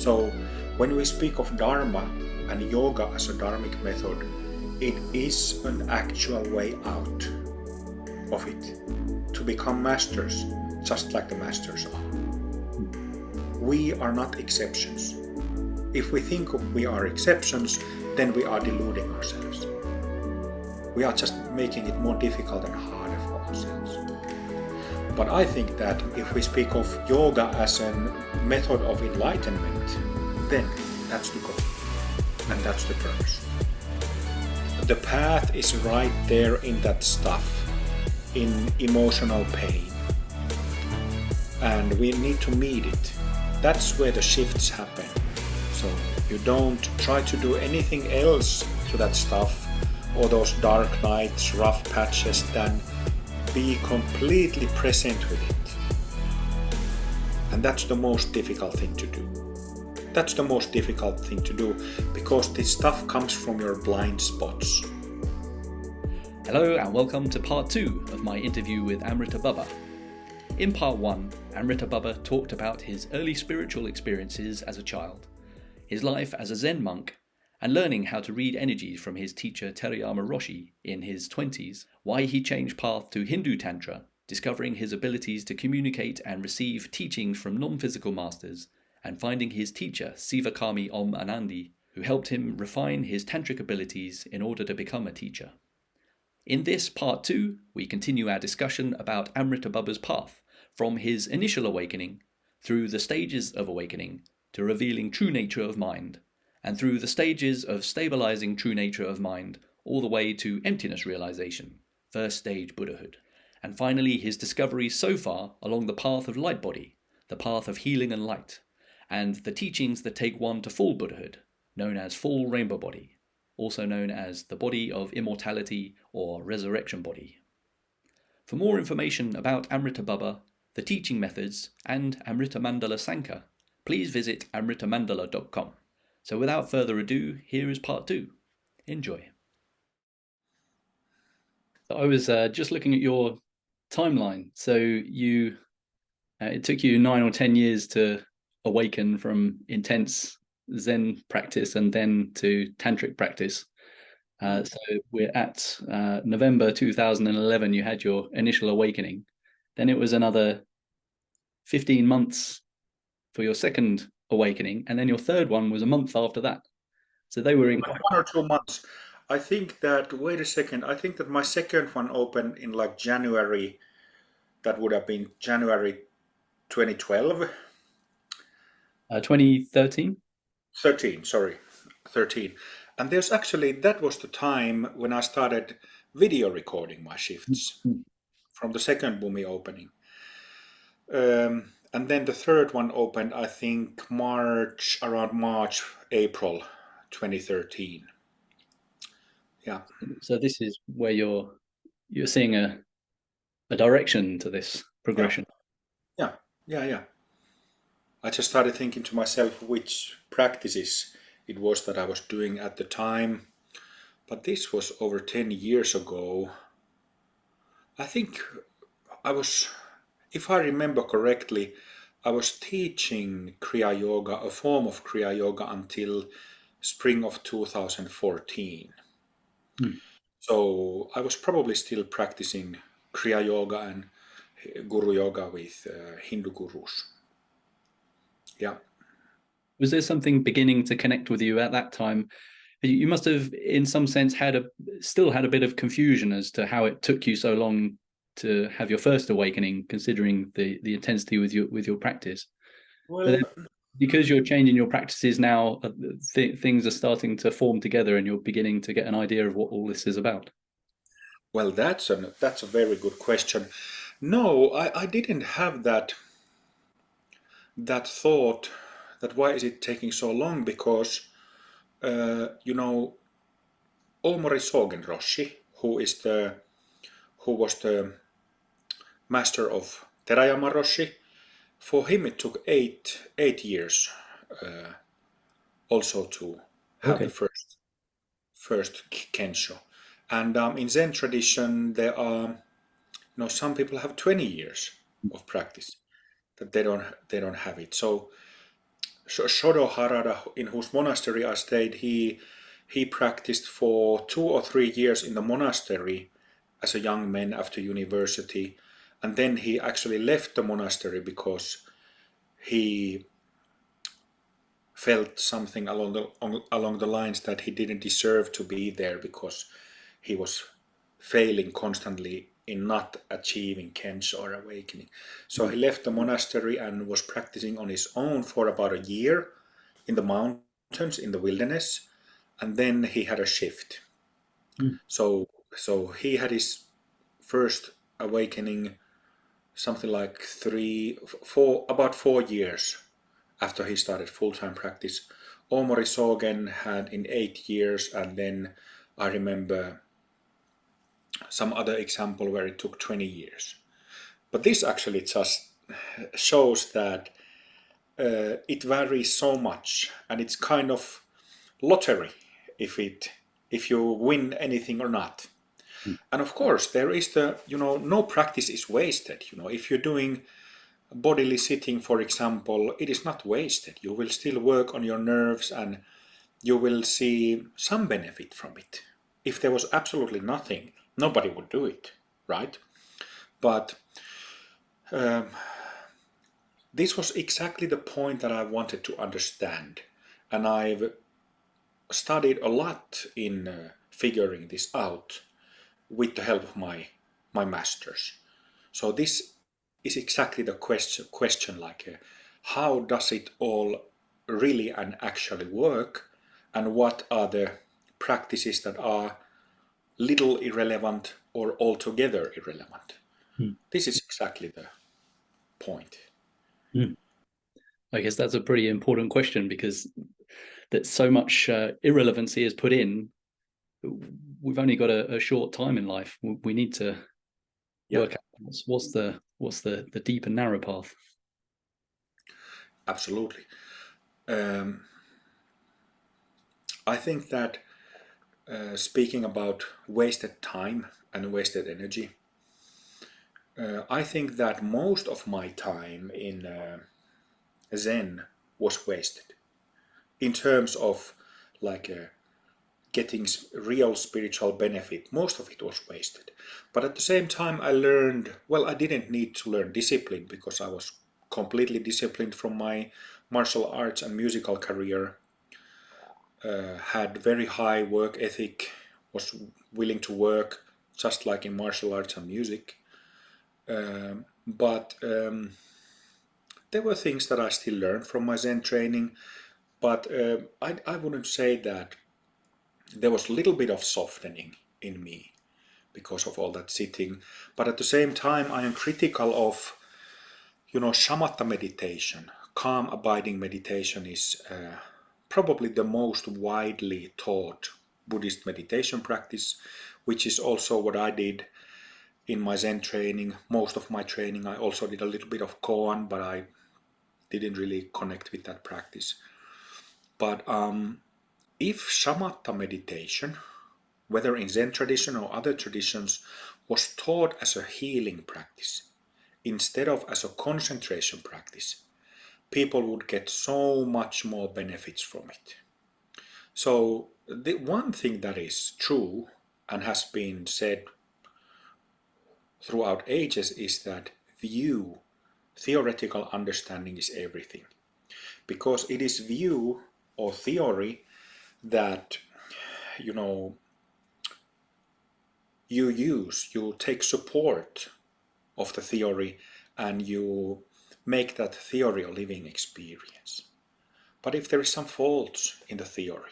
So when we speak of Dharma and yoga as a dharmic method, it is an actual way out of it, to become masters, just like the masters are. We are not exceptions. If we think we are exceptions, then we are deluding ourselves. We are just making it more difficult and harder for ourselves. But I think that if we speak of yoga as a method of enlightenment, then that's the goal, and that's the purpose. The path is right there in that stuff, in emotional pain, and we need to meet it. That's where the shifts happen. So you don't try to do anything else to that stuff or those dark nights, rough patches, than be completely present with it. And that's the most difficult thing to do. That's the most difficult thing to do, because this stuff comes from your blind spots. Hello and welcome to part 2 of my interview with Amrita Baba. In part 1, Amrita Baba talked about his early spiritual experiences as a child, his life as a Zen monk, and learning how to read energies from his teacher Terayama Roshi in his 20s, why he changed path to Hindu Tantra, discovering his abilities to communicate and receive teachings from non-physical masters, and finding his teacher Sivakami Om Anandi, who helped him refine his tantric abilities in order to become a teacher. In this part 2, we continue our discussion about Amrita Baba's path, from his initial awakening, through the stages of awakening, to revealing true nature of mind, and through the stages of stabilizing true nature of mind, all the way to emptiness realization, first stage Buddhahood, and finally his discoveries so far along the path of Lightbody, the path of healing and light, and the teachings that take one to full Buddhahood, known as full rainbow body, also known as the body of immortality or resurrection body. For more information about Amrita Baba, the teaching methods, and Amrita Mandala Sangha, please visit amritamandala.com. So without further ado, here is part 2. Enjoy. So I was just looking at your timeline. So it took you 9 or 10 years to awaken from intense Zen practice and then to tantric practice. So we're at November 2011, you had your initial awakening. Then it was another 15 months for your second awakening, and then your third one was a month after that. So they were in 1 or 2 months. I think that, wait a second, I think that my second one opened in like January, that would have been January 2012. 2013? 13. And there's actually, that was the time when I started video recording my shifts from the second Bhumi opening. And then the third one opened, I think, around March, April 2013. Yeah. So this is where you're seeing a direction to this progression. Yeah. I just started thinking to myself which practices it was that I was doing at the time. But this was over 10 years ago. I think if I remember correctly, I was teaching Kriya Yoga, a form of Kriya Yoga, until spring of 2014. So I was probably still practicing Kriya Yoga and Guru Yoga with Hindu gurus. Yeah. Was there something beginning to connect with you at that time? You must have, in some sense, still had a bit of confusion as to how it took you so long to have your first awakening, considering the intensity with your practice. Well, because you're changing your practices now, things are starting to form together, and you're beginning to get an idea of what all this is about. Well, that's a very good question. No, I didn't have that thought that why is it taking so long, because Omori Sogen Roshi, who was the master of Terayama Roshi, for him it took eight years also to have the first Kensho. And in Zen tradition, there are, some people have 20 years of practice, that they don't have it. So Shodo Harada, in whose monastery I stayed, he practiced for 2 or 3 years in the monastery as a young man after university, and then he actually left the monastery because he felt something along the lines that he didn't deserve to be there because he was failing constantly in not achieving kensho or awakening. So he left the monastery and was practicing on his own for about a year in the mountains, in the wilderness, and then he had a shift. Mm. So he had his first awakening something like about 4 years after he started full-time practice. Omori Sogen had in 8 years, and then I remember some other example where it took 20 years. But this actually just shows that it varies so much, and it's kind of lottery if you win anything or not. And of course, there is no practice is wasted. If you're doing bodily sitting, for example, it is not wasted. You will still work on your nerves and you will see some benefit from it. If there was absolutely nothing, nobody would do it, right? But this was exactly the point that I wanted to understand. And I've studied a lot in figuring this out with the help of my masters. So this is exactly the question like how does it all really and actually work, and what are the practices that are little irrelevant or altogether irrelevant. Mm. This is exactly the point. Mm. I guess that's a pretty important question, because that so much irrelevancy is put in. We've only got a short time in life. We need to work out what's the deep and narrow path. Absolutely. I think that speaking about wasted time and wasted energy, I think that most of my time in Zen was wasted in terms of like getting real spiritual benefit. Most of it was wasted. But at the same time, I learned, well, I didn't need to learn discipline because I was completely disciplined from my martial arts and musical career, had very high work ethic, was willing to work just like in martial arts and music. But there were things that I still learned from my Zen training, but I wouldn't say that there was a little bit of softening in me because of all that sitting. But at the same time, I am critical of, shamatha meditation. Calm abiding meditation is probably the most widely taught Buddhist meditation practice, which is also what I did in my Zen training. Most of my training, I also did a little bit of koan, but I didn't really connect with that practice. But if shamatha meditation, whether in Zen tradition or other traditions, was taught as a healing practice instead of as a concentration practice, people would get so much more benefits from it. So the one thing that is true and has been said throughout ages is that theoretical understanding is everything. Because it is view or theory that, you take support of the theory and you make that theory a living experience. But if there is some faults in the theory,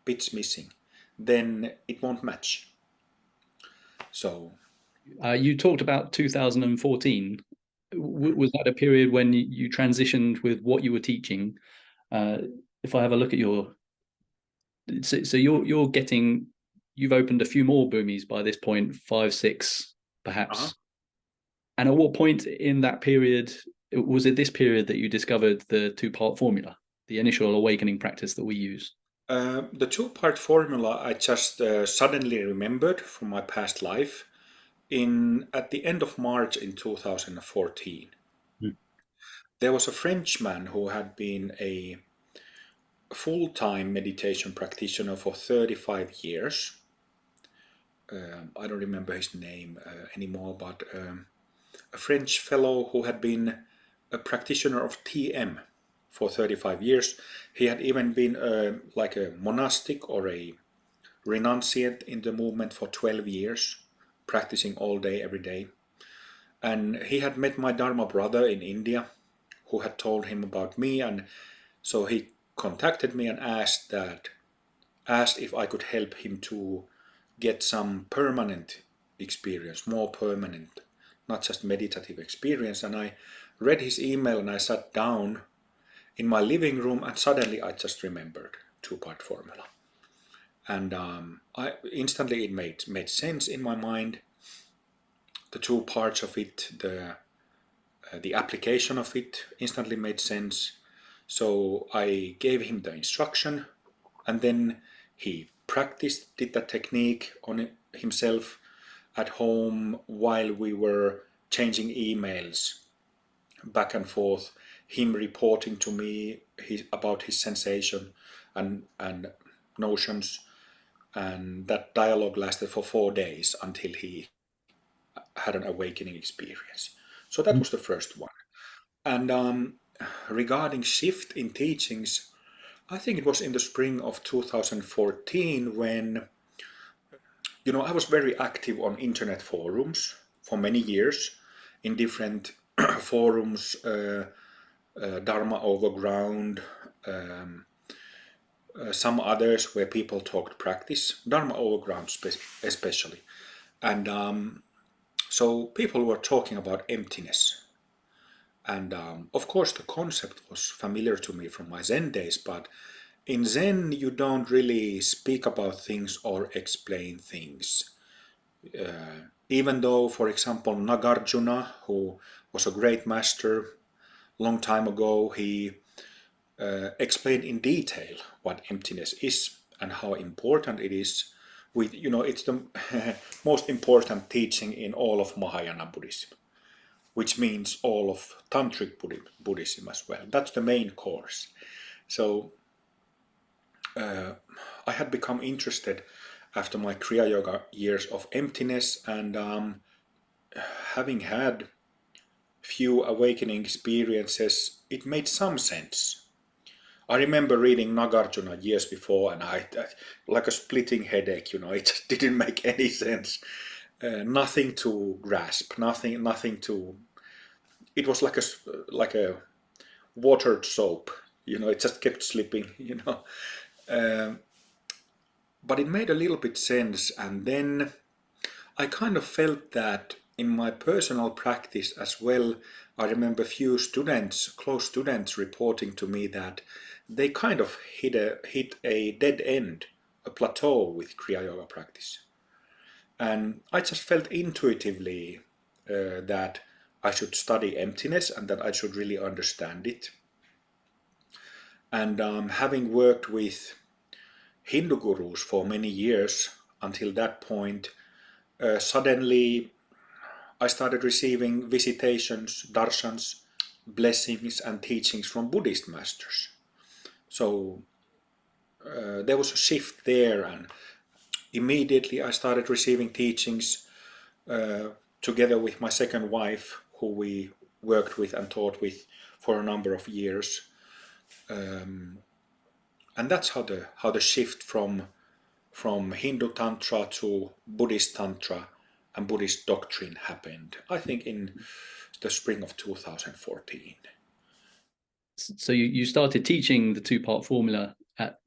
bits missing, then it won't match. So You talked about 2014. Was that a period when you transitioned with what you were teaching? If I have a look at so you've opened a few more Bhumis by this point, 5, 6, perhaps. And at what point in that period, was it this period that you discovered the 2-part formula, the initial awakening practice that we use? The 2-part formula I just suddenly remembered from my past life at the end of March in 2014. There was a Frenchman who had been a full-time meditation practitioner for 35 years. I don't remember his name anymore, but a French fellow who had been a practitioner of TM for 35 years. He had even been like a monastic or a renunciate in the movement for 12 years, practicing all day, every day. And he had met my Dharma brother in India, who had told him about me, and so he contacted me and asked if I could help him to get some permanent experience, more permanent, not just meditative experience. And I read his email and I sat down in my living room and suddenly I just remembered two-part formula. And instantly it made sense in my mind. The two parts of it, the application of it instantly made sense. So I gave him the instruction, and then he practiced, did the technique on himself at home while we were changing emails back and forth, him reporting to me about his sensation and notions, and that dialogue lasted for 4 days until he had an awakening experience. So that was the first one. And regarding shift in teachings, I think it was in the spring of 2014 when, I was very active on internet forums for many years in different forums, Dharma Overground, some others where people talked practice, Dharma Overground especially. And so people were talking about emptiness. And of course the concept was familiar to me from my Zen days, but in Zen you don't really speak about things or explain things. Even though, for example, Nagarjuna, who was a great master long time ago, he explained in detail what emptiness is and how important it is. It's the most important teaching in all of Mahayana Buddhism, which means all of Tantric Buddhism as well. That's the main course. So I had become interested after my Kriya Yoga years of emptiness, and having had few awakening experiences, it made some sense. I remember reading Nagarjuna years before, and I like a splitting headache. It just didn't make any sense. Nothing to grasp. Nothing to. It was like a watered soap. It just kept slipping. But it made a little bit sense, and then I kind of felt that in my personal practice as well. I remember few students, close students, reporting to me that they kind of hit a dead end, a plateau with Kriya Yoga practice. And I just felt intuitively that I should study emptiness and that I should really understand it. And having worked with Hindu gurus for many years until that point, suddenly I started receiving visitations, darshans, blessings and teachings from Buddhist masters. So there was a shift there, and immediately I started receiving teachings together with my second wife, who we worked with and taught with for a number of years. And that's how the shift from Hindu Tantra to Buddhist Tantra and Buddhist doctrine happened, I think in the spring of 2014. So you started teaching the two-part formula at,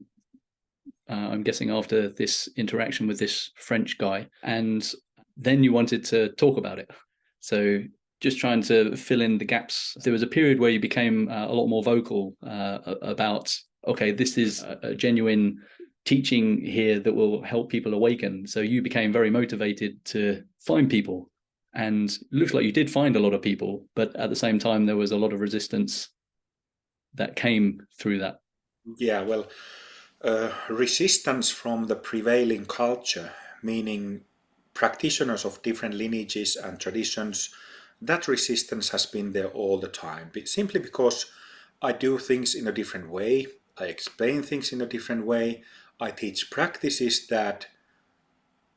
I'm guessing after this interaction with this French guy, and then you wanted to talk about it. So just trying to fill in the gaps. There was a period where you became a lot more vocal about, okay, this is a genuine teaching here that will help people awaken. So you became very motivated to find people, and it looks like you did find a lot of people, but at the same time there was a lot of resistance that came through that. Yeah, well, resistance from the prevailing culture, meaning practitioners of different lineages and traditions, that resistance has been there all the time, simply because I do things in a different way. I explain things in a different way. I teach practices that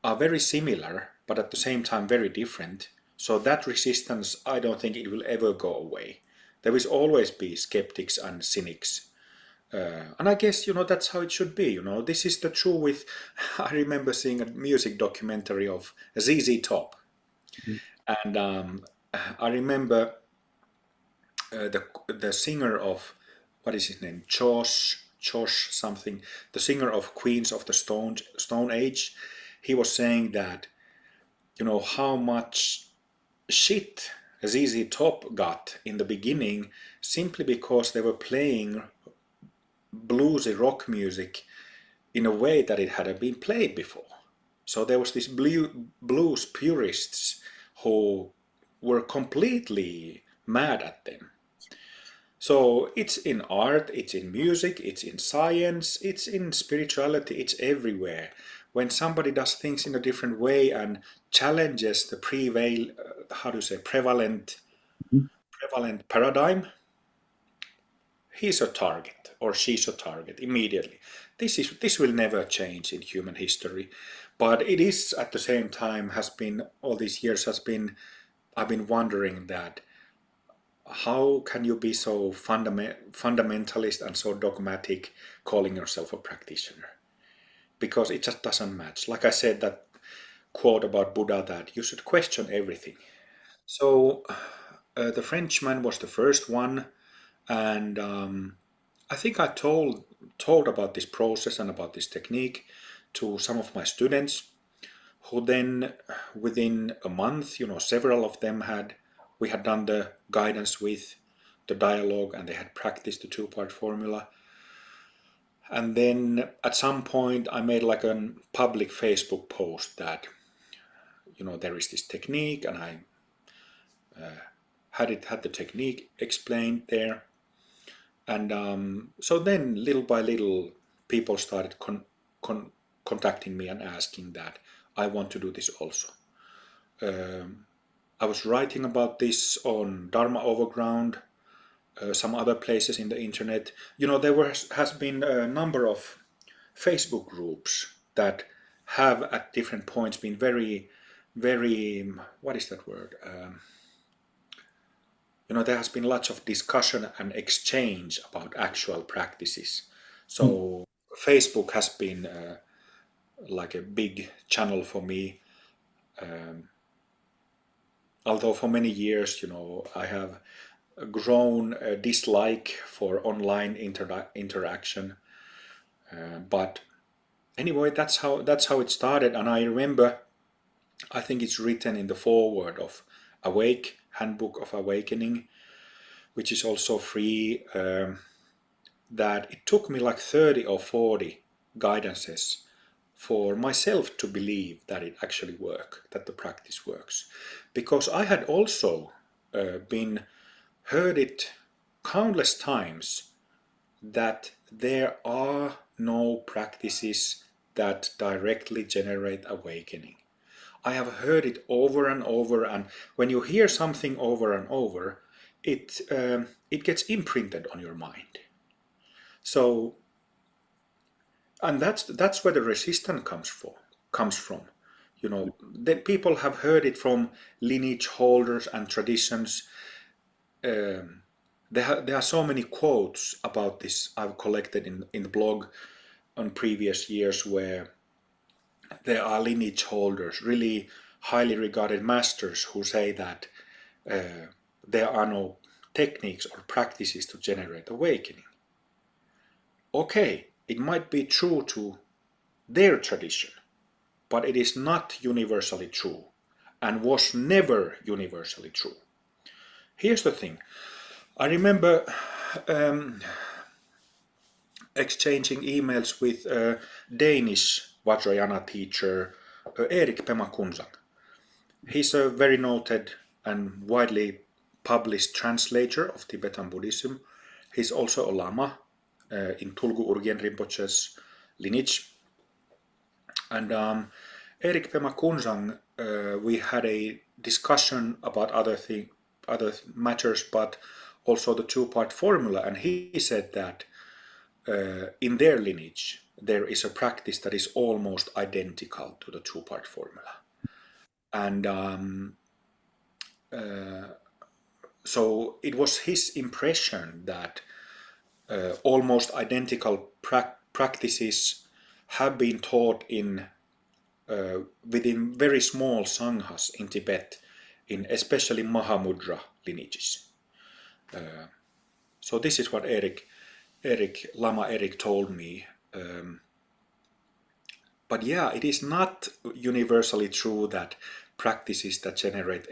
are very similar, but at the same time very different. So that resistance, I don't think it will ever go away. There will always be skeptics and cynics. And I guess, that's how it should be. This is the true with, I remember seeing a music documentary of ZZ Top. And I remember the singer of, what is his name? Josh something. The singer of Queens of the Stone Age. He was saying that, how much shit ZZ Top got in the beginning simply because they were playing bluesy rock music in a way that it hadn't been played before. So there was these blues purists who were completely mad at them. So it's in art, it's in music, it's in science, it's in spirituality, it's everywhere. When somebody does things in a different way and challenges the prevalent paradigm, he's a target or she's a target immediately. This will never change in human history, but it is at the same time all these years I've been wondering that how can you be so fundamentalist and so dogmatic calling yourself a practitioner? Because it just doesn't match. Like I said, that quote about Buddha that you should question everything. So the Frenchman was the first one, and I think I told about this process and about this technique to some of my students, who then within a month, several of them we had done the guidance with the dialogue, and they had practiced the two-part formula. And then at some point I made like a public Facebook post that, there is this technique, and I had the technique explained there. And so then little by little people started contacting me and asking that I want to do this also. I was writing about this on Dharma Overground, some other places in the internet. There has been a number of Facebook groups that have at different points been very, very, what is that word? There has been lots of discussion and exchange about actual practices. So Facebook has been like a big channel for me. Although for many years, I have grown a dislike for online interaction. But anyway, that's how it started. And I remember, I think it's written in the foreword of Awake, Handbook of Awakening, which is also free, that it took me like 30 or 40 guidances for myself to believe that it actually works, that the practice works. Because I had also heard it countless times that there are no practices that directly generate awakening. I have heard it over and over, and when you hear something over and over, it gets imprinted on your mind. So, and that's where the resistance comes from. That people have heard it from lineage holders and traditions. There are so many quotes about this I've collected in the blog on previous years, where there are lineage holders, really highly regarded masters, who say that there are no techniques or practices to generate awakening. Okay, it might be true to their tradition, but it is not universally true, and was never universally true. Here's the thing. I remember exchanging emails with a Danish Vajrayana teacher, Erik Pema Kunzang. He's a very noted and widely published translator of Tibetan Buddhism. He's also a Lama in Tulgu Urgyen Rinpoche's lineage. And Erik Pema Kunzang, we had a discussion about other matters, but also the two-part formula. And he said that in their lineage, there is a practice that is almost identical to the two-part formula. And so it was his impression that almost identical practices have been taught in within very small sanghas in Tibet, in especially Mahamudra lineages. So this is what Lama Eric told me. But yeah, it is not universally true that practices that generate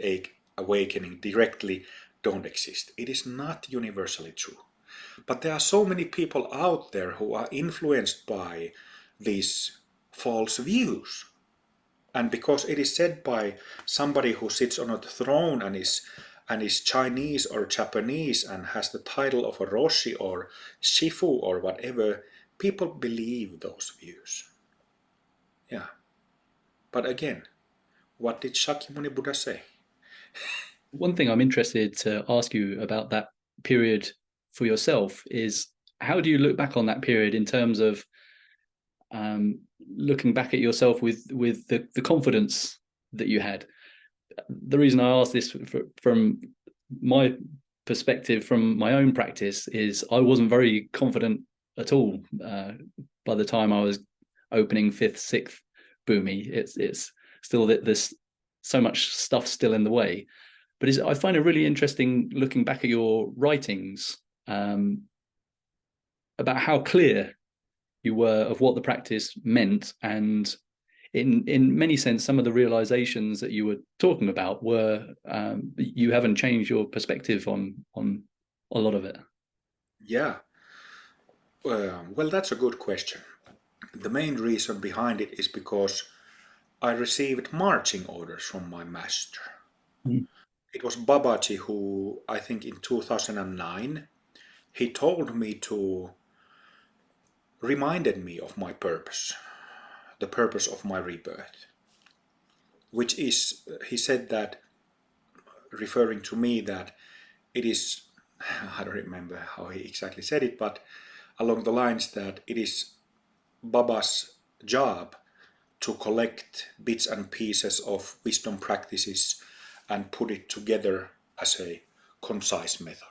awakening directly don't exist. It is not universally true. But there are so many people out there who are influenced by these false views. And because it is said by somebody who sits on a throne and is Chinese or Japanese and has the title of a Roshi or Shifu or whatever, people believe those views. Yeah. But again, what did Shakyamuni Buddha say? One thing I'm interested to ask you about that period for yourself is, how do you look back on that period in terms of looking back at yourself with the confidence that you had? The reason I ask this from my perspective, from my own practice, is I wasn't very confident at all by the time I was opening 5th, 6th Bhumi. It's still that there's so much stuff still in the way. But I find it really interesting looking back at your writings about how clear you were of what the practice meant, and in many sense, some of the realizations that you were talking about were you haven't changed your perspective on a lot of it. Yeah. Well, that's a good question. The main reason behind it is because I received marching orders from my master. It was Babaji who, I think in 2009, he told me to, reminded me of my purpose, the purpose of my rebirth, which is, he said that, referring to me, that it is, I don't remember how he exactly said it, but along the lines that it is Baba's job to collect bits and pieces of wisdom practices and put it together as a concise method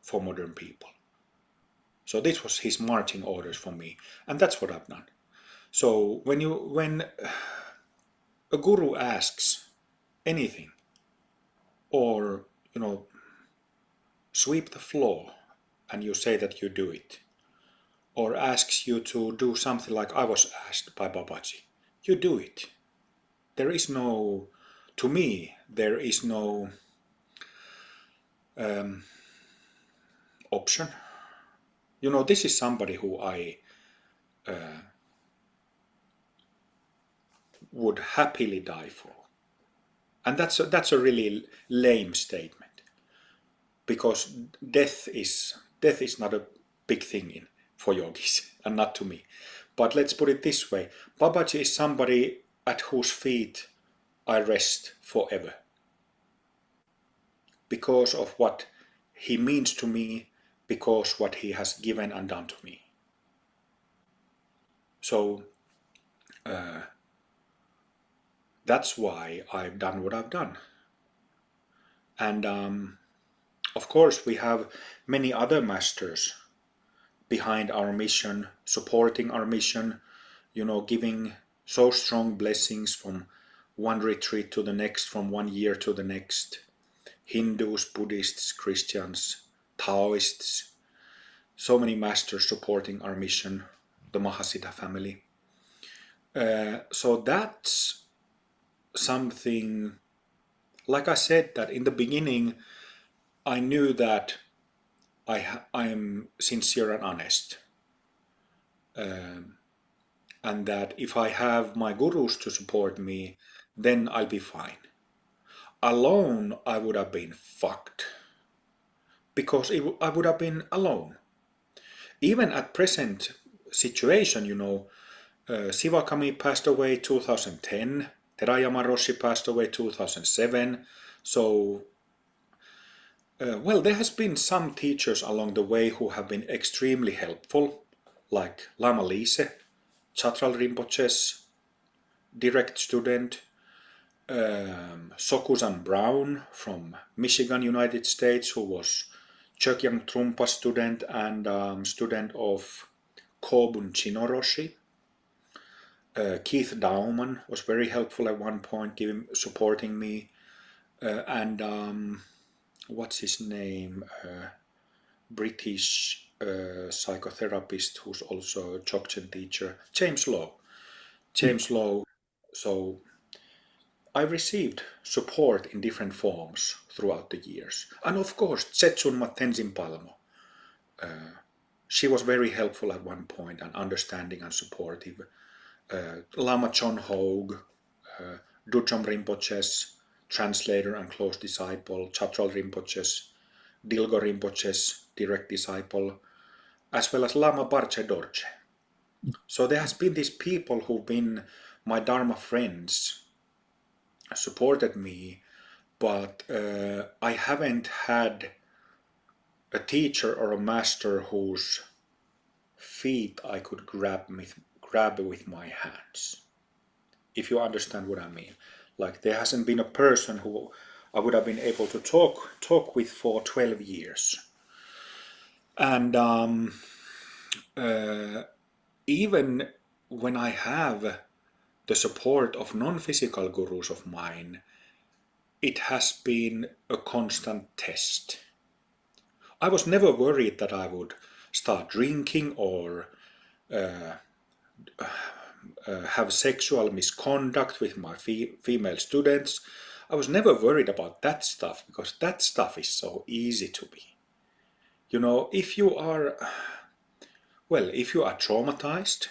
for modern people. So this was his marching orders for me, and that's what I've done. So when a guru asks anything, or sweep the floor, and you say that you do it, or asks you to do something like I was asked by Babaji, you do it. There is no, to me, there is no option. This is somebody who I would happily die for. And that's a really lame statement, because death is not a big thing for yogis, and not to me. But let's put it this way: Babaji is somebody at whose feet I rest forever, because of what he means to me, because what he has given and done to me. So that's why I've done what I've done. And of course we have many other masters behind our mission, supporting our mission, giving so strong blessings from one retreat to the next, from 1 year to the next. Hindus, Buddhists, Christians, Taoists, so many masters supporting our mission, the Mahasiddha family. So that's something, like I said, that in the beginning I knew that I am sincere and honest, and that if I have my gurus to support me, then I'll be fine. Alone I would have been fucked, because I would have been alone. Even at present situation, Sivakami passed away 2010, Terayama Roshi passed away 2007, so well, there has been some teachers along the way who have been extremely helpful, like Lama Lise, Chatral Rinpoche's direct student, Sokusan Brown from Michigan, United States, who was Chogyam Trungpa student and student of Kobun Chinoroshi. Keith Dauman was very helpful at one point, supporting me. And what's his name? British psychotherapist who's also a Dzogchen teacher, James Lowe. James Lowe. So I received support in different forms throughout the years. And of course, Tsetsunma Tenzin Palmo. She was very helpful at one point and understanding and supportive. Lama Chon Hoag, Dudjom Rinpoche's translator and close disciple, Chatral Rinpoche's, Dilgo Rinpoche's direct disciple, as well as Lama Barche Dorje. So there has been these people who've been my Dharma friends, supported me, but I haven't had a teacher or a master whose feet I could grab with my hands. If you understand what I mean. Like there hasn't been a person who I would have been able to talk with for 12 years. And even when I have the support of non-physical gurus of mine, it has been a constant test. I was never worried that I would start drinking or have sexual misconduct with my female students. I was never worried about that stuff because that stuff is so easy to be. You know, if you are traumatized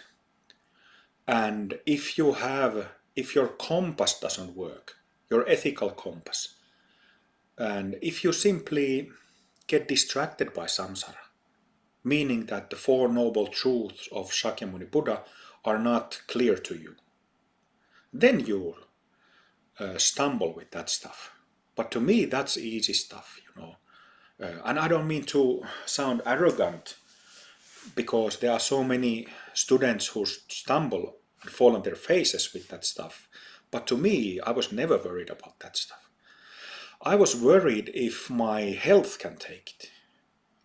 and if your compass doesn't work, your ethical compass, and if you simply get distracted by samsara, meaning that the Four Noble Truths of Shakyamuni Buddha are not clear to you, then you'll stumble with that stuff. But to me, that's easy stuff, you know. And I don't mean to sound arrogant, because there are so many students who stumble and fall on their faces with that stuff. But to me, I was never worried about that stuff. I was worried if my health can take it,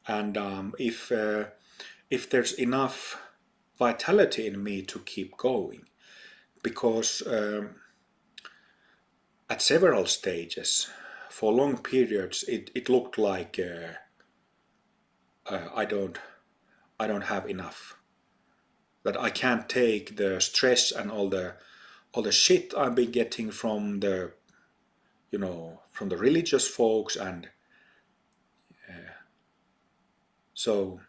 and if there's enough vitality in me to keep going, because at several stages, for long periods, it looked like I don't have enough, that I can't take the stress and all the shit I've been getting from the religious folks, and so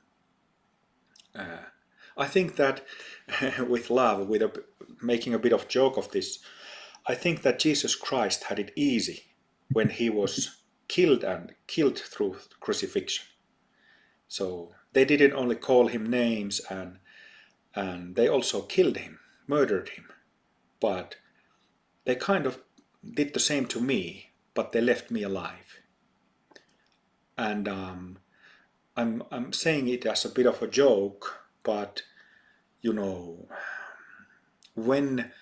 I think that with love, making a bit of joke of this, I think that Jesus Christ had it easy when he was killed through crucifixion. So they didn't only call him names, and they also killed him, murdered him, but they kind of did the same to me, but they left me alive. And I'm saying it as a bit of a joke, but you know, when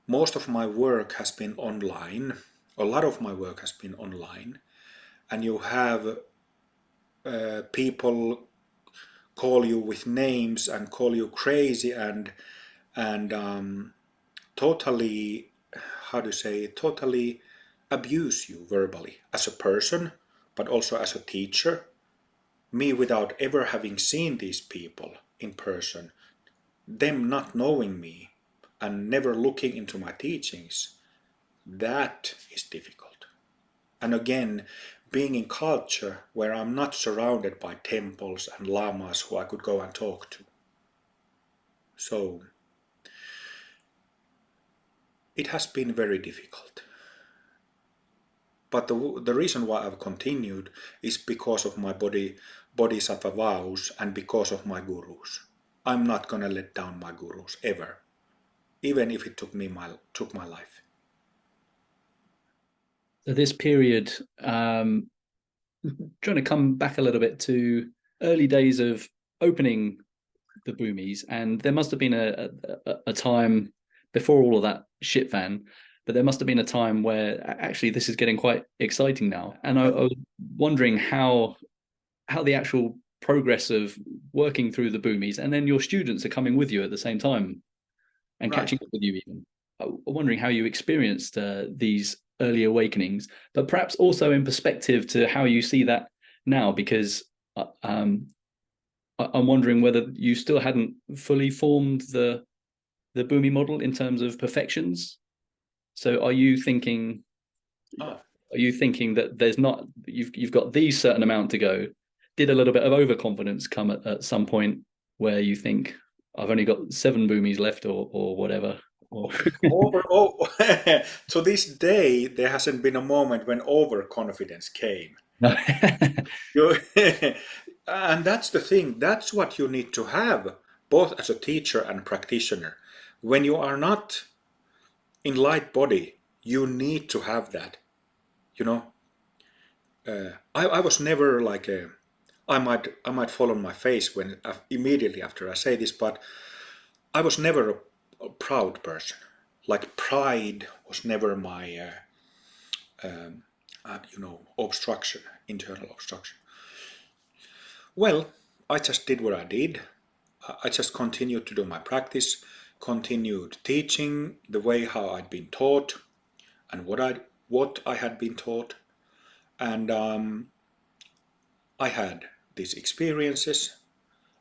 most of my work has been online, a lot of my work has been online, and you have people call you with names and call you crazy and totally, totally abuse you verbally as a person, but also as a teacher. Me, without ever having seen these people in person, them not knowing me and never looking into my teachings, that is difficult. And again, being in culture where I'm not surrounded by temples and lamas who I could go and talk to. So it has been very difficult. But the reason why I've continued is because of my bodhisattva vows and because of my gurus. I'm not gonna let down my gurus ever, even if it took my life. So this period, trying to come back a little bit to early days of opening the Bhumis, and there must have been a time before all of that shit fan, but there must have been a time where actually this is getting quite exciting now. And I was wondering how the actual progress of working through the Bhumis, and then your students are coming with you at the same time and Right. catching up with you even. I'm wondering how you experienced these early awakenings, but perhaps also in perspective to how you see that now, because I'm wondering whether you still hadn't fully formed the Bhumi model in terms of perfections. So are you thinking that there's not, you've got these certain amount to go? Did a little bit of overconfidence come at some point where you think I've only got 7 Bhumis left or whatever? To this day, there hasn't been a moment when overconfidence came. No. You, and that's the thing. That's what you need to have, both as a teacher and practitioner. When you are not in Lightbody, you need to have that. You know, I was never like a. I might fall on my face when immediately after I say this, but I was never a proud person. Like pride was never my, obstruction, internal obstruction. Well, I just did what I did. I just continued to do my practice, continued teaching the way how I'd been taught, and what I had been taught, and I had these experiences,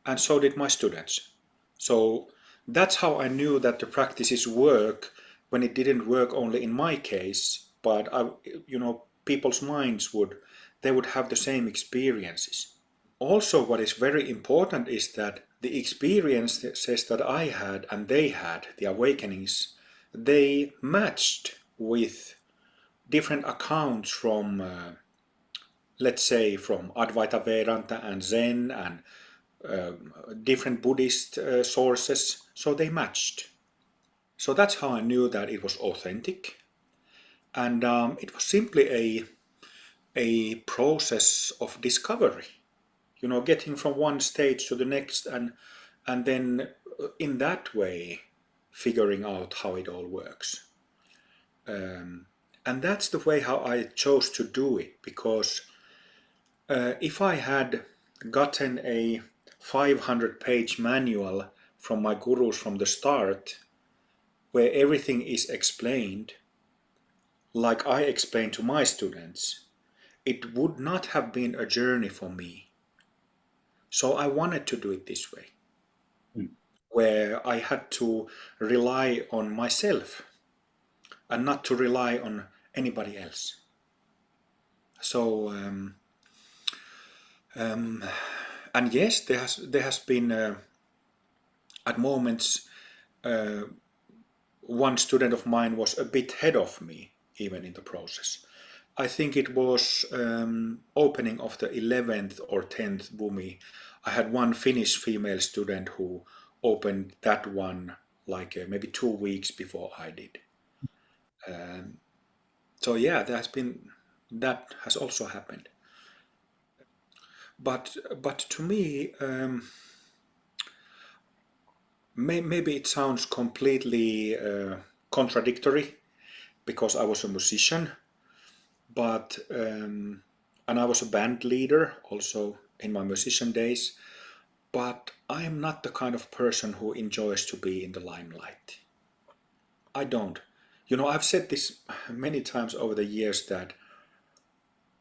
and so did my students. So that's how I knew that the practices work when it didn't work only in my case, but people's minds they would have the same experiences. Also, what is very important is that the experiences that I had and they had, the awakenings, they matched with different accounts from, let's say, from Advaita Vedanta and Zen and different Buddhist sources, so they matched. So that's how I knew that it was authentic, and it was simply a process of discovery. Getting from one stage to the next, and then in that way figuring out how it all works. And that's the way how I chose to do it, because if I had gotten a 500-page manual from my gurus from the start, where everything is explained like I explained to my students, it would not have been a journey for me. So I wanted to do it this way, where I had to rely on myself and not to rely on anybody else. So, and yes, there has been at moments one student of mine was a bit ahead of me, even in the process. I think it was opening of the 11th or 10th Bhumi. I had one Finnish female student who opened that one like maybe 2 weeks before I did. So yeah, that has also happened. But to me, maybe it sounds completely contradictory, because I was a musician, but and I was a band leader also in my musician days, but I am not the kind of person who enjoys to be in the limelight. I don't. I've said this many times over the years that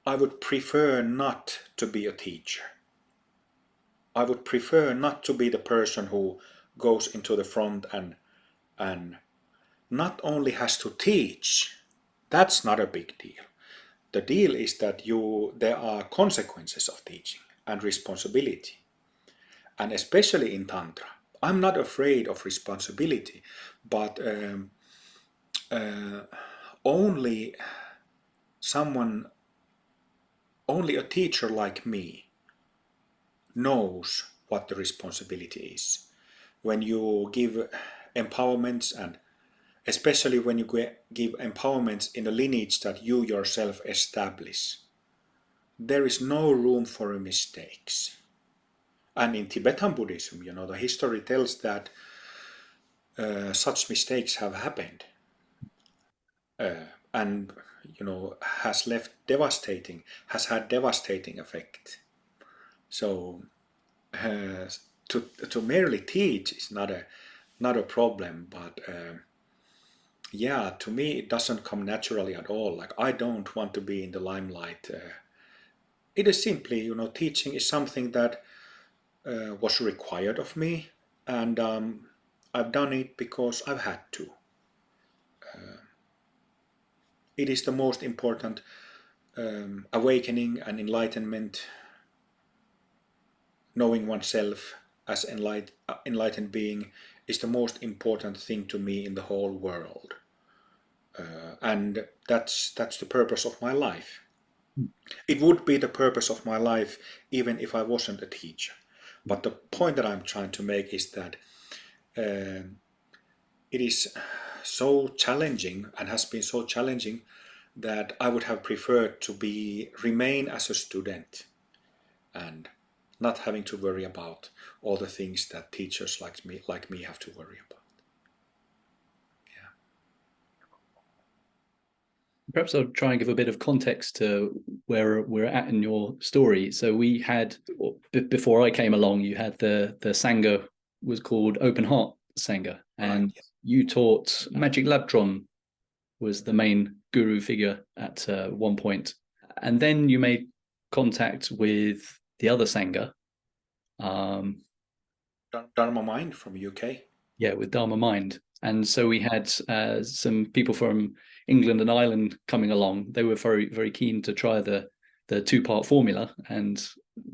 I would prefer not to be a teacher. I would prefer not to be the person who goes into the front and not only has to teach. That's not a big deal. The deal is that there are consequences of teaching and responsibility. And especially in Tantra. I'm not afraid of responsibility, but only a teacher like me knows what the responsibility is. When you give empowerments, and especially when you give empowerments in a lineage that you yourself establish, there is no room for mistakes. And in Tibetan Buddhism, the history tells that such mistakes have happened, and has had devastating effect. So uh, to merely teach is not a problem, but yeah, to me it doesn't come naturally at all. Like, I don't want to be in the limelight. It is simply, teaching is something that was required of me, and I've done it because I've had to. It is the most important awakening and enlightenment. Knowing oneself as enlightened being is the most important thing to me in the whole world, and that's the purpose of my life. It would be the purpose of my life even if I wasn't a teacher. But the point that I'm trying to make is that it is so challenging and has been so challenging that I would have preferred to remain as a student and not having to worry about all the things that teachers like me have to worry about. Yeah. Perhaps I'll try and give a bit of context to where we're at in your story. So we had, before I came along, you had the Sangha was called Open Heart Sangha, and Right, yeah. you taught Magic Labtron was the main guru figure at one point. And then you made contact with the other Sangha. Dharma Mind from UK. Yeah, with Dharma Mind. And so we had some people from England and Ireland coming along. They were very, very keen to try the two-part formula, and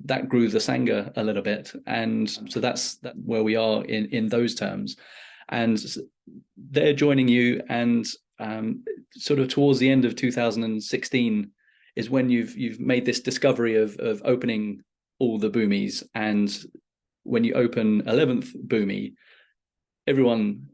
that grew the Sangha a little bit. And so that's where we are in those terms. And they're joining you, and sort of towards the end of 2016 is when you've made this discovery of opening all the Bhumis. And when you open 11th Bhumi, everyone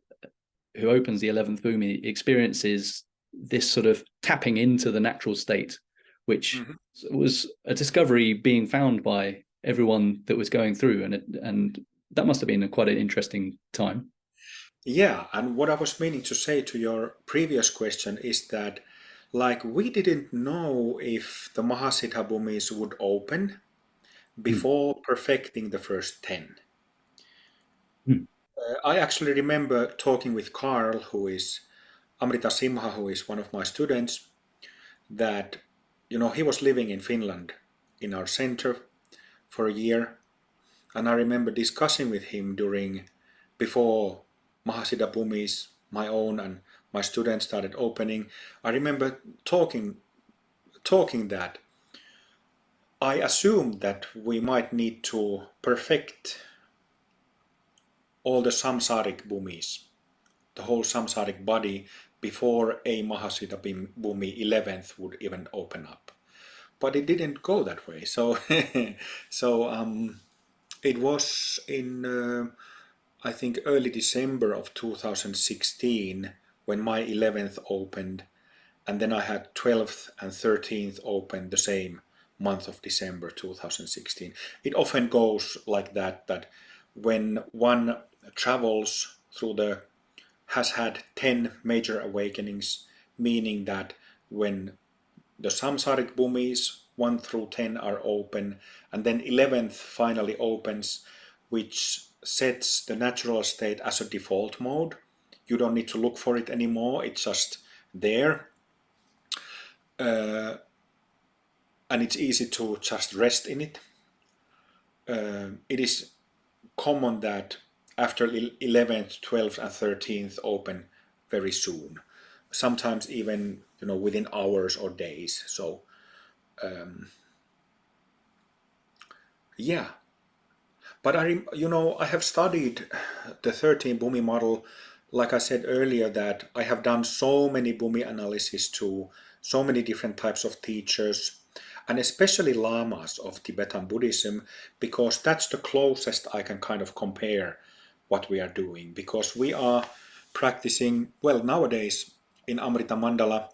who opens the 11th Bhumi experiences this sort of tapping into the natural state, which was a discovery being found by everyone that was going through, and that must have been quite an interesting time. Yeah, and what I was meaning to say to your previous question is that, like, we didn't know if the Mahasiddha Bhumis would open before perfecting the first 10. I actually remember talking with Carl, who is Amrita Simha, who is one of my students, that, he was living in Finland in our center for a year. And I remember discussing with him before Mahasiddha Bhumis, my own and my students started opening. I remember talking that I assumed that we might need to perfect all the samsaric bhumis, the whole samsaric body, before a Mahasiddha Bhumi 11th would even open up. But it didn't go that way. So, it was in I think early December of 2016 when my 11th opened, and then I had 12th and 13th open the same month of December 2016. It often goes like that when one travels has had 10 major awakenings, meaning that when the samsaric bhumis 1 through 10 are open, and then 11th finally opens, which sets the natural state as a default mode. You don't need to look for it anymore, it's just there. And it's easy to just rest in it. It is common that after 11th, 12th, and 13th open very soon. Sometimes even within hours or days. So yeah. But I have studied the 13 Bhumi model. Like I said earlier, that I have done so many Bhumi analysis to so many different types of teachers, and especially lamas of Tibetan Buddhism, because that's the closest I can kind of compare what we are doing. Because we are practicing, well, nowadays in Amrita Mandala,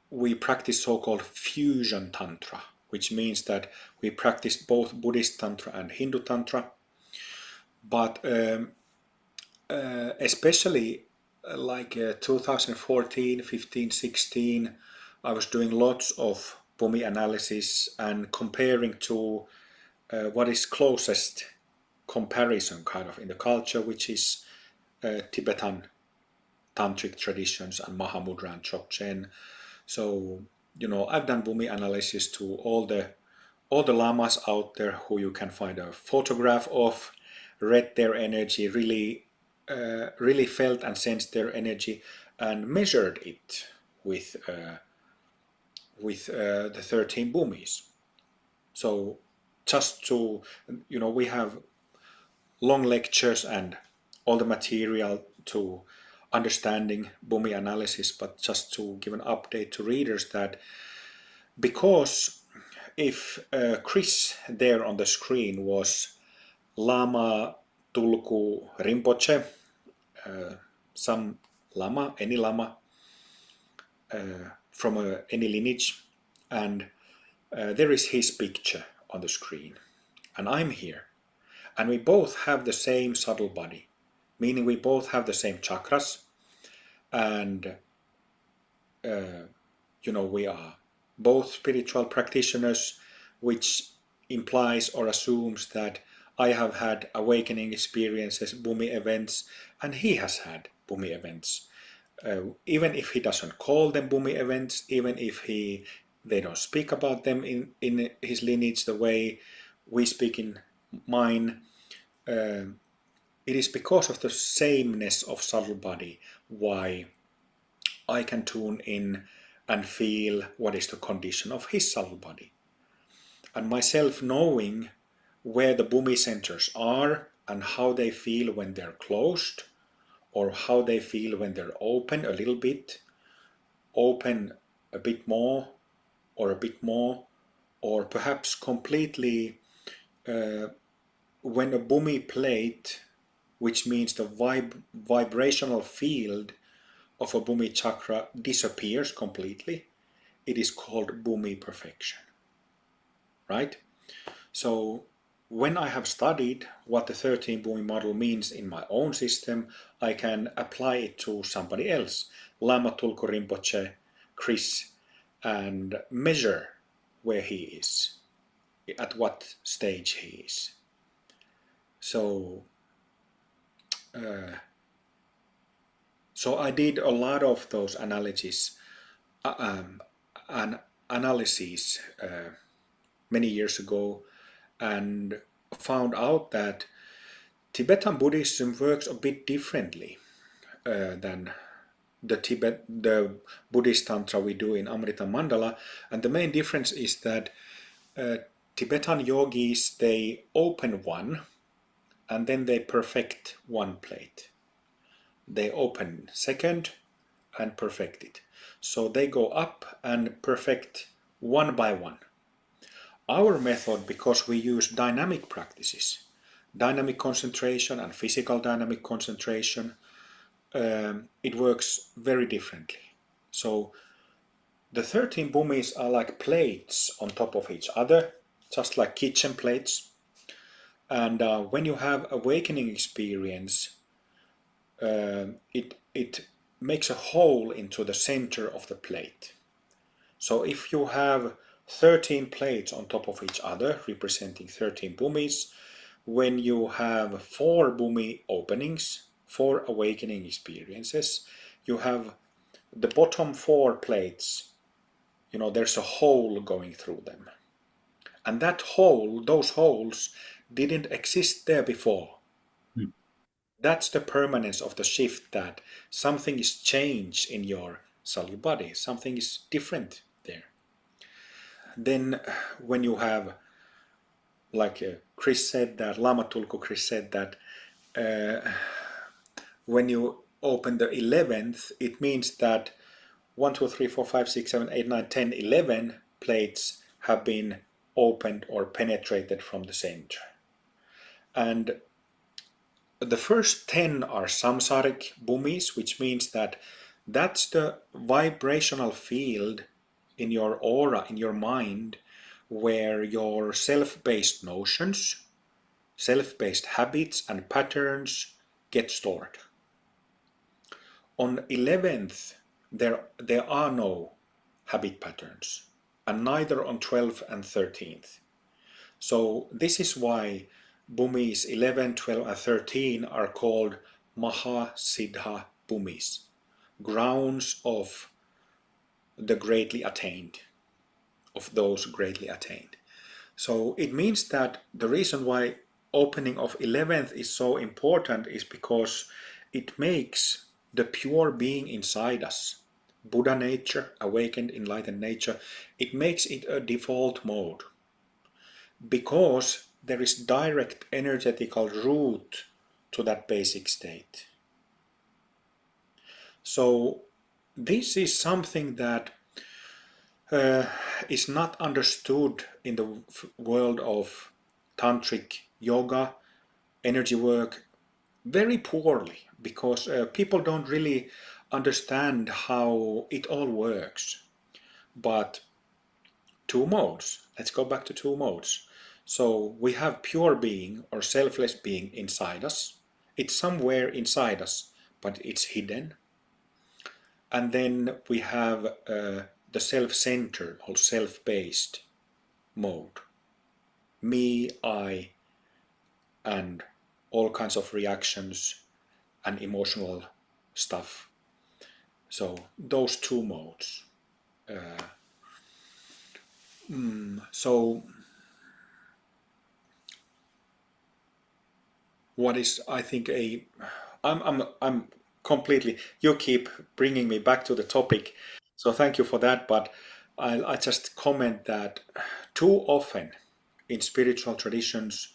we practice so-called fusion tantra. which means that we practice both Buddhist Tantra and Hindu Tantra. But especially like 2014, 15, 16, I was doing lots of Bhumi analysis and comparing to what is closest comparison kind of in the culture, which is Tibetan tantric traditions and Mahamudra and Dzogchen. So, I've done Bhumi analysis to all the lamas out there who you can find a photograph of, read their energy, really felt and sensed their energy, and measured it with the 13 Bhumis. So just to, we have long lectures and all the material to understanding Bhumi analysis, but just to give an update to readers that because if Chris there on the screen was Lama Tulku Rinpoche, some lama, any lama from any lineage, and there is his picture on the screen, and I'm here, and we both have the same subtle body, meaning we both have the same chakras, and we are both spiritual practitioners, which implies or assumes that I have had awakening experiences, Bhumi events, and he has had Bhumi events. Even if he doesn't call them Bhumi events, even if they don't speak about them in his lineage the way we speak in mine, it is because of the sameness of subtle body why I can tune in and feel what is the condition of his subtle body. And myself knowing where the Bhumi centers are and how they feel when they're closed, or how they feel when they're open a little bit, open a bit more, or perhaps completely when a Bhumi plate, which means the vibrational field of a Bhumi chakra disappears completely, it is called Bhumi perfection, right? So when I have studied what the 13 Bhumi model means in my own system, I can apply it to somebody else, Lama Tulku Rinpoche, Chris, and measure where he is, at what stage he is. So I did a lot of those analyses many years ago, and found out that Tibetan Buddhism works a bit differently than the Buddhist Tantra we do in Amrita Mandala, and the main difference is that Tibetan yogis, they open one and then they perfect one plate. They open second and perfect it. So they go up and perfect one by one. Our method, because we use dynamic practices, dynamic concentration and physical dynamic concentration, it works very differently. So the 13 Bhumis are like plates on top of each other, just like kitchen plates. And when you have awakening experience, it makes a hole into the center of the plate. So if you have 13 plates on top of each other, representing 13 Bhumis, when you have 4 Bhumi openings, 4 awakening experiences, you have the bottom 4 plates, there's a hole going through them. And that hole, those holes, didn't exist there before. That's the permanence of the shift, that something is changed in your subtle body, something is different there. Then when you have, like Chris said that, Lama Tulku Chris said that, when you open the 11th, it means that 1, 2, 3, 4, 5, 6, 7, 8, 9, 10, 11 plates have been opened or penetrated from the center. And the first 10 are samsaric Bhumis, which means that that's the vibrational field in your aura, in your mind, where your self-based notions, self-based habits and patterns get stored. On 11th, there are no habit patterns, and neither on 12th and 13th. So this is why Bhumis 11, 12, and 13 are called Maha Siddha Bhumis, grounds of the greatly attained, of those greatly attained. So it means that the reason why opening of 11th is so important is because it makes the pure being inside us, Buddha nature, awakened, enlightened nature, it makes it a default mode, because there is direct energetical route to that basic state. So this is something that is not understood in the world of tantric yoga, energy work, very poorly, because people don't really understand how it all works. But two modes, let's go back to two modes. So we have pure being or selfless being inside us. It's somewhere inside us, but it's hidden. And then we have the self-centered or self-based mode. Me, I, and all kinds of reactions and emotional stuff. So those two modes. So what is, I think, I'm completely, you keep bringing me back to the topic, so thank you for that, but I just comment that too often in spiritual traditions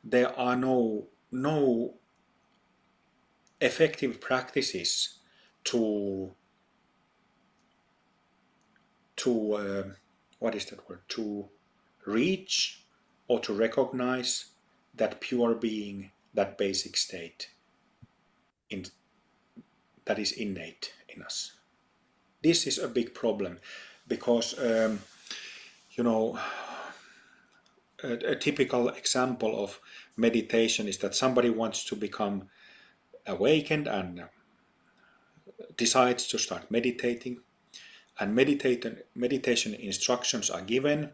there are no effective practices to what is that word, to reach or to recognize that pure being, that basic state that is innate in us. This is a big problem, because you know, a typical example of meditation is that somebody wants to become awakened and decides to start meditating, and meditation instructions are given,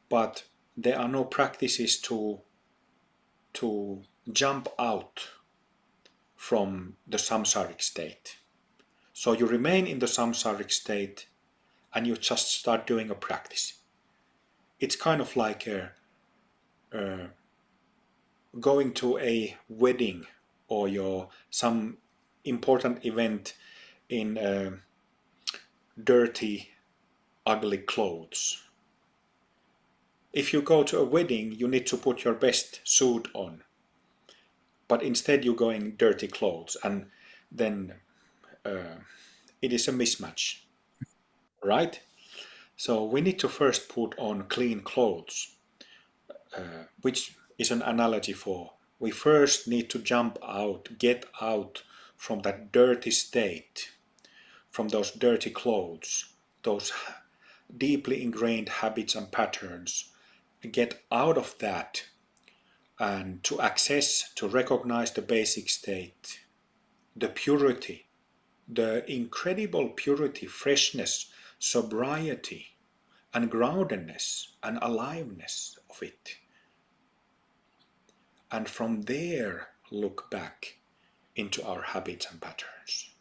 but there are no practices to jump out from the samsaric state. So you remain in the samsaric state and you just start doing a practice. It's kind of like going to a wedding or some important event in dirty, ugly clothes. If you go to a wedding, you need to put your best suit on, but instead you go in dirty clothes, and then it is a mismatch, right? So we need to first put on clean clothes, which is an analogy for we first need to jump out, get out from that dirty state, from those dirty clothes, those deeply ingrained habits and patterns, get out of that, and to access, to recognize the basic state, the purity, the incredible purity, freshness, sobriety, and groundedness and aliveness of it. And from there, look back into our habits and patterns.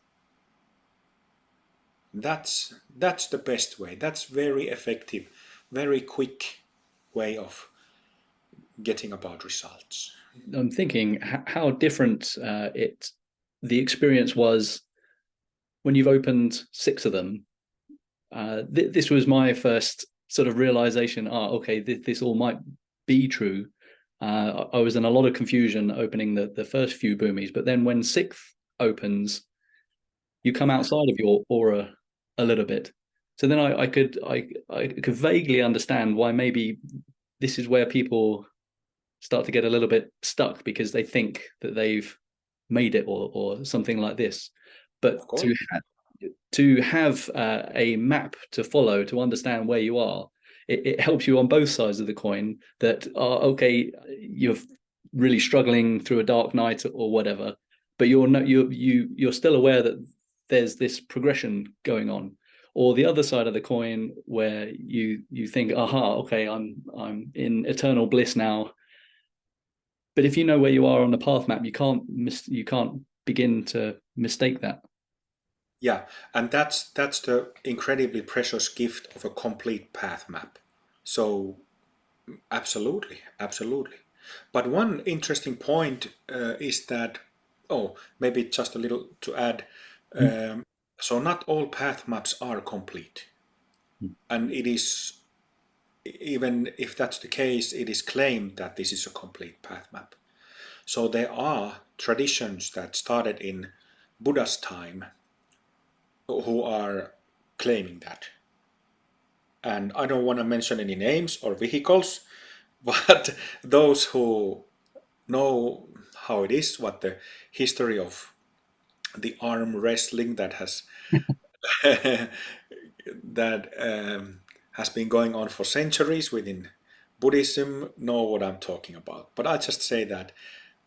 That's the best way. That's very effective, very quick way of getting about results. I'm thinking how different the experience was when you've opened 6 of them. This was my first sort of realization. Okay, this all might be true. I was in a lot of confusion opening the first few Bhumis, but then when 6th opens, you come outside of your aura a little bit. So then I could vaguely understand why maybe this is where people start to get a little bit stuck, because they think that they've made it or something like this. But to have a map to follow, to understand where you are, it helps you on both sides of the coin that okay, you're really struggling through a dark night or whatever, but you're still aware that there's this progression going on. Or the other side of the coin where you think, aha, okay, I'm in eternal bliss now. But if you know where you are on the path map, you can't begin to mistake that. Yeah, and that's the incredibly precious gift of a complete path map. So absolutely, absolutely. But one interesting point is that, oh, maybe just a little to add. So not all path maps are complete, and it is, even if that's the case, it is claimed that this is a complete path map. So there are traditions that started in Buddha's time who are claiming that. And I don't want to mention any names or vehicles, but those who know how it is, what the history of the arm wrestling that has that has been going on for centuries within Buddhism know what I'm talking about. But I just say that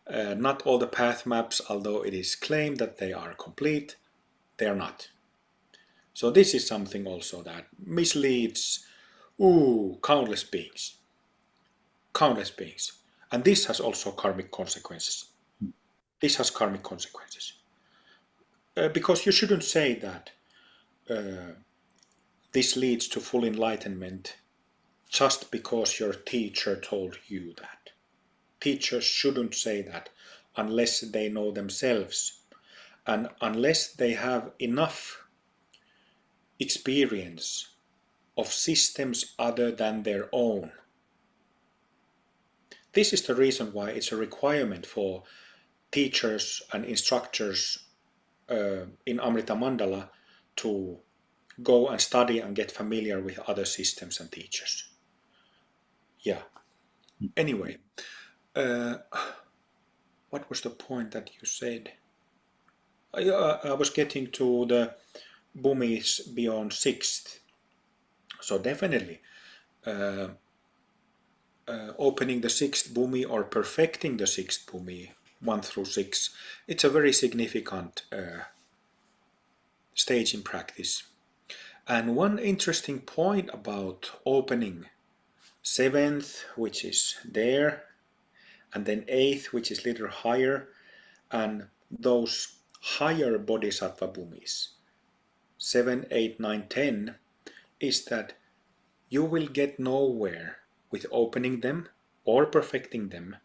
not all the path maps, although it is claimed that they are complete, they are not. So this is something also that misleads countless beings. Countless beings. And this has also karmic consequences. This has karmic consequences. Because you shouldn't say that this leads to full enlightenment just because your teacher told you that. Teachers shouldn't say that unless they know themselves and unless they have enough experience of systems other than their own. This is the reason why it's a requirement for teachers and instructors in Amrita Mandala to go and study and get familiar with other systems and teachers. Yeah. Anyway, what was the point that you said? I was getting to the Bhumis beyond sixth. So definitely opening the sixth Bhumi or perfecting the sixth Bhumi, 1 through 6, it's a very significant stage in practice. And one interesting point about opening 7th, which is there, and then 8th, which is a little higher, and those higher bodhisattva bhumis, 7, 8, 9, 10, is that you will get nowhere with opening them or perfecting them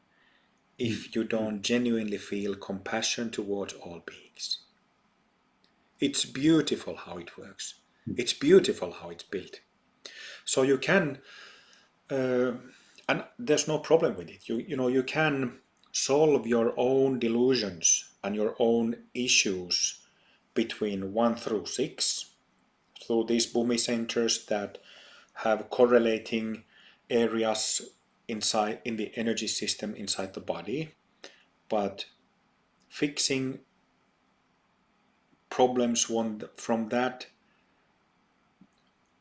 if you don't genuinely feel compassion towards all beings. It's beautiful how it works. It's beautiful how it's built. So you can, and there's no problem with it. You can solve your own delusions and your own issues between 1 through 6 through these Bhumi centers that have correlating areas inside in the energy system inside the body, but fixing problems from that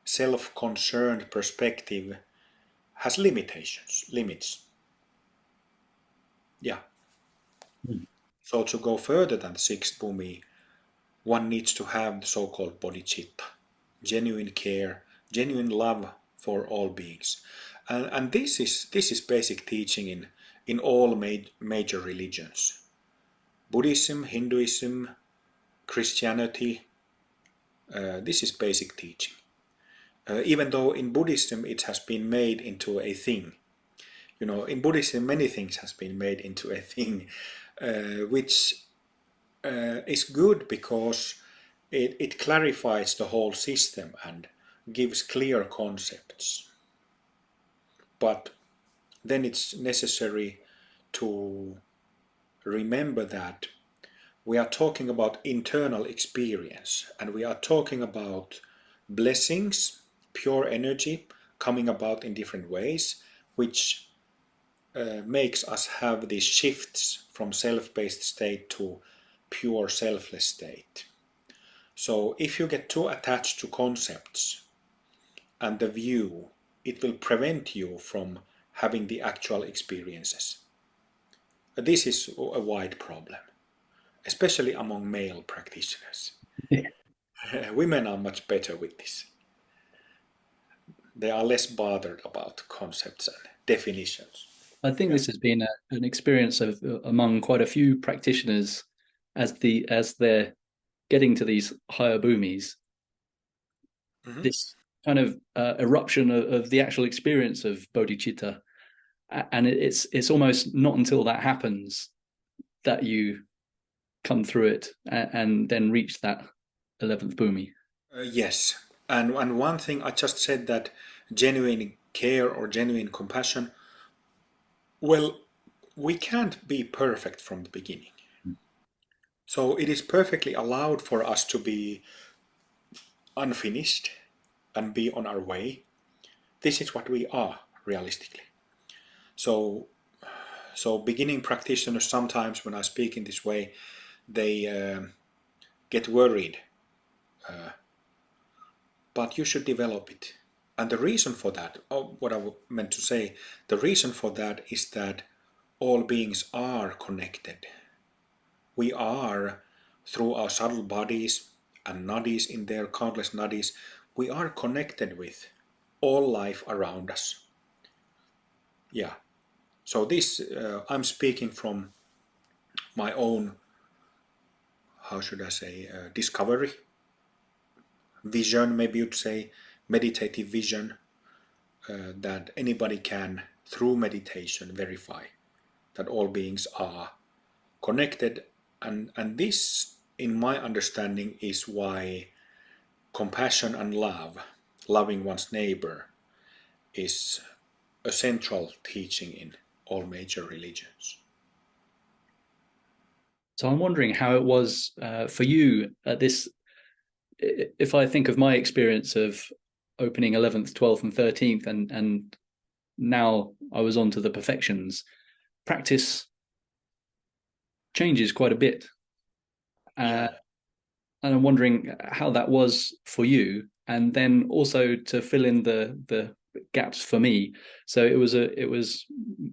self-concerned perspective has limits. Yeah. So to go further than the sixth Bhumi, one needs to have the so-called bodhicitta, genuine care, genuine love for all beings. And this is basic teaching in all major religions. Buddhism, Hinduism, Christianity, this is basic teaching. Even though in Buddhism it has been made into a thing. In Buddhism many things has been made into a thing, which is good because it clarifies the whole system and gives clear concepts. But then it's necessary to remember that we are talking about internal experience and we are talking about blessings, pure energy coming about in different ways, which makes us have these shifts from self-based state to pure selfless state. So if you get too attached to concepts and the view it will prevent you from having the actual experiences. This is a wide problem, especially among male practitioners. Yeah. Women are much better with this. They are less bothered about concepts and definitions. I think Yeah. this has been an experience of among quite a few practitioners as they're getting to these higher Bhumis. Mhm. This kind of eruption of the actual experience of bodhicitta, and it's almost not until that happens that you come through it and then reach that 11th Bhumi. Yes. And one thing I just said, that genuine care or genuine compassion, well, we can't be perfect from the beginning. So it is perfectly allowed for us to be unfinished and be on our way. This is what we are, realistically. So, beginning practitioners, sometimes when I speak in this way, they get worried. But you should develop it. And the reason for that, what I meant to say, the reason for that is that all beings are connected. We are, through our subtle bodies and nadis in there, countless nadis, we are connected with all life around us. Yeah. So this, I'm speaking from my own, how should I say, discovery, vision, maybe you'd say, meditative vision, that anybody can, through meditation, verify that all beings are connected. And this, in my understanding, is why compassion and love, loving one's neighbor, is a central teaching in all major religions. So I'm wondering how it was for you at this. If I think of my experience of opening 11th, 12th, and 13th, and now I was on to the perfections, practice changes quite a bit. Yeah. And I'm wondering how that was for you, and then also to fill in the gaps for me. So it was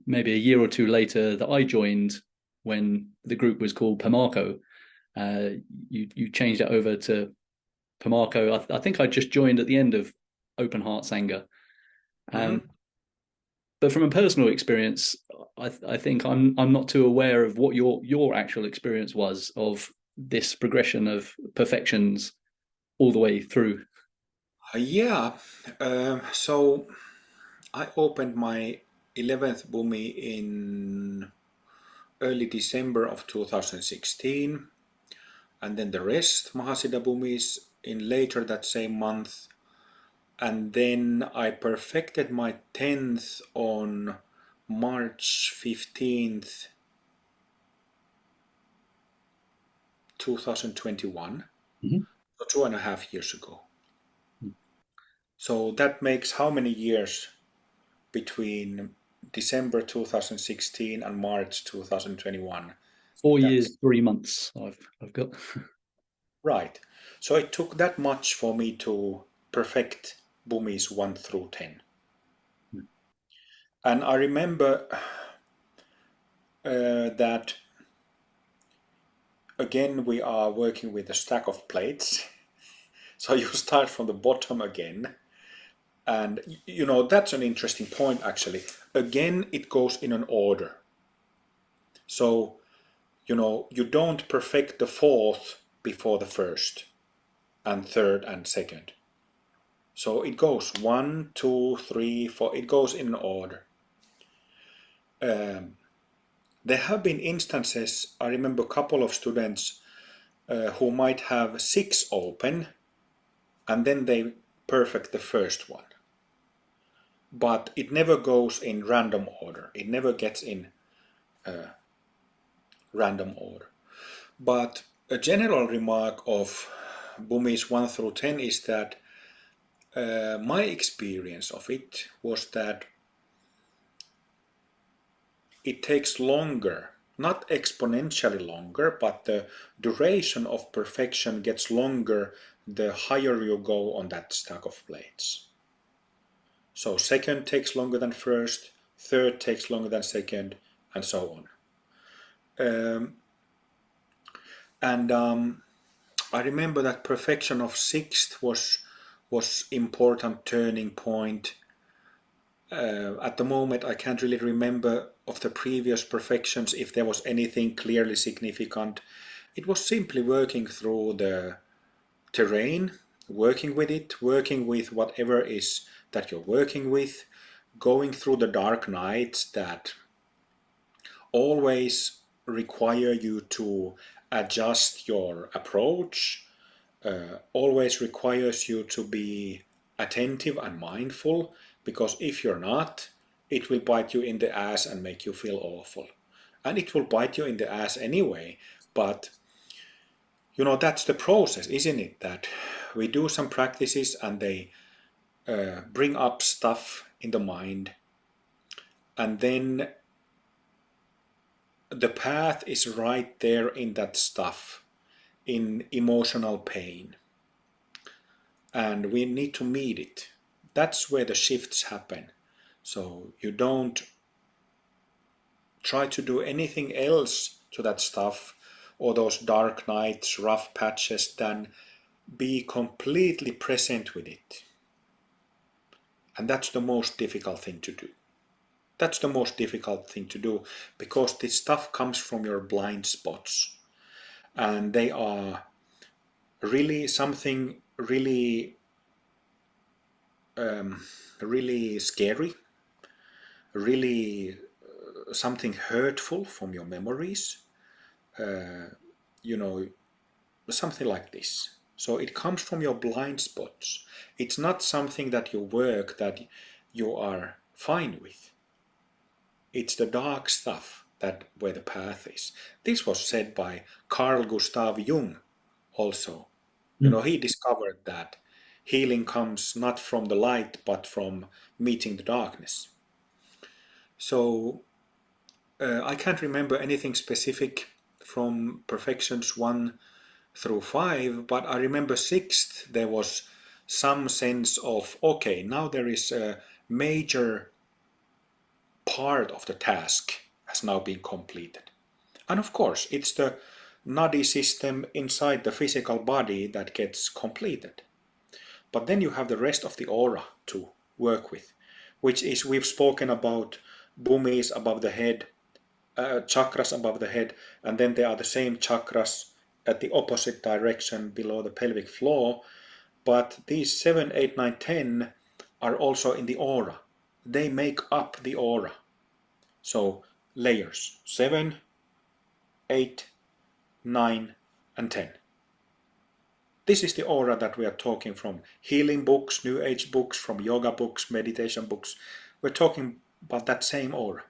maybe a year or two later that I joined, when the group was called Pamako. You changed it over to Pamako. I think I just joined at the end of Open Heart Sangha. Mm-hmm. But from a personal experience, I think I'm not too aware of what your actual experience was of this progression of perfections all the way through. Yeah. So I opened my 11th Bhumi in early December of 2016, and then the rest Mahasiddha Bhumis in later that same month. And then I perfected my 10th on March 15th, 2021, Mm-hmm. so 2.5 years ago. So that makes how many years between December 2016 and March 2021? 4 years, That's 3 months. I've got. right. So it took that much for me to perfect Bhumis 1 through 10. And I remember that again we are working with a stack of plates. So you start from the bottom again. And that's an interesting point actually. Again, it goes in an order. So, you don't perfect the fourth before the first and third and second. So it goes 1, 2, 3, 4. It goes in an order. There have been instances, I remember a couple of students who might have 6 open and then they perfect the first one. But it never goes in random order. It never gets in random order. But a general remark of Bhumis 1 through 10 is that my experience of it was that it takes longer, not exponentially longer, but the duration of perfection gets longer the higher you go on that stack of plates. So second takes longer than first, third takes longer than second, and so on. I remember that perfection of sixth was important turning point. At the moment, I can't really remember of the previous perfections if there was anything clearly significant. It was simply working through the terrain, working with it, working with whatever is that you're working with, going through the dark nights that always require you to adjust your approach, always requires you to be attentive and mindful, because if you're not, it will bite you in the ass and make you feel awful. And it will bite you in the ass anyway, but that's the process, isn't it? That we do some practices and they bring up stuff in the mind, and then the path is right there in that stuff, in emotional pain, and we need to meet it. That's where the shifts happen. So you don't try to do anything else to that stuff or those dark nights, rough patches, than be completely present with it. And that's the most difficult thing to do. That's the most difficult thing to do, because this stuff comes from your blind spots, and they are really something really scary, really something hurtful from your memories, you know, something like this. So it comes from your blind spots. It's not something that you work that you are fine with. It's the dark stuff that where the path is. This was said by Carl Gustav Jung also. He discovered that healing comes not from the light but from meeting the darkness. So I can't remember anything specific from perfections 1 through 5, but I remember sixth there was some sense of, okay, now there is a major part of the task has now been completed. And of course, it's the nadi system inside the physical body that gets completed. But then you have the rest of the aura to work with, which is, we've spoken about Bhumis above the head, chakras above the head, and then there are the same chakras at the opposite direction below the pelvic floor. But these 7, 8, 9, 10 are also in the aura. They make up the aura. So layers 7, 8, 9, and 10. This is the aura that we are talking from healing books, New Age books, from yoga books, meditation books. We're talking about that same aura.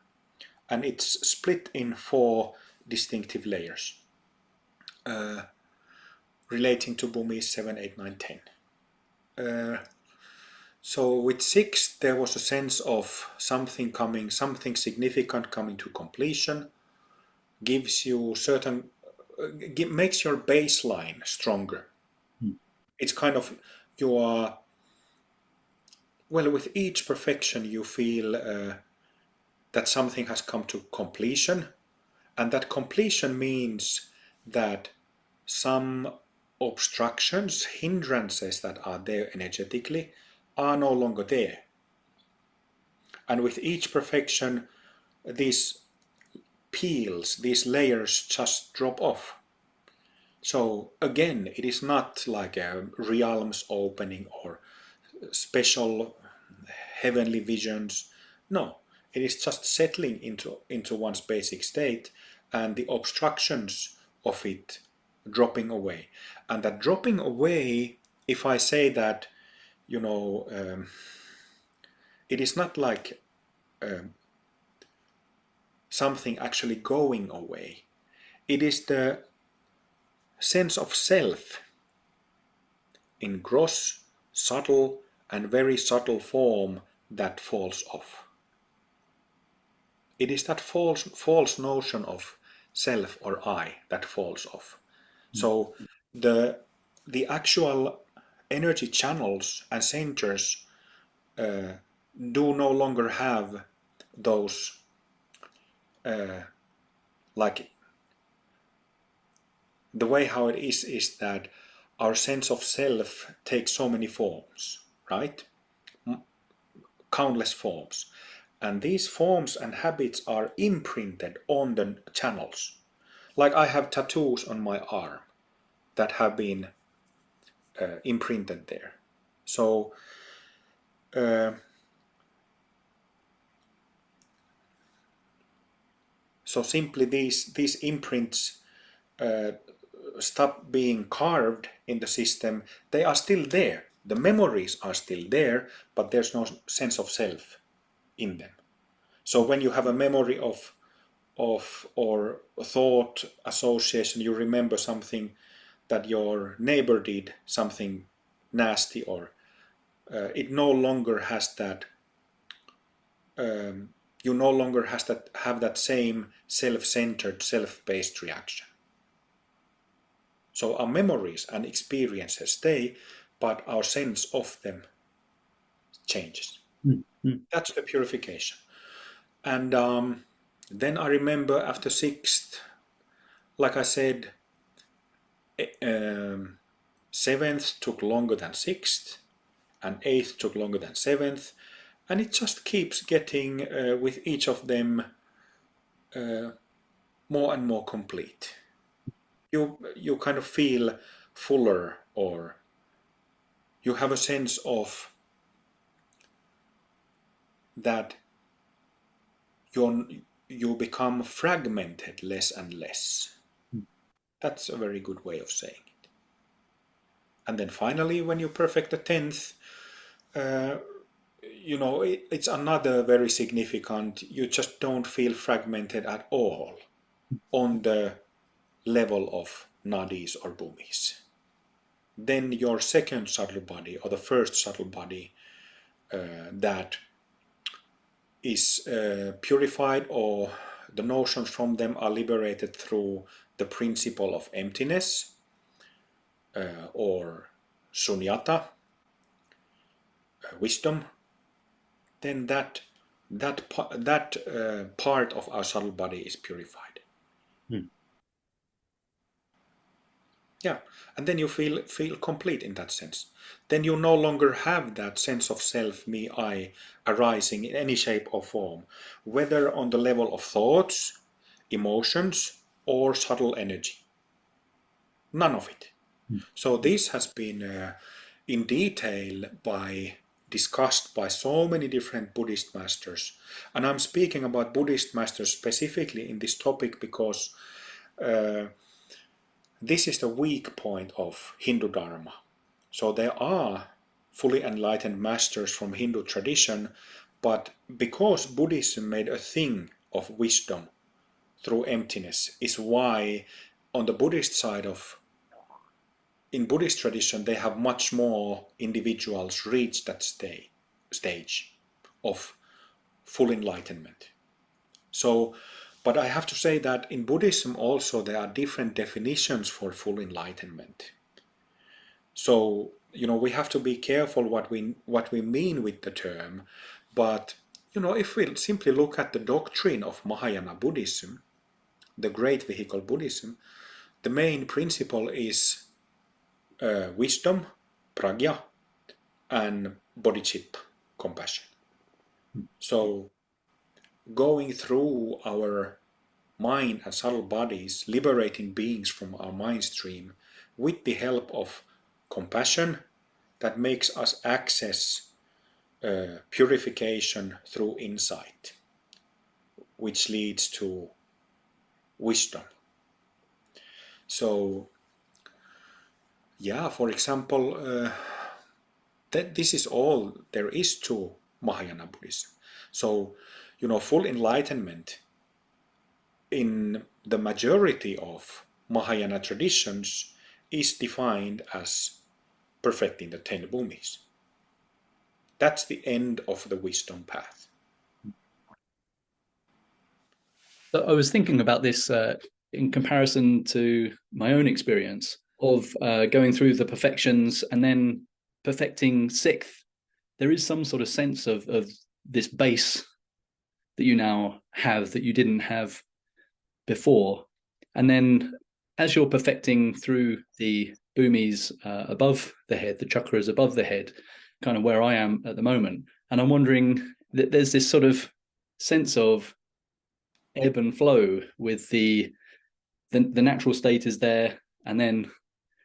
And it's split in 4 distinctive layers, relating to Bhumi 7, 8, 9, 10. So with 6, there was a sense of something coming, something significant coming to completion, gives you certain, makes your baseline stronger. It's kind of, you are, well, with each perfection you feel that something has come to completion, and that completion means that some obstructions, hindrances that are there energetically are no longer there. And with each perfection, these peels, these layers just drop off. So again, it is not like a realms opening or special heavenly visions. No, it is just settling into one's basic state, and the obstructions of it dropping away. And that dropping away, if I say that, it is not like something actually going away. It is the sense of self in gross, subtle, and very subtle form that falls off. It is that false notion of self or I that falls off. So the actual energy channels and centers do no longer have those like the way how it is that our sense of self takes so many forms, right? Countless forms. And these forms and habits are imprinted on the channels. Like I have tattoos on my arm that have been imprinted there. So simply these imprints stop being carved in the system. They are still there. The memories are still there, but there's no sense of self in them. So when you have a memory of or a thought association, you remember something that your neighbor did, something nasty, or it no longer has that. You no longer have that same self-centered, self-based reaction. So our memories and experiences stay, but our sense of them changes. Mm-hmm. That's the purification. And then I remember after sixth, like I said, seventh took longer than sixth, and eighth took longer than seventh, and it just keeps getting with each of them more and more complete. You kind of feel fuller, or you have a sense of that you become fragmented less and less. That's a very good way of saying it. And then finally, when you perfect the 10th, it's another very significant, you just don't feel fragmented at all on the level of nadis or bhumis. Then your second subtle body, or the first subtle body, that is purified, or the notions from them are liberated through the principle of emptiness, or sunyata, wisdom, then that part of our subtle body is purified. Yeah, and then you feel complete in that sense. Then you no longer have that sense of self, me, I, arising in any shape or form, whether on the level of thoughts, emotions, or subtle energy. None of it. So this has been in detail discussed by so many different Buddhist masters. And I'm speaking about Buddhist masters specifically in this topic because this is the weak point of Hindu Dharma. So there are fully enlightened masters from Hindu tradition, but because Buddhism made a thing of wisdom through emptiness, is why on the Buddhist side in Buddhist tradition, they have much more individuals reach that stage of full enlightenment. So, but I have to say that in Buddhism also there are different definitions for full enlightenment. So, we have to be careful what we mean with the term. But, if we simply look at the doctrine of Mahayana Buddhism, the great vehicle Buddhism, the main principle is wisdom, prajna, and bodhicitta, compassion. So going through our mind and subtle bodies, liberating beings from our mind stream with the help of compassion that makes us access purification through insight, which leads to wisdom. So yeah, for example, this is all there is to Mahayana Buddhism. So, full enlightenment in the majority of Mahayana traditions is defined as perfecting the 10 Bhumis. That's the end of the wisdom path. So I was thinking about this in comparison to my own experience of going through the perfections and then perfecting sixth. There is some sort of sense of this base that you now have that you didn't have before. And then as you're perfecting through the Bhumis above the head, the chakras above the head, kind of where I am at the moment, and I'm wondering that there's this sort of sense of ebb and flow with the natural state is there, and then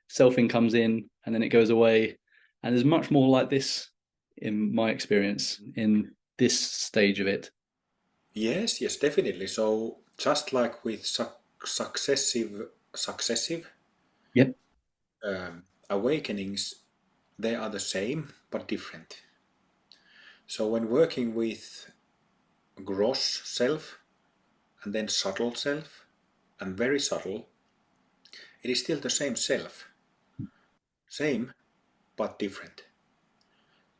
selfing comes in, and then it goes away. And there's much more like this in my experience in this stage of it. Yes, definitely. So just like with successive Yep. awakenings, they are the same but different. So when working with gross self and then subtle self and very subtle, it is still the same self. Same but different.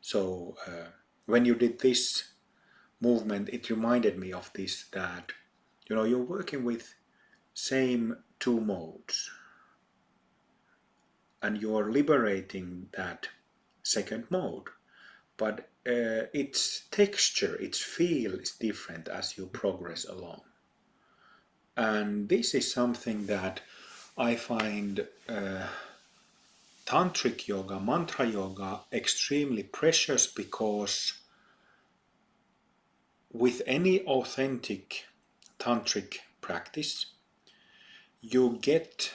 So when you did this movement, it reminded me of this, that you're working with same two modes and you're liberating that second mode, but its texture, its feel is different as you progress along. And this is something that I find tantric yoga, mantra yoga extremely precious, because with any authentic tantric practice, you get,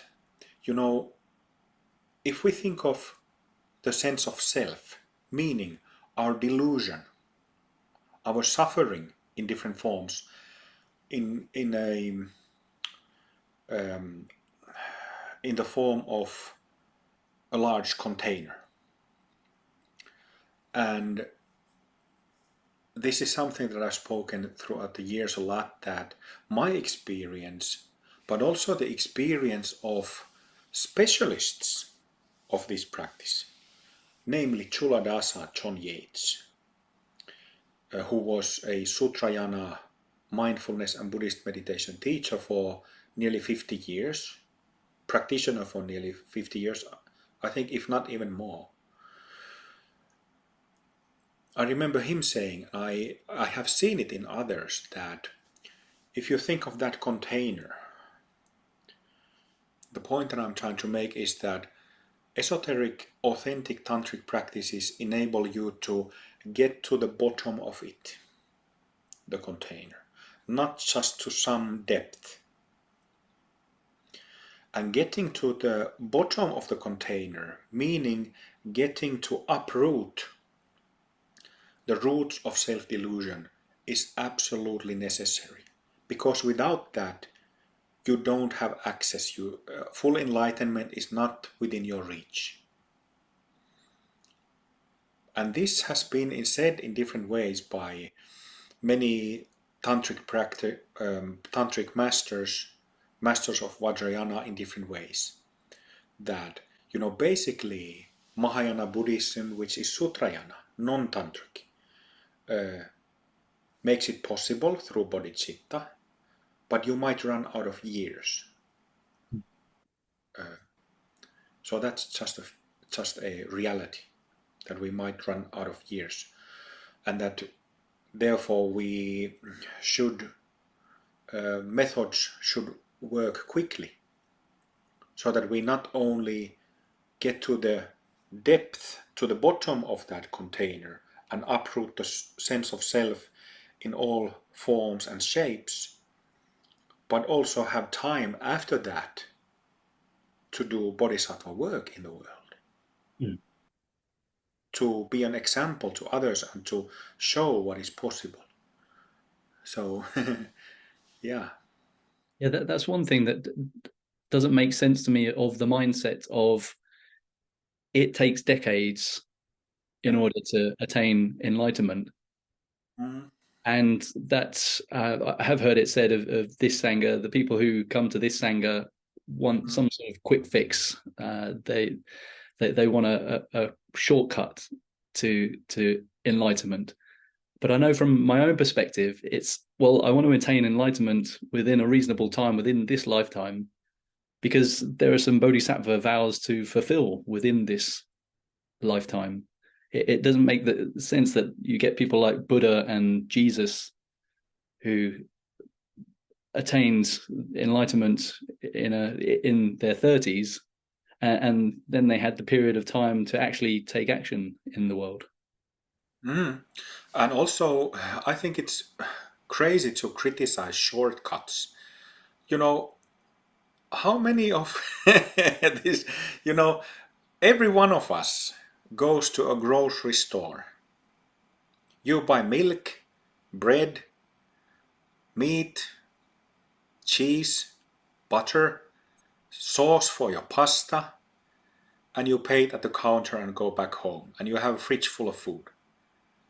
if we think of the sense of self, meaning our delusion, our suffering in different forms, in the form of a large container. And this is something that I've spoken throughout the years a lot, that my experience, but also the experience of specialists of this practice, namely Chuladasa John Yates, who was a Sutrayana mindfulness and Buddhist meditation teacher for nearly 50 years, practitioner for nearly 50 years, I think, if not even more. I remember him saying, I have seen it in others, that if you think of that container, the point that I'm trying to make is that esoteric, authentic tantric practices enable you to get to the bottom of it, the container, not just to some depth. And getting to the bottom of the container, meaning getting to uproot the roots of self-delusion, is absolutely necessary. Because without that, you don't have access. Full enlightenment is not within your reach. And this has been said in different ways by many tantric masters of Vajrayana in different ways. That, basically Mahayana Buddhism, which is Sutrayana, non-tantric, makes it possible through bodhicitta, but you might run out of years. So that's just a reality, that we might run out of years, and that therefore methods should work quickly, so that we not only get to the depth, to the bottom of that container, and uproot the sense of self in all forms and shapes, but also have time after that to do bodhisattva work in the world. To be an example to others and to show what is possible. So, yeah. Yeah, that's one thing that doesn't make sense to me, of the mindset of it takes decades in order to attain enlightenment. Mm-hmm. And that's, I have heard it said of this Sangha, the people who come to this Sangha want some sort of quick fix. They want a shortcut to enlightenment. But I know from my own perspective, it's, well, I want to attain enlightenment within a reasonable time, within this lifetime, because there are some bodhisattva vows to fulfill within this lifetime. it doesn't make the sense that you get people like Buddha and Jesus who attained enlightenment in their 30s, and then they had the period of time to actually take action in the world. Mm. And also, I think it's crazy to criticize shortcuts. You know, how many of this, every one of us goes to a grocery store. You buy milk, bread, meat, cheese, butter, sauce for your pasta, and you pay it at the counter and go back home, and you have a fridge full of food.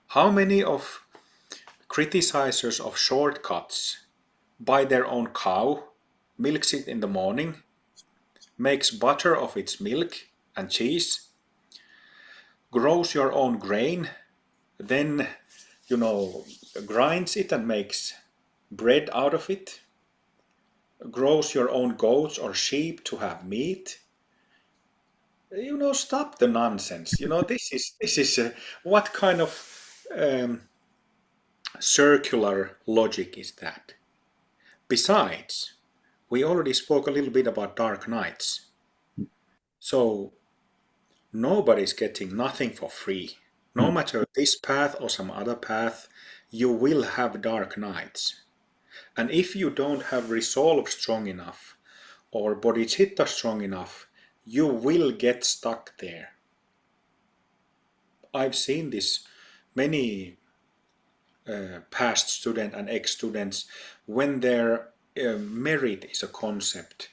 How many of criticizers of shortcuts buy their own cow, milks it in the morning, makes butter of its milk and cheese, grows your own grain, then, grinds it and makes bread out of it, grows your own goats or sheep to have meat. Stop the nonsense. This is what kind of circular logic is that? Besides, we already spoke a little bit about dark nights. So nobody's getting nothing for free. No matter this path or some other path, you will have dark nights. And if you don't have resolve strong enough or bodhicitta strong enough, you will get stuck there. I've seen this many past students and ex-students when their merit is a concept,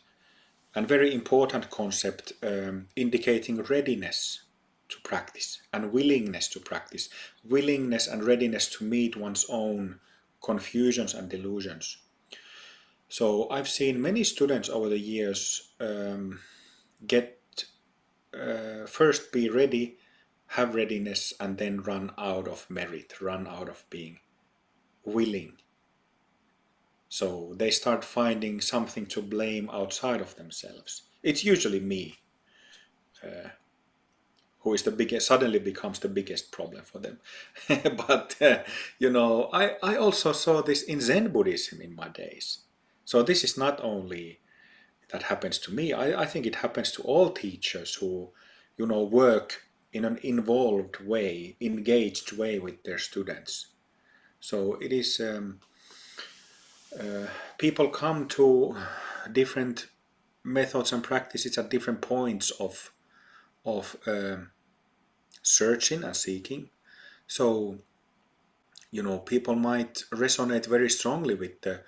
and very important concept, indicating readiness to practice and willingness to practice, willingness and readiness to meet one's own confusions and delusions. So I've seen many students over the years get first be ready, have readiness, and then run out of merit, run out of being willing. So they start finding something to blame outside of themselves. It's usually me who is the biggest, suddenly becomes the biggest problem for them. But I also saw this in Zen Buddhism in my days. So this is not only that happens to me. I think it happens to all teachers who work in an involved way, engaged way with their students. So it is people come to different methods and practices at different points of searching and seeking. So people might resonate very strongly with the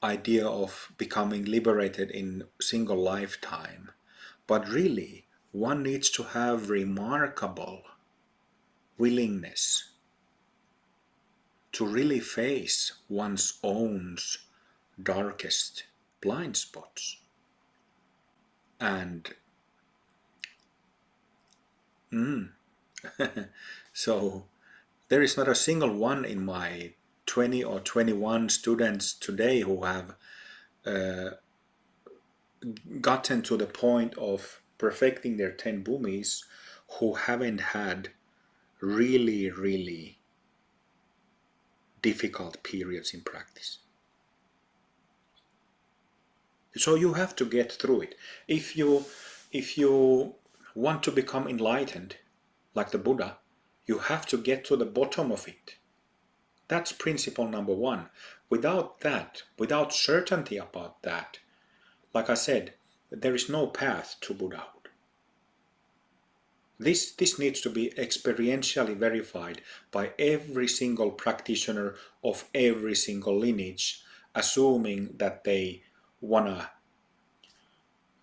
idea of becoming liberated in single lifetime, but really one needs to have remarkable willingness to really face one's own darkest blind spots. And so there is not a single one in my 20 or 21 students today who have gotten to the point of perfecting their 10 Bhumis who haven't had really, really difficult periods in practice. So you have to get through it. If you want to become enlightened, like the Buddha, you have to get to the bottom of it. That's principle number one. Without that, without certainty about that, like I said, there is no path to Buddhahood. This needs to be experientially verified by every single practitioner of every single lineage, assuming that they wanna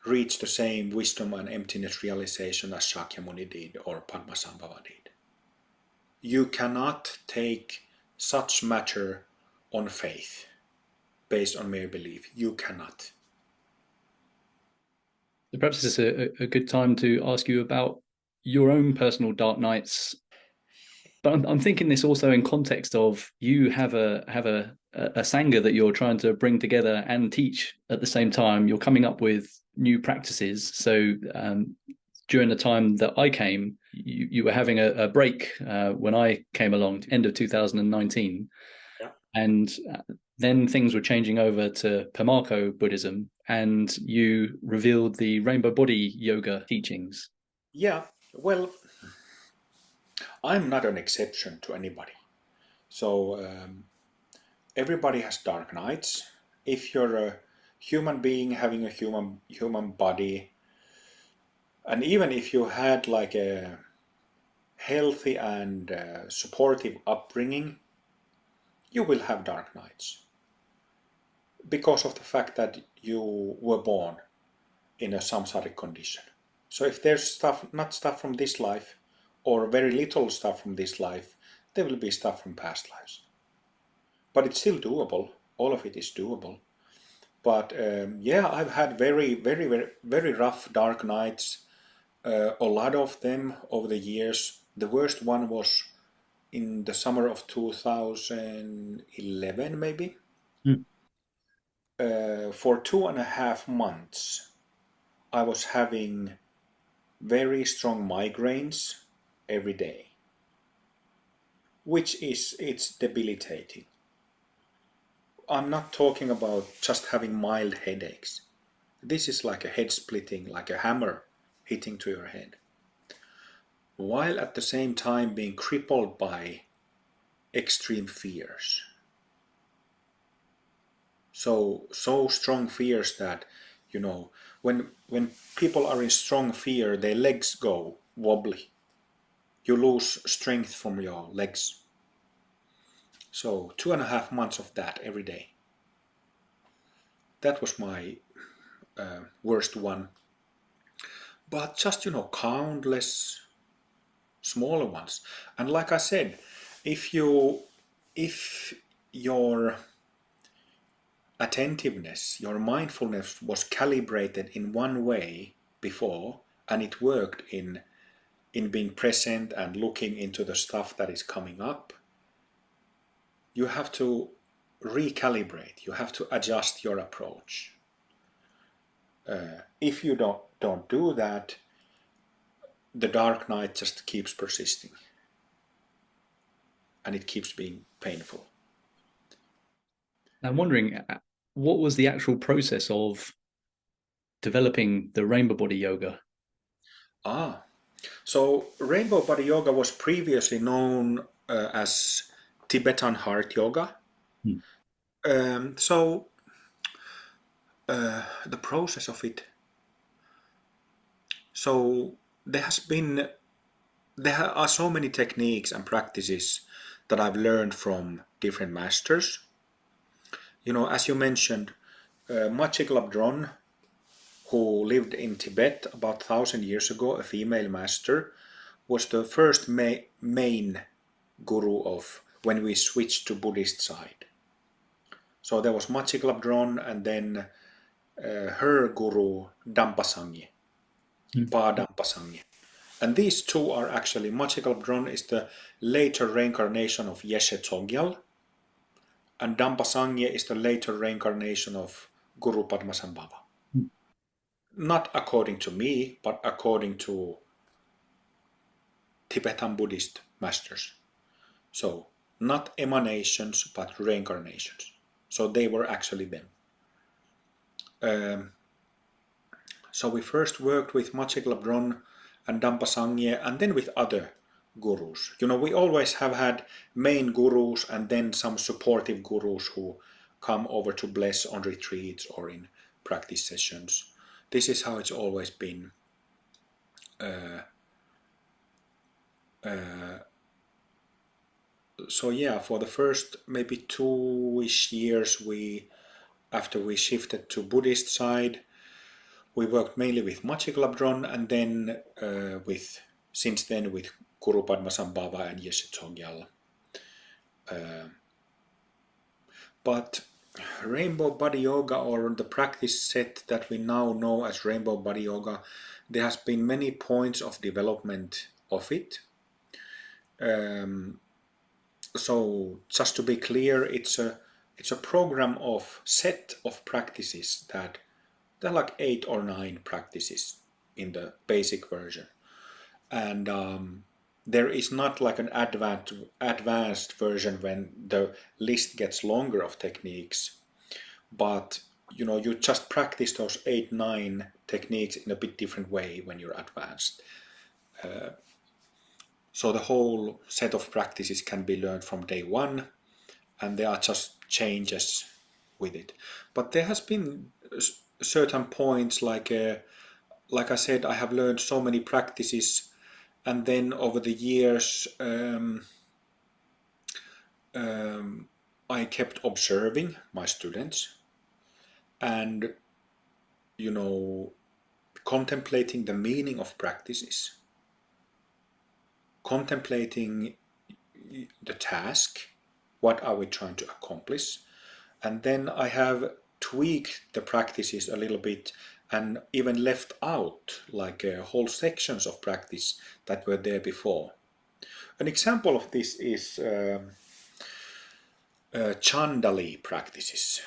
reach the same wisdom and emptiness realization as Shakyamuni did or Padmasambhava did. You cannot take such matter on faith, based on mere belief. You cannot. Perhaps this is a good time to ask you about your own personal dark nights. But I'm thinking this also in context of you have a sangha that you're trying to bring together and teach at the same time. You're coming up with new practices. So during the time that I came, you were having a break when I came along, end of 2019. Yeah. And then things were changing over to Pamako Buddhism, and you revealed the Rainbow Body Yoga teachings. Yeah, well, I'm not an exception to anybody. So everybody has dark nights. If you're a human being having a human body, and even if you had like a healthy and supportive upbringing, you will have dark nights because of the fact that you were born in a samsaric condition. So if there's stuff, not stuff from this life, or very little stuff from this life, there will be stuff from past lives. But it's still doable. All of it is doable. But yeah, I've had very, very, very, very rough dark nights. A lot of them over the years. The worst one was in the summer of 2011, maybe. Mm. For 2.5 months, I was having very strong migraines every day, which is, it's debilitating. I'm not talking about just having mild headaches. This is like a head splitting, like a hammer hitting to your head, while at the same time being crippled by extreme fears. So strong fears that, you know, when people are in strong fear, their legs go wobbly. You lose strength from your legs. So 2.5 months of that every day. That was my worst one. But just, countless smaller ones. And like I said, if your attentiveness, your mindfulness was calibrated in one way before, and it worked in being present and looking into the stuff that is coming up, you have to recalibrate. You have to adjust your approach. If you don't do that, the dark night just keeps persisting, and it keeps being painful. I'm wondering, what was the actual process of developing the Rainbow Body Yoga? So Rainbow Body Yoga was previously known as Tibetan Heart Yoga. Hmm. So the process of it. So there are so many techniques and practices that I've learned from different masters. As you mentioned, Machi Glabdron, who lived in Tibet about 1,000 years ago, a female master, was the first main guru of when we switched to Buddhist side. So there was Machi Glabdron, and then her guru Dampa Sangye, Pa Dampa Sangye. And these two are actually, Machi Glabdron is the later reincarnation of Yeshe Tsogyal, and Dampa Sangye is the later reincarnation of Guru Padmasambhava. Baba. Not according to me, but according to Tibetan Buddhist masters. So, not emanations, but reincarnations. So they were actually them. So we first worked with Machi Glabdron and Dampa Sangye, and then with other gurus. We always have had main gurus and then some supportive gurus who come over to bless on retreats or in practice sessions. This is how it's always been. So yeah, for the first maybe 2-ish years, after we shifted to Buddhist side, we worked mainly with Machi Glabdron, and then since then with Guru Padmasambhava and Yeshe Tsogyal. But Rainbow Body Yoga, or the practice set that we now know as Rainbow Body Yoga, there has been many points of development of it. So just to be clear, it's a program of set of practices that there are like 8 or 9 practices in the basic version. And there is not like an advanced version when the list gets longer of techniques, but you just practice those 8-9 techniques in a bit different way when you're advanced. So the whole set of practices can be learned from day one, and there are just changes with it. But there has been certain points, like I said, I have learned so many practices, and then over the years I kept observing my students and contemplating the meaning of practices, contemplating the task, what are we trying to accomplish, and then I have tweaked the practices a little bit and even left out like whole sections of practice that were there before. An example of this is Chandali practices.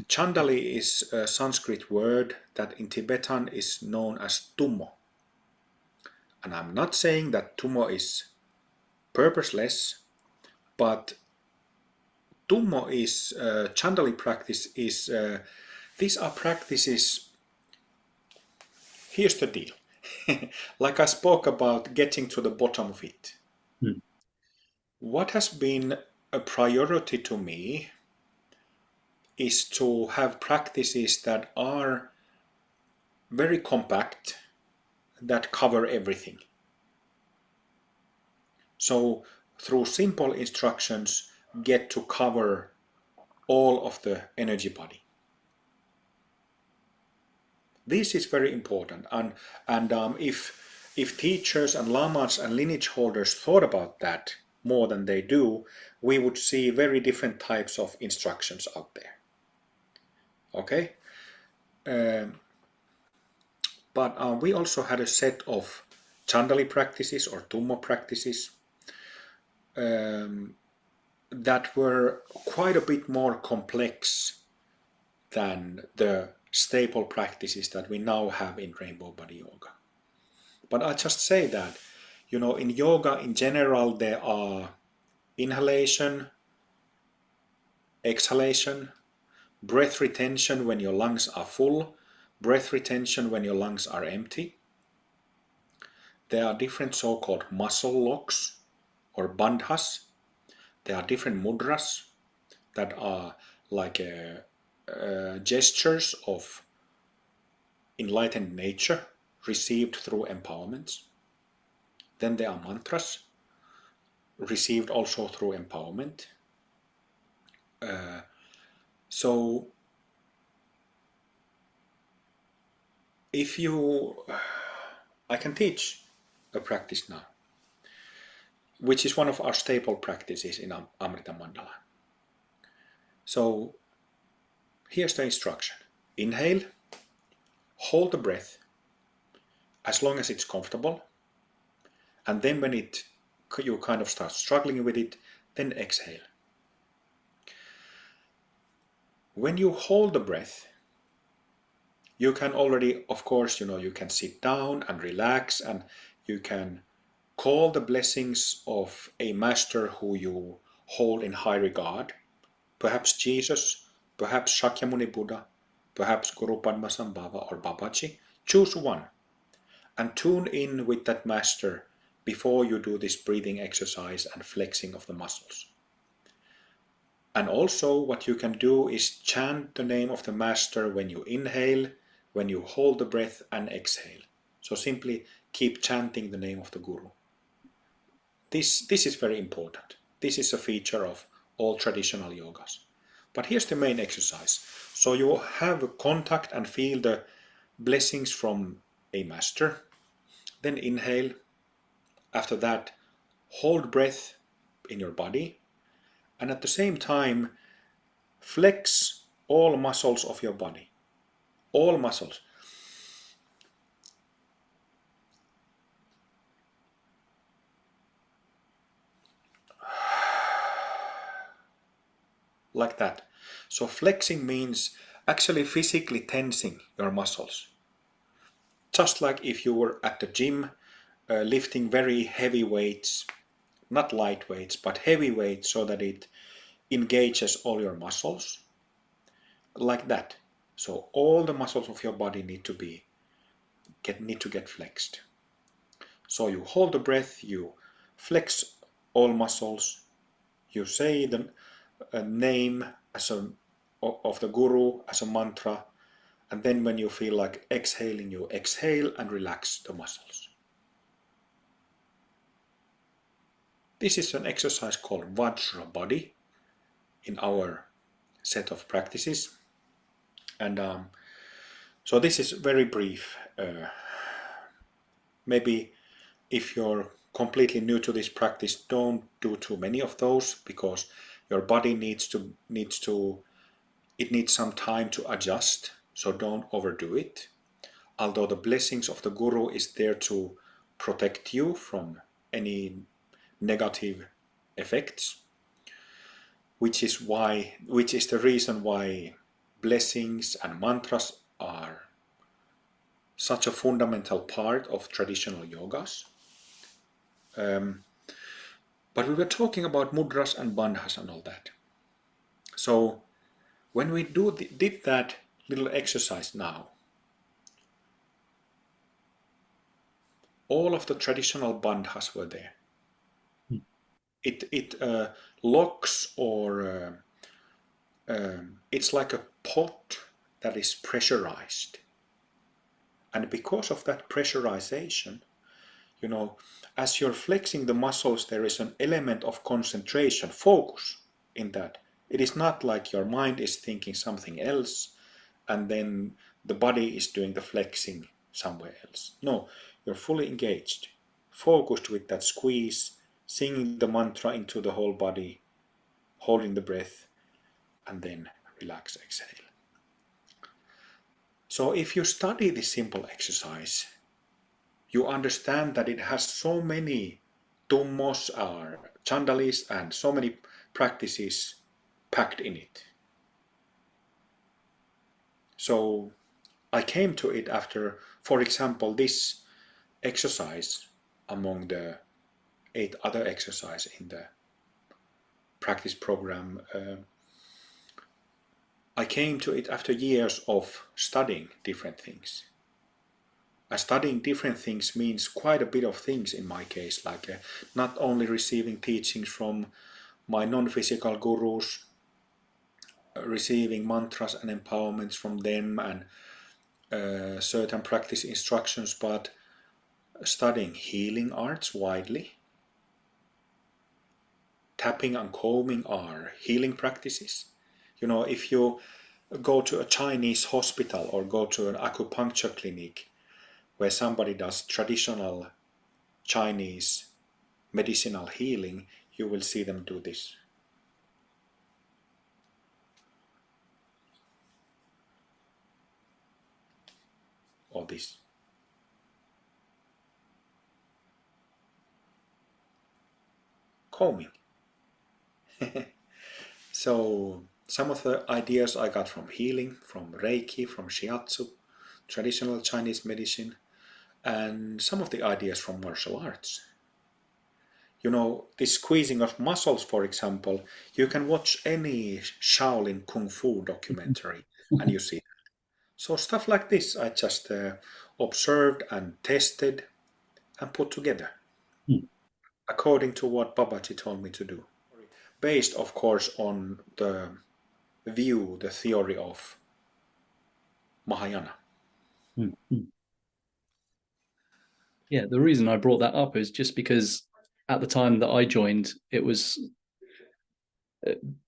Chandali is a Sanskrit word that in Tibetan is known as tummo. And I'm not saying that tummo is purposeless, but tummo is Chandali practice is these are practices. Here's the deal. Like I spoke about getting to the bottom of it. What has been a priority to me is to have practices that are very compact, that cover everything. So through simple instructions, get to cover all of the energy body. This is very important, and if teachers and lamas and lineage holders thought about that more than they do, we would see very different types of instructions out there. Okay, but we also had a set of Chandali practices or tummo practices that were quite a bit more complex than the staple practices that we now have in Rainbow Body Yoga. But I just say that, in yoga in general, there are inhalation, exhalation, breath retention when your lungs are full, breath retention when your lungs are empty. There are different so-called muscle locks or bandhas. There are different mudras that are like gestures of enlightened nature received through empowerments. Then there are mantras received also through empowerment. So if I can teach a practice now, which is one of our staple practices in Amrita Mandala. So here's the instruction. Inhale, hold the breath as long as it's comfortable, and then when you kind of start struggling with it, then exhale. When you hold the breath, you can already, of course, you can sit down and relax, and you can call the blessings of a master who you hold in high regard, perhaps Jesus, perhaps Shakyamuni Buddha, perhaps Guru Padmasambhava or Babaji. Choose one and tune in with that master before you do this breathing exercise and flexing of the muscles. And also what you can do is chant the name of the master when you inhale, when you hold the breath and exhale. So simply keep chanting the name of the Guru. This is very important. This is a feature of all traditional yogas. But here's the main exercise. So you have contact and feel the blessings from a master. Then inhale. After that, hold breath in your body. And at the same time, flex all muscles of your body. All muscles. Like that. So flexing means actually physically tensing your muscles. Just like if you were at the gym lifting very heavy weights, not light weights, but heavy weights so that it engages all your muscles, like that. So all the muscles of your body need to get flexed. So you hold the breath, you flex all muscles, you say the name of the guru as a mantra, and then when you feel like exhaling, you exhale and relax the muscles. This is an exercise called Vajra body in our set of practices. And so this is very brief. Maybe if you're completely new to this practice, don't do too many of those, because your body needs some time to adjust, so don't overdo it. Although the blessings of the guru is there to protect you from any negative effects, which is the reason why blessings and mantras are such a fundamental part of traditional yogas. But we were talking about mudras and bandhas and all that. So when we did that little exercise now, all of the traditional bandhas were there. It locks, or it's like a pot that is pressurized. And because of that pressurization, as you're flexing the muscles, there is an element of concentration, focus in that. It is not like your mind is thinking something else and then the body is doing the flexing somewhere else. No, you're fully engaged, focused with that squeeze, singing the mantra into the whole body, holding the breath, and then relax, exhale. So if you study this simple exercise, you understand that it has so many tummos or chandalis and so many practices packed in it. So I came to it after, for example, this exercise among the 8 other exercises in the practice program. I came to it after years of studying different things. Studying different things means quite a bit of things in my case, like not only receiving teachings from my non-physical gurus, receiving mantras and empowerments from them and certain practice instructions, but studying healing arts widely. Tapping and combing are healing practices. If you go to a Chinese hospital or go to an acupuncture clinic where somebody does traditional Chinese medicinal healing, you will see them do this. Or this. Combing. So some of the ideas I got from healing, from Reiki, from Shiatsu, traditional Chinese medicine, and some of the ideas from martial arts. This squeezing of muscles, for example, you can watch any Shaolin Kung Fu documentary and you see that. So stuff like this I just observed and tested and put together according to what Babaji told me to do. Based, of course, on the theory of Mahayana. Yeah, the reason I brought that up is just because at the time that I joined, it was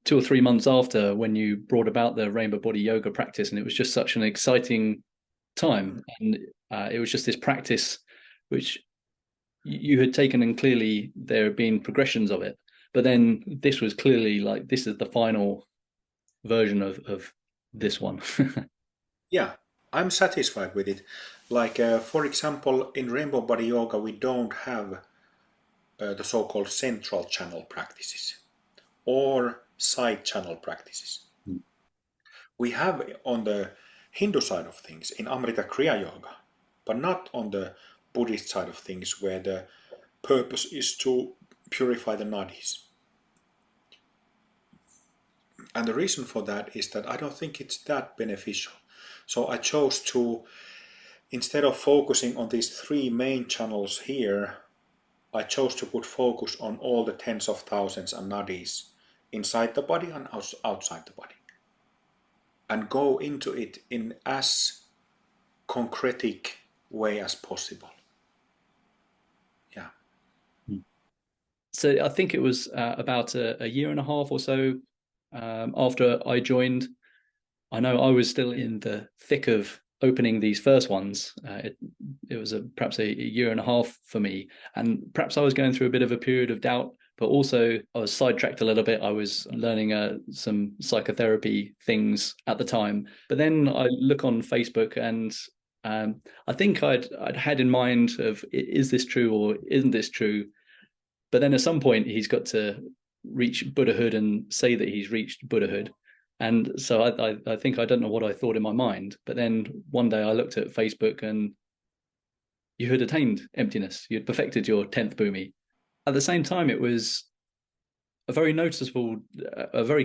2 or 3 months after when you brought about the rainbow body yoga practice, and it was just such an exciting time. And it was just this practice which you had taken, and clearly there had been progressions of it. But then this was clearly like, this is the final version of this one. Yeah, I'm satisfied with it. Like, for example, in Rainbow Body Yoga, we don't have the so-called central channel practices or side channel practices. We have on the Hindu side of things, in Amrita Kriya Yoga, but not on the Buddhist side of things, where the purpose is to purify the nadis. And the reason for that is that I don't think it's that beneficial. So I chose to, instead of focusing on these three main channels here, I chose to put focus on all the tens of thousands of nadis inside the body and outside the body, and go into it in as concretic way as possible. Yeah. So I think it was about a year and a half or so after I joined. I know I was still in the thick of opening these first ones. It was perhaps a year and a half for me, and perhaps I was going through a bit of a period of doubt, but also I was sidetracked a little bit. I was learning some psychotherapy things at the time, but then I look on Facebook, and I think I'd had in mind of, is this true or isn't this true? But then at some point he's got to reach Buddhahood and say that he's reached Buddhahood. And so I think, I don't know what I thought in my mind, but then one day I looked at Facebook and you had attained emptiness. You'd perfected your 10th Bhumi. At the same time, it was a very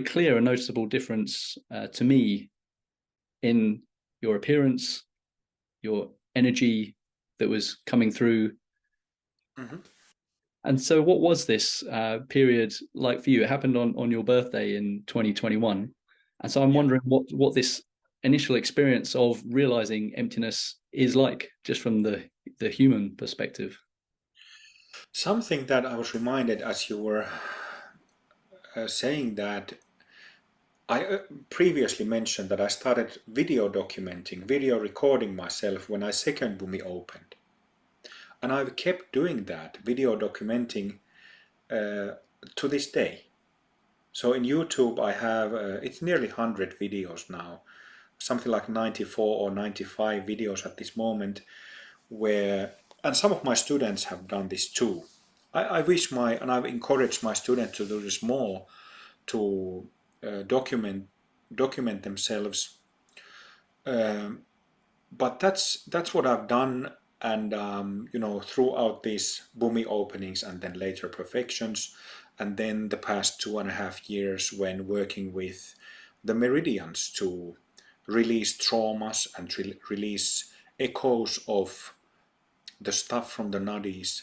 clear and noticeable difference to me in your appearance, your energy that was coming through. Mm-hmm. And so what was this period like for you? It happened on your birthday in 2021. And so I'm wondering what this initial experience of realizing emptiness is like, just from the human perspective. Something that I was reminded as you were saying that, I previously mentioned that I started video recording myself when I second Bhumi opened. And I've kept doing that, video documenting to this day. So in YouTube I have, it's nearly 100 videos now, something like 94 or 95 videos at this moment, and some of my students have done this too. I wish and I've encouraged my students to do this more, to document themselves. But that's what I've done, and throughout these Bhumi openings and then later perfections, and then the past 2.5 years when working with the meridians to release traumas and release echoes of the stuff from the nadis,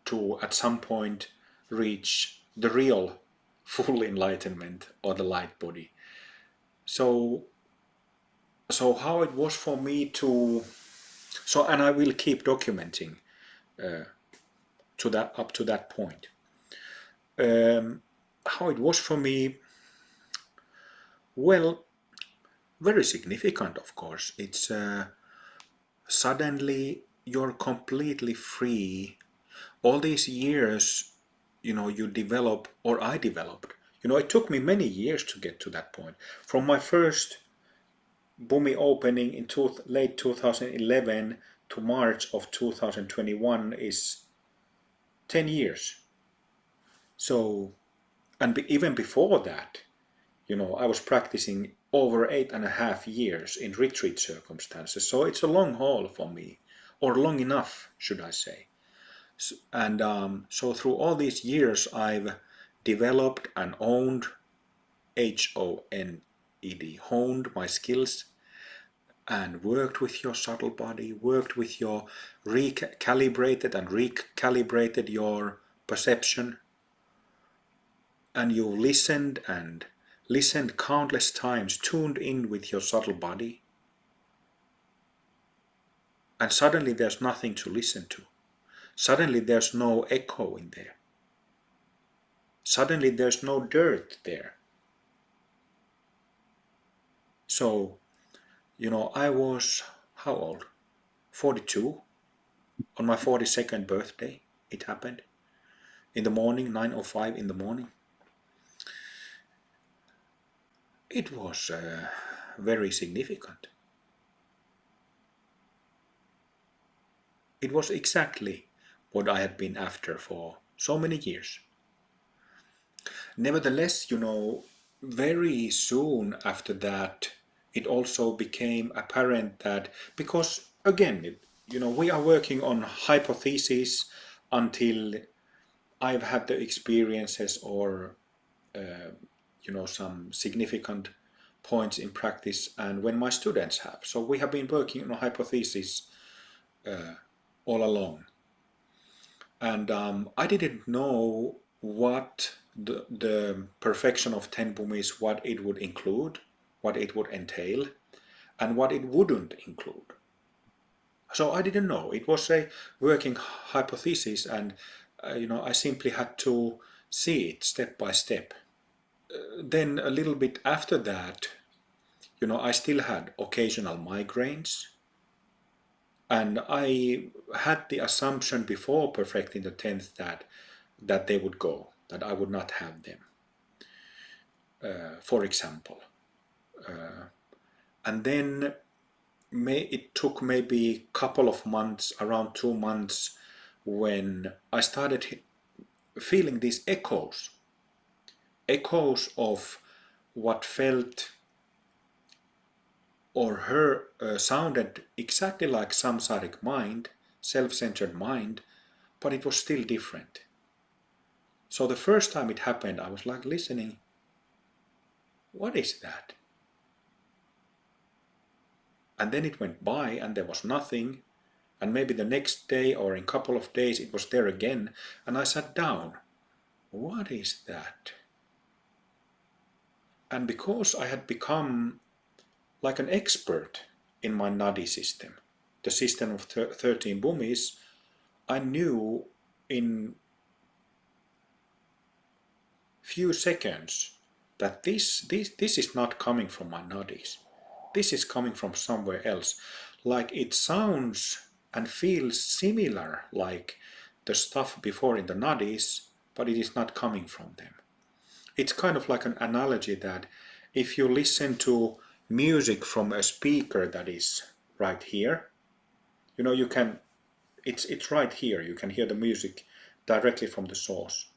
to at some point reach the real full enlightenment or the light body. So how it was for me and I will keep documenting up to that point. How it was for me, well, very significant, of course. It's suddenly you're completely free. All these years, you develop, or I developed. It took me many years to get to that point. From my first Bhumi opening in late 2011 to March of 2021 is 10 years. So, and even before that, I was practicing over 8.5 years in retreat circumstances. So it's a long haul for me, or long enough, should I say. And so through all these years, I've developed and owned, honed my skills, and worked with your subtle body, worked with your recalibrated your perception, and you listened countless times, tuned in with your subtle body, and suddenly there's nothing to listen to. Suddenly there's no echo in there. Suddenly there's no dirt there. So, I was, how old? 42. On my 42nd birthday, it happened. In the morning, 9:05 in the morning. It was very significant. It was exactly what I had been after for so many years. Nevertheless, very soon after that, it also became apparent that, because again, we are working on hypotheses until I've had the experiences or some significant points in practice, and when my students have. So we have been working on hypotheses all along. And I didn't know what the perfection of 10 Bhumis, what it would include, what it would entail, and what it wouldn't include. So I didn't know. It was a working hypothesis, and I simply had to see it step by step. Then a little bit after that, I still had occasional migraines, and I had the assumption before perfecting the 10th that they would go, that I would not have them, for example. And then it took maybe a couple of months, around 2 months, when I started feeling these echoes of what felt or sounded exactly like samsaric mind, self-centered mind, but it was still different. So the first time it happened, I was like listening. What is that? And then it went by and there was nothing. And maybe the next day or in a couple of days it was there again. And I sat down. What is that? And because I had become like an expert in my nadi system, the system of 13 Bhumis, I knew in few seconds that this is not coming from my nadis. This is coming from somewhere else. Like it sounds and feels similar like the stuff before in the nadis, but it is not coming from them. It's kind of like an analogy that if you listen to music from a speaker that is right here, you can, it's right here. You can hear the music directly from the source.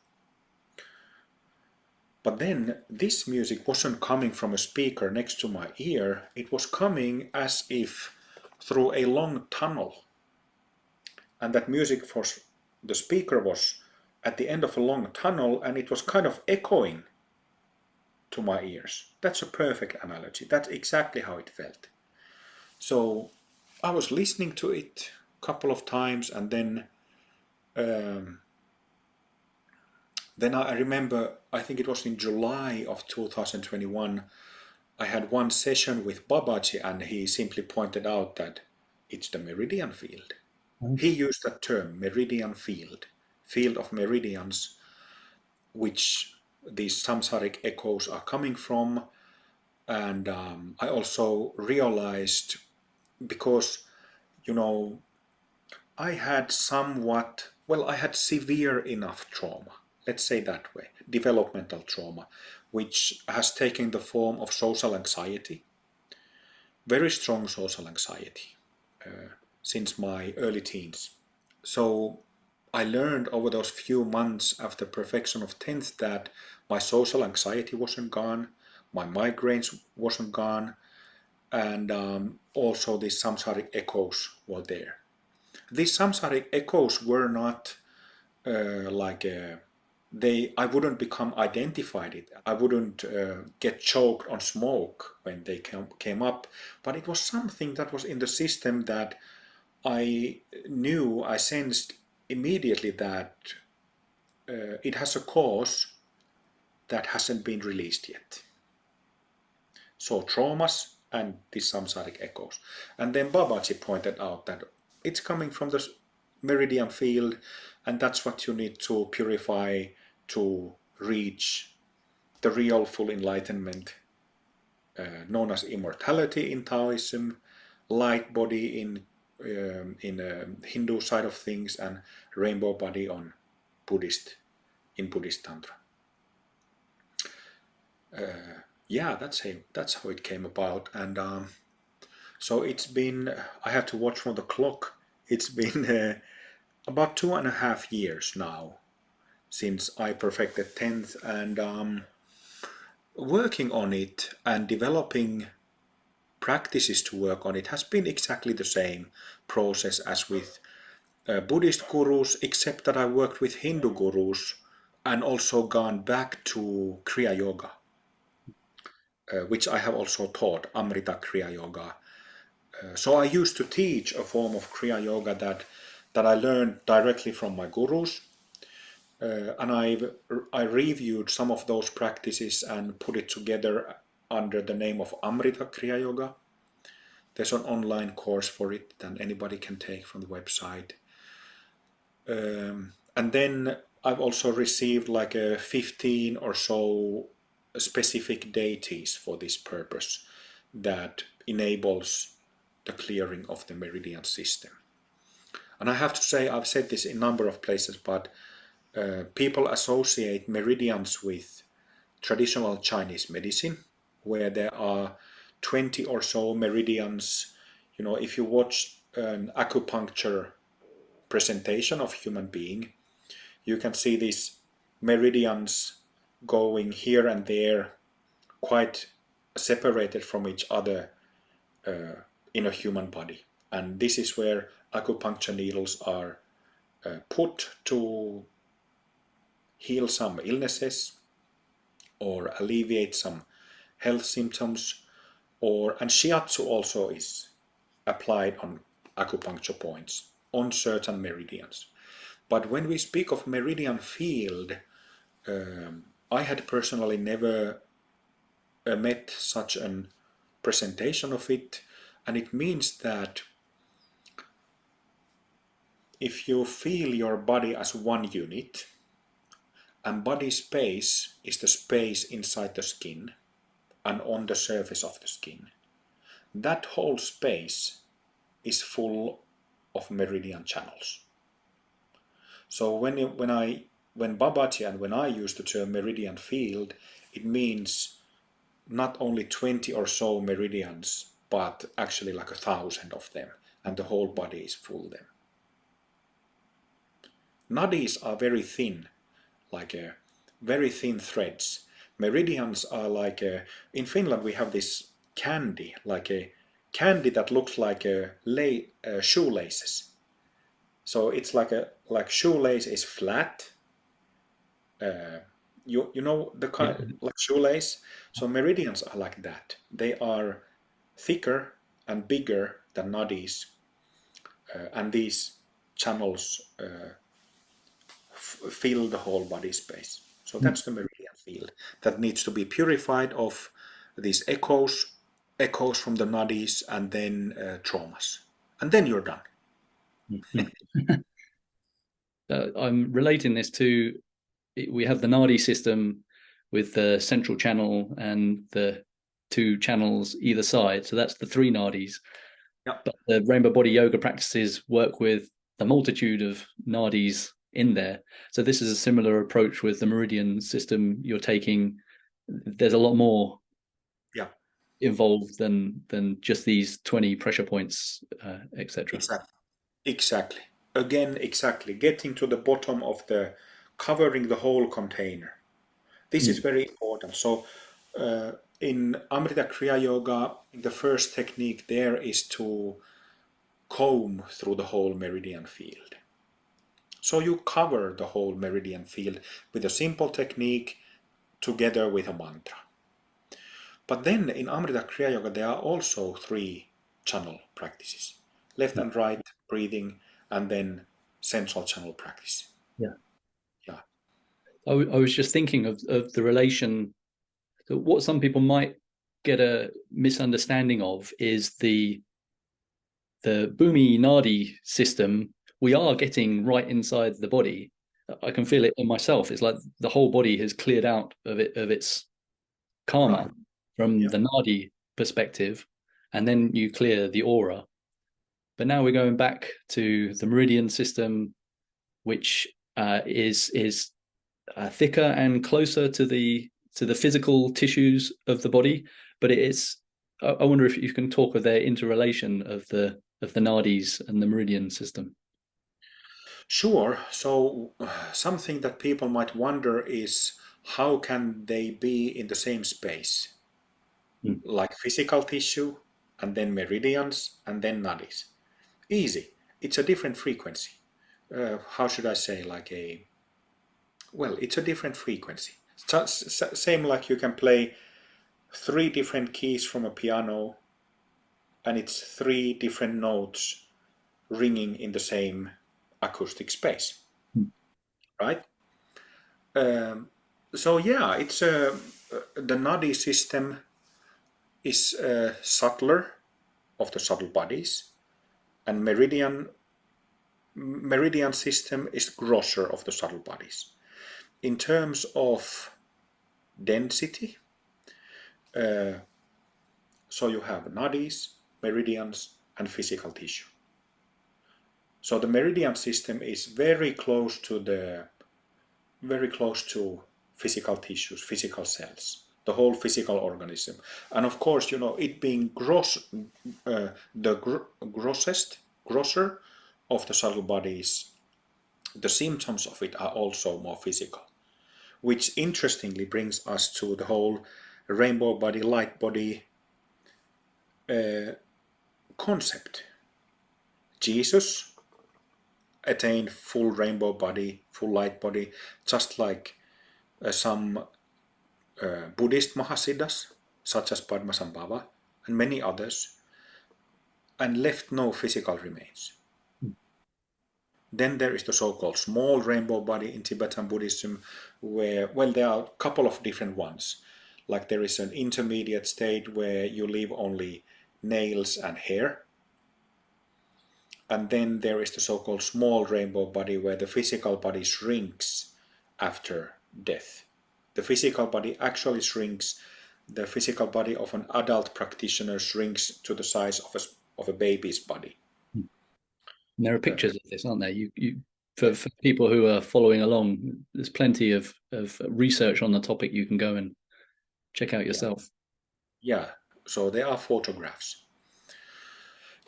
But then this music wasn't coming from a speaker next to my ear. It was coming as if through a long tunnel. And that music for the speaker was at the end of a long tunnel, and it was kind of echoing to my ears. That's a perfect analogy. That's exactly how it felt. So I was listening to it a couple of times, and then I remember, I think it was in July of 2021, I had one session with Babaji, and he simply pointed out that it's the meridian field. He used that term, meridian field of meridians, which these samsaric echoes are coming from. And I also realized, because, I had I had severe enough trauma, let's say that way, developmental trauma, which has taken the form of social anxiety, very strong social anxiety, since my early teens. So I learned over those few months after perfection of 10th that my social anxiety wasn't gone, my migraines wasn't gone, and also these samsaric echoes were there. These samsaric echoes were not I wouldn't become identified it. I wouldn't get choked on smoke when they came up, but it was something that was in the system that I sensed immediately that it has a cause that hasn't been released yet. So traumas and these samsaric echoes. And then Babaji pointed out that it's coming from the meridian field, and that's what you need to purify to reach the real full enlightenment, known as immortality in Taoism, Lightbody in Hindu side of things, and rainbow body in Buddhist Tantra. Yeah, that's how it came about. And so it's been, I have to watch from the clock, it's been about 2.5 years now since I perfected 10th, and working on it and developing practices to work on it has been exactly the same process as with Buddhist gurus, except that I worked with Hindu gurus and also gone back to Kriya Yoga, which I have also taught, Amrita Kriya Yoga. So I used to teach a form of Kriya Yoga that I learned directly from my gurus, and I reviewed some of those practices and put it together under the name of Amrita Kriya Yoga. There's an online course for it that anybody can take from the website. And then I've also received like a 15 or so specific deities for this purpose that enables the clearing of the meridian system. And I have to say, I've said this in a number of places, but people associate meridians with traditional Chinese medicine, where there are 20 or so meridians. You know, if you watch an acupuncture presentation of human being, you can see these meridians going here and there, quite separated from each other in a human body. And this is where acupuncture needles are put to heal some illnesses or alleviate some health symptoms, and shiatsu also is applied on acupuncture points on certain meridians. But when we speak of meridian field, I had personally never met such a presentation of it, and it means that if you feel your body as one unit, and body space is the space inside the skin and on the surface of the skin, that whole space is full of meridian channels. So when Babaji and when I use the term meridian field, it means not only 20 or so meridians, but actually like 1,000 of them, and the whole body is full of them. Nadis are very thin, like very thin threads. Meridians are like in Finland we have this candy, like a candy that looks like shoelaces. So it's like shoelace is flat. You know the kind Yeah. like shoelace. So meridians are like that. They are thicker and bigger than nadis, and these channels fill the whole body space. So that's the meridian field that needs to be purified of these echoes from the nadis, and then traumas, and then you're done. I'm relating this to, we have the nadi system with the central channel and the two channels either side. So that's the three nadis. Yeah. But the rainbow body yoga practices work with the multitude of nadis in there. So this is a similar approach with the meridian system you're taking. There's a lot more involved than just these 20 pressure points, etc. Exactly. Again, exactly. Getting to the bottom of covering the whole container. This is very important. So in Amrita Kriya Yoga, the first technique there is to comb through the whole meridian field. So you cover the whole meridian field with a simple technique together with a mantra. But then in Amrita Kriya Yoga there are also 3 channel practices. Left and right breathing, and then central channel practice. Yeah. Yeah. I was just thinking of the relation. So what some people might get a misunderstanding of is the Bhumi Nadi system. We are getting right inside the body. I can feel it in myself. It's like the whole body has cleared out of its karma from the Nadi perspective, and then you clear the aura. But now we're going back to the meridian system, which is thicker and closer to the physical tissues of the body. But I wonder if you can talk of their interrelation of the nadis and the meridian system. Sure. So something that people might wonder is how can they be in the same space, like physical tissue and then meridians, and then nadis. Easy. It's a different frequency. How should I say, well, it's a different frequency. Same like you can play 3 different keys from a piano, and it's 3 different notes ringing in the same acoustic space, right? So yeah, it's the nadi system is subtler of the subtle bodies, and meridian system is grosser of the subtle bodies. In terms of density, so you have nadis, meridians, and physical tissue. So the meridian system is very close to physical tissues, physical cells, the whole physical organism. And of course, it being grosser of the subtle bodies, the symptoms of it are also more physical, which interestingly brings us to the whole rainbow body, light body concept. Jesus attained full rainbow body, full light body, just like some Buddhist Mahasiddhas, such as Padmasambhava and many others, and left no physical remains. Then there is the so-called small rainbow body in Tibetan Buddhism, where, well, there are a couple of different ones. Like there is an intermediate state where you leave only nails and hair. And then there is the so-called small rainbow body, where the physical body shrinks after death. The physical body actually shrinks. The physical body of an adult practitioner shrinks to the size of a baby's body. And there are pictures of this, aren't there? For people who are following along, there's plenty of research on the topic you can go and check out yourself. Yeah, so there are photographs.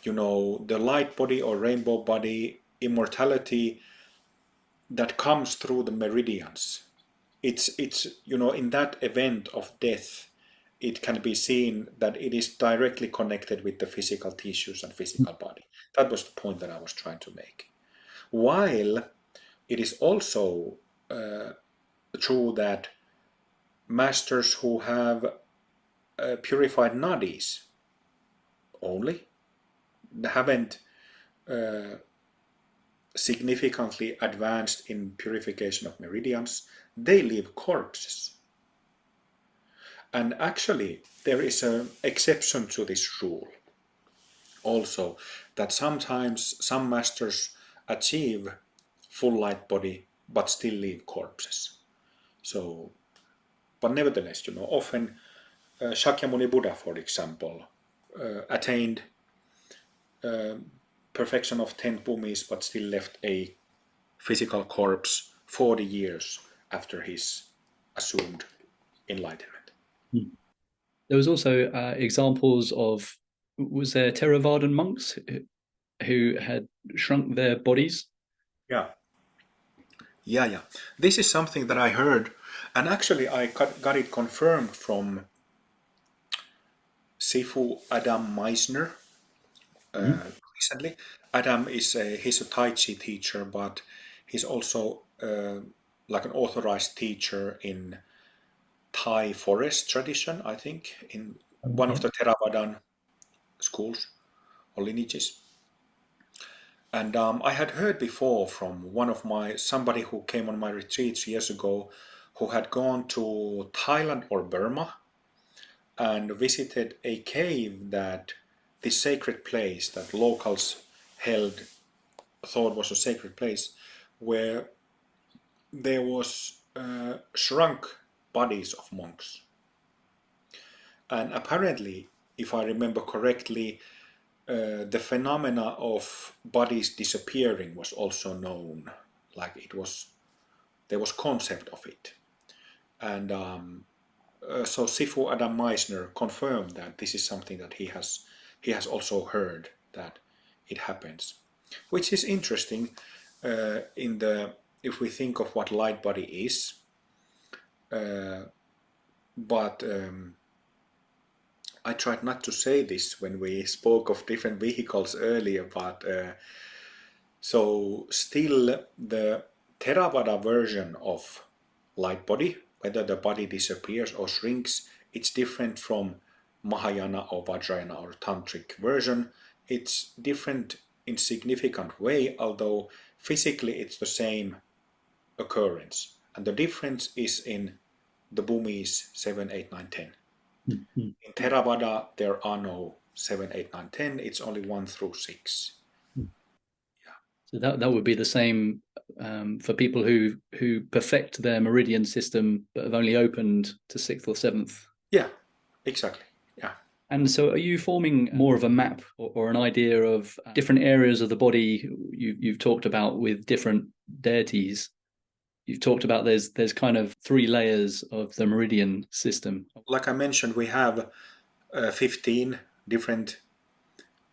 The light body or rainbow body, immortality that comes through the meridians. It's in that event of death, it can be seen that it is directly connected with the physical tissues and physical body. That was the point that I was trying to make. While it is also true that masters who have purified nadis only haven't significantly advanced in purification of meridians, they leave corpses. And actually, there is an exception to this rule also, that sometimes some masters achieve full light body but still leave corpses. So, but nevertheless, often Shakyamuni Buddha, for example, attained perfection of 10 Bhumis but still left a physical corpse 40 years after his assumed enlightenment. There was also examples of, was there Theravadan monks who had shrunk their bodies? Yeah. This is something that I heard, and actually I got it confirmed from Sifu Adam Meisner recently. Adam he's a Tai Chi teacher, but he's also like an authorized teacher in Thai forest tradition, I think, in one of the Theravadan schools or lineages. And I had heard before from somebody who came on my retreats years ago, who had gone to Thailand or Burma and visited a cave, that this sacred place that locals thought was a sacred place, where there was shrunk bodies of monks. And apparently, if I remember correctly, the phenomena of bodies disappearing was also known. Like there was concept of it. And so Sifu Adam Meisner confirmed that this is something that he has also heard, that it happens, which is interesting if we think of what light body is. But I tried not to say this when we spoke of different vehicles earlier, but so still the Theravada version of Lightbody, whether the body disappears or shrinks, it's different from Mahayana or Vajrayana or Tantric version. It's different in significant way, although physically it's the same occurrence. And the difference is in the Bhumis 7, 8, 9, 10. Mm-hmm. In Theravada, there are no 7, 8, 9, 10. It's only 1 through 6. So that would be the same for people who perfect their meridian system but have only opened to 6th or 7th. Yeah, exactly. Yeah. And so are you forming more of a map or an idea of different areas of the body you've talked about with different deities? You've talked about there's kind of 3 layers of the meridian system. Like I mentioned, we have 15 different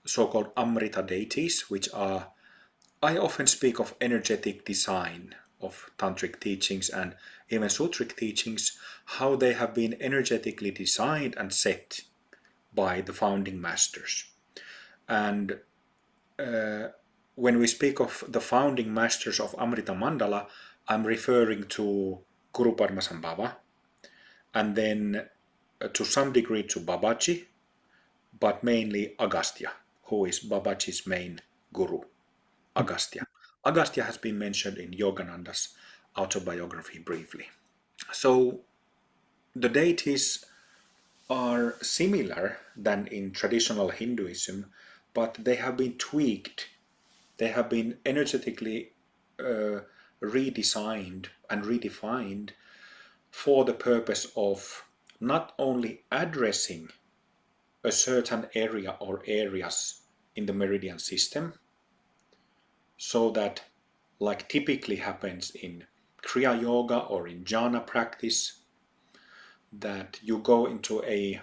so-called Amrita deities, which are, I often speak of energetic design of tantric teachings and even sutric teachings, how they have been energetically designed and set by the founding masters. And when we speak of the founding masters of Amrita Mandala, I'm referring to Guru Padmasambhava, and then to some degree to Babaji, but mainly Agastya, who is Babaji's main guru. Agastya. Agastya has been mentioned in Yogananda's autobiography briefly. So the deities are similar than in traditional Hinduism, but they have been tweaked. They have been energetically redesigned and redefined for the purpose of not only addressing a certain area or areas in the meridian system, so that, like typically happens in Kriya Yoga or in jhana practice, that you go into a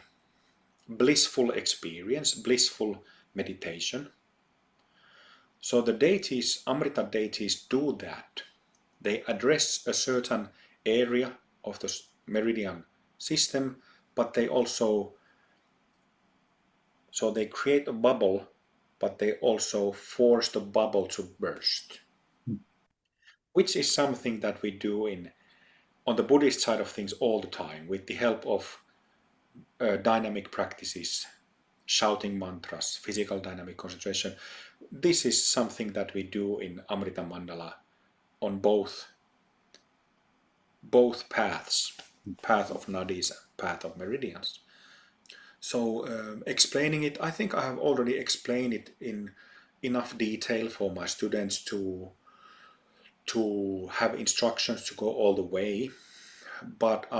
blissful experience, blissful meditation. So the deities, Amrita deities, do that. They address a certain area of the meridian system, but they also, so they create a bubble, but they also force the bubble to burst. Which is something that we do on the Buddhist side of things all the time, with the help of dynamic practices, shouting mantras, physical dynamic concentration. This is something that we do in Amrita Mandala on both paths, path of nadis and path of meridians. So explaining it, I think I have already explained it in enough detail for my students to have instructions to go all the way, but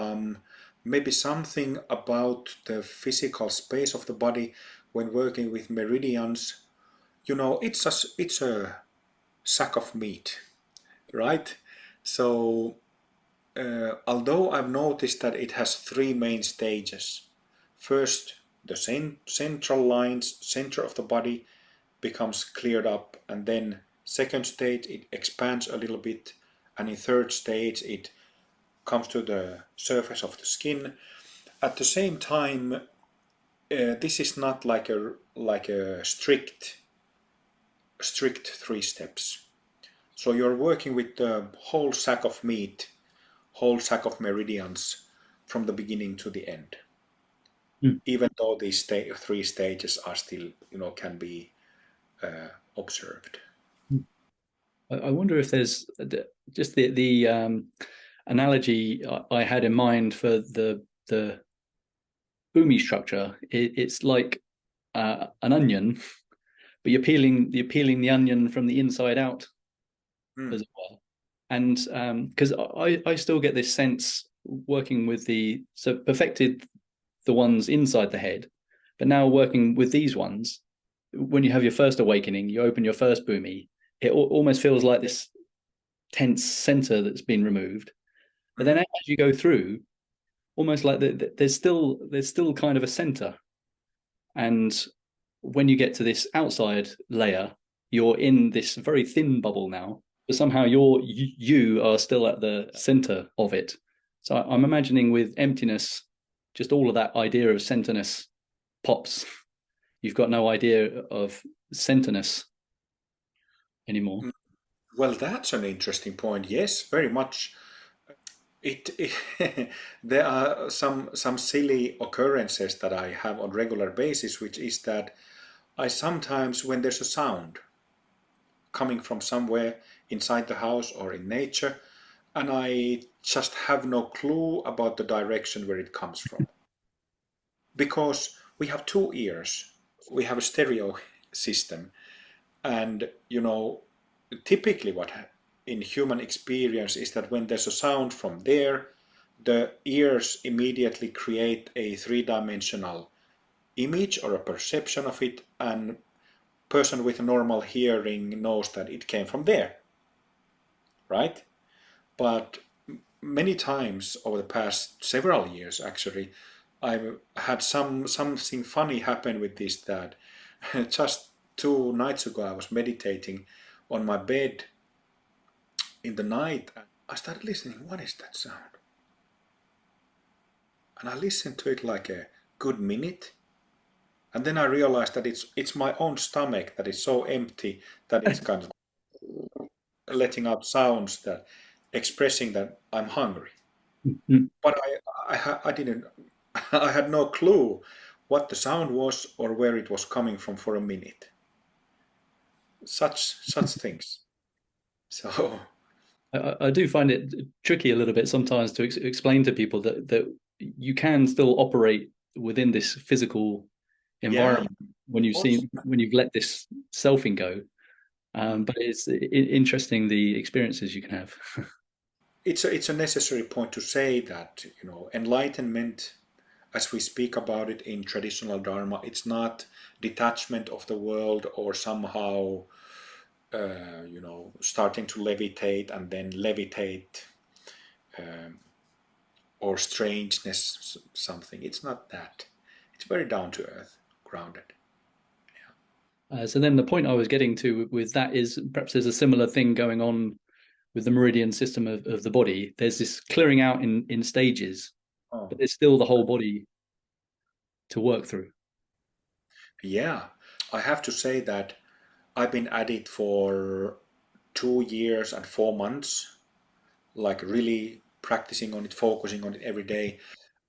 maybe something about the physical space of the body when working with meridians. It's a sack of meat, right? So although I've noticed that it has 3 main stages. First, the central lines, center of the body becomes cleared up, and then second stage it expands a little bit, and in third stage it comes to the surface of the skin. At the same time, this is not like a strict 3 steps. So you're working with the whole sack of meat, whole sack of meridians from the beginning to the end. Even though these 3 stages are still, can be observed. I wonder if there's just the analogy I had in mind for the Bhumi structure. It's like an onion, but you're peeling the onion from the inside out, as it were. And because I still get this sense working with so perfected the ones inside the head, but now working with these ones, when you have your first awakening, you open your first Bhumi, it almost feels like this tense center that's been removed. But then as you go through, almost like there's still kind of a center. And when you get to this outside layer, you're in this very thin bubble now, but somehow you are still at the center of it. So I'm imagining with emptiness, just all of that idea of centerness pops. You've got no idea of centerness anymore. Well, that's an interesting point. Yes, very much. It there are some silly occurrences that I have on regular basis, which is that I sometimes, when there's a sound coming from somewhere inside the house or in nature, and I just have no clue about the direction where it comes from. Because we have two ears, we have a stereo system, and typically what in human experience is that when there's a sound from there, the ears immediately create a three-dimensional image or a perception of it, and person with normal hearing knows that it came from there, right? But many times over the past several years, actually, I've had something funny happen with this, that just 2 nights ago I was meditating on my bed in the night, and I started listening. What is that sound? And I listened to it like a good minute, and then I realized that it's my own stomach that is so empty that it's kind of letting out sounds that expressing that I'm hungry. Mm. But I didn't, I had no clue what the sound was or where it was coming from for a minute. Such things. So I do find it tricky a little bit sometimes to explain to people that you can still operate within this physical yeah, environment of course. when you've let this selfing go. But it's interesting the experiences you can have. It's a necessary point to say that enlightenment, as we speak about it in traditional Dharma, it's not detachment of the world or somehow starting to levitate and then levitate, or strangeness, something. It's not that. It's very down to earth, grounded. So then the point I was getting to with that is perhaps there's a similar thing going on with the meridian system of the body. There's this clearing out in stages, Oh, but there's still the whole body to work through. yeah. I have to say that I've been at it for 2 years and 4 months, like really practicing on it, focusing on it every day.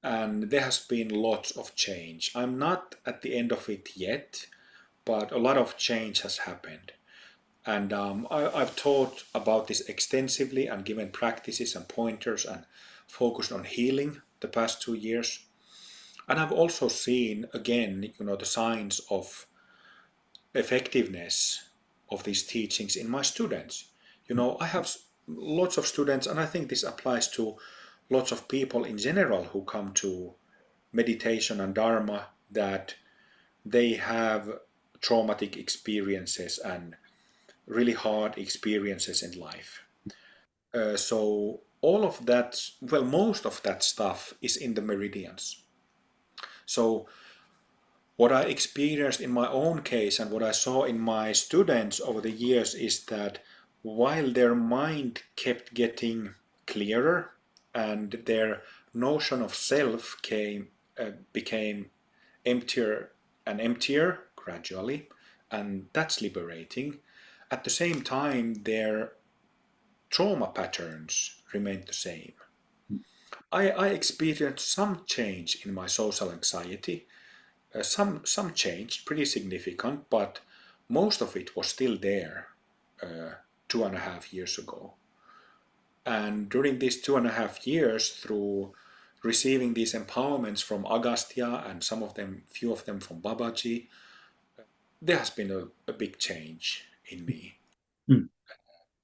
And there has been lots of change. I'm not at the end of it yet, but a lot of change has happened. And I've taught about this extensively and given practices and pointers and focused on healing the past 2 years. And I've also seen again, the signs of effectiveness of these teachings in my students. I have lots of students, and I think this applies to lots of people in general who come to meditation and Dharma, that they have traumatic experiences and really hard experiences in life. So all of that, well, most of that stuff is in the meridians. So what I experienced in my own case and what I saw in my students over the years is that while their mind kept getting clearer and their notion of self became emptier and emptier gradually, and that's liberating. At the same time, their trauma patterns remained the same. I experienced some change in my social anxiety, some change, pretty significant, but most of it was still there 2.5 years ago. And during these 2.5 years, through receiving these empowerments from Agastya and few of them from Babaji, there has been a big change in me. Mm.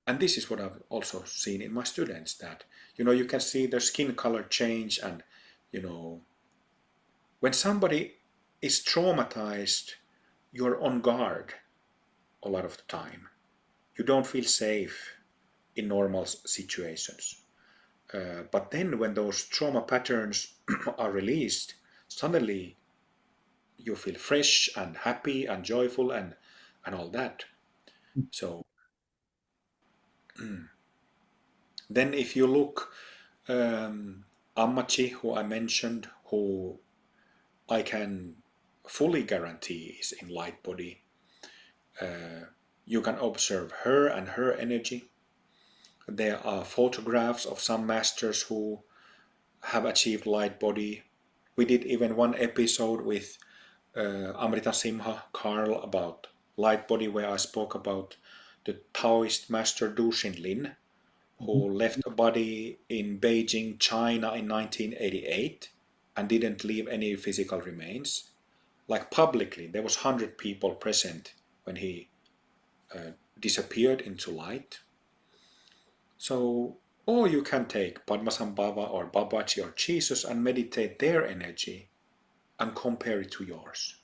And this is what I've also seen in my students, that you can see their skin color change, and you know when somebody is traumatized, you're on guard a lot of the time. You don't feel safe in normal situations. But then when those trauma patterns are released, suddenly you feel fresh and happy and joyful and all that. So then if you look, Ammachi, who I mentioned, who I can fully guarantee is in Lightbody. You can observe her and her energy. There are photographs of some masters who have achieved Lightbody. We did even one episode with Amrita Simha, Carl, about Lightbody, where I spoke about the Taoist master Du Lin, who left a body in Beijing, China in 1988 and didn't leave any physical remains. Like publicly, there was 100 people present when he disappeared into light. So, or you can take Padmasambhava or Babaji or Jesus and meditate their energy and compare it to yours.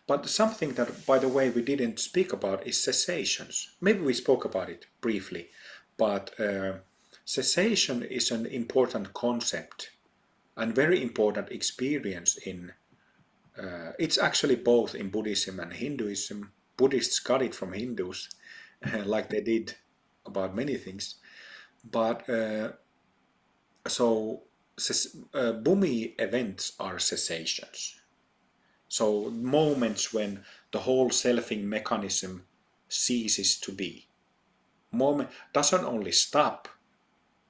But something that, by the way, we didn't speak about is cessations. Maybe we spoke about it briefly, but cessation is an important concept and very important experience in, it's actually both in Buddhism and Hinduism. Buddhists got it from Hindus, like they did about many things. But Bhumi events are cessations. So moments when the whole selfing mechanism ceases to be. Moment doesn't only stop,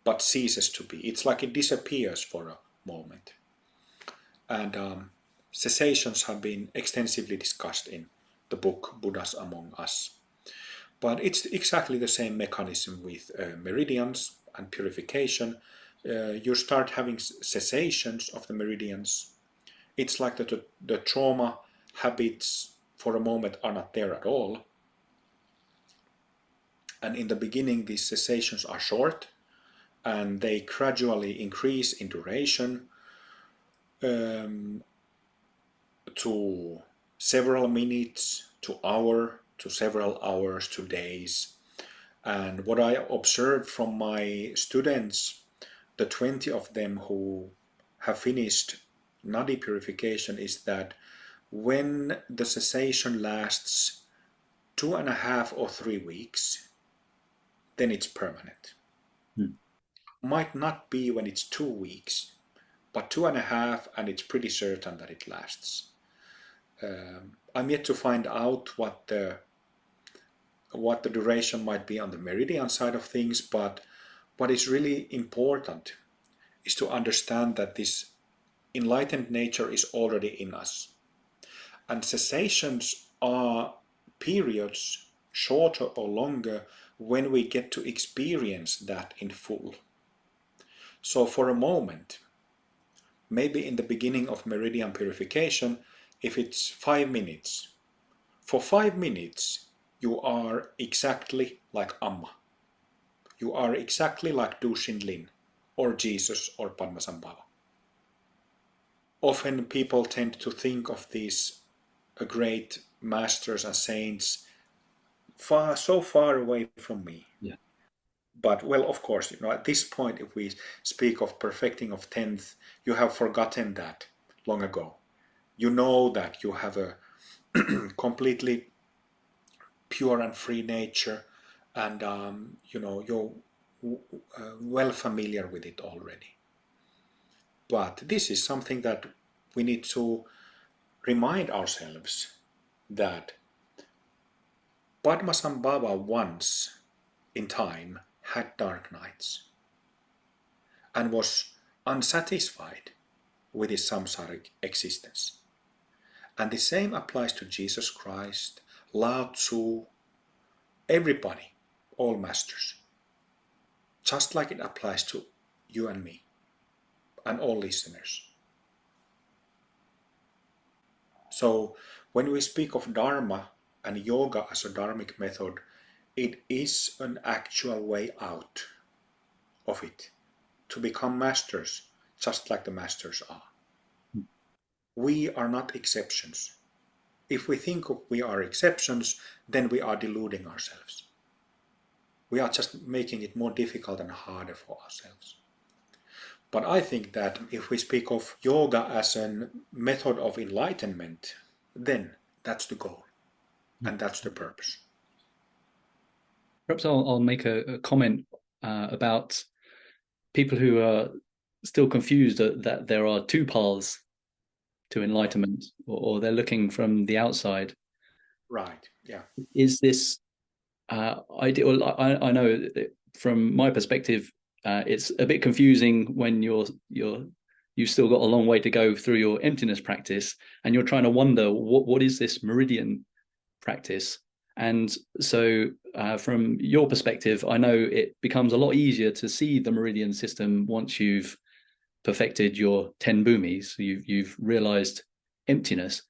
but ceases to be. It's like it disappears for a moment. And cessations have been extensively discussed in the book Buddhas Among Us. But it's exactly the same mechanism with meridians and purification. You start having cessations of the meridians. It's like the trauma habits for a moment are not there at all. And in the beginning, these cessations are short and they gradually increase in duration to several minutes, to hour, to several hours, to days. And what I observed from my students, the 20 of them who have finished Nadi purification, is that when the cessation lasts 2.5 or 3 weeks, then it's permanent. Might not be when it's 2 weeks, but 2.5, and it's pretty certain that it lasts. I'm yet to find out what the duration might be on the meridian side of things, but what is really important is to understand that this enlightened nature is already in us. And cessations are periods, shorter or longer, when we get to experience that in full. So for a moment, maybe in the beginning of meridian purification, if it's 5 minutes, for 5 minutes you are exactly like Amma. You are exactly like Du Lin or Jesus or Padmasambhava. Often people tend to think of these great masters and saints so far away from me. Yeah. But well, of course, at this point, if we speak of perfecting of 10th, you have forgotten that long ago. You know that you have a completely pure and free nature, and you're well familiar with it already. But this is something that we need to remind ourselves, that Padmasambhava once in time had dark nights and was unsatisfied with his samsaric existence. And the same applies to Jesus Christ, Lao Tzu, everybody, all masters. Just like it applies to you and me and all listeners. So when we speak of Dharma and yoga as a dharmic method, it is an actual way out of it, to become masters just like the masters are. We are not exceptions. If we think we are exceptions, then we are deluding ourselves. We are just making it more difficult and harder for ourselves. But I think that if we speak of yoga as a method of enlightenment, then that's the goal and that's the purpose. Perhaps I'll make a comment about people who are still confused that there are two paths to enlightenment, or they're looking from the outside. Right. Yeah. Is this ideal? I know that from my perspective, it's a bit confusing when you've still got a long way to go through your emptiness practice, and you're trying to wonder what is this meridian practice. And so from your perspective, I know it becomes a lot easier to see the meridian system once you've perfected your 10 Bhumis. You've realized emptiness.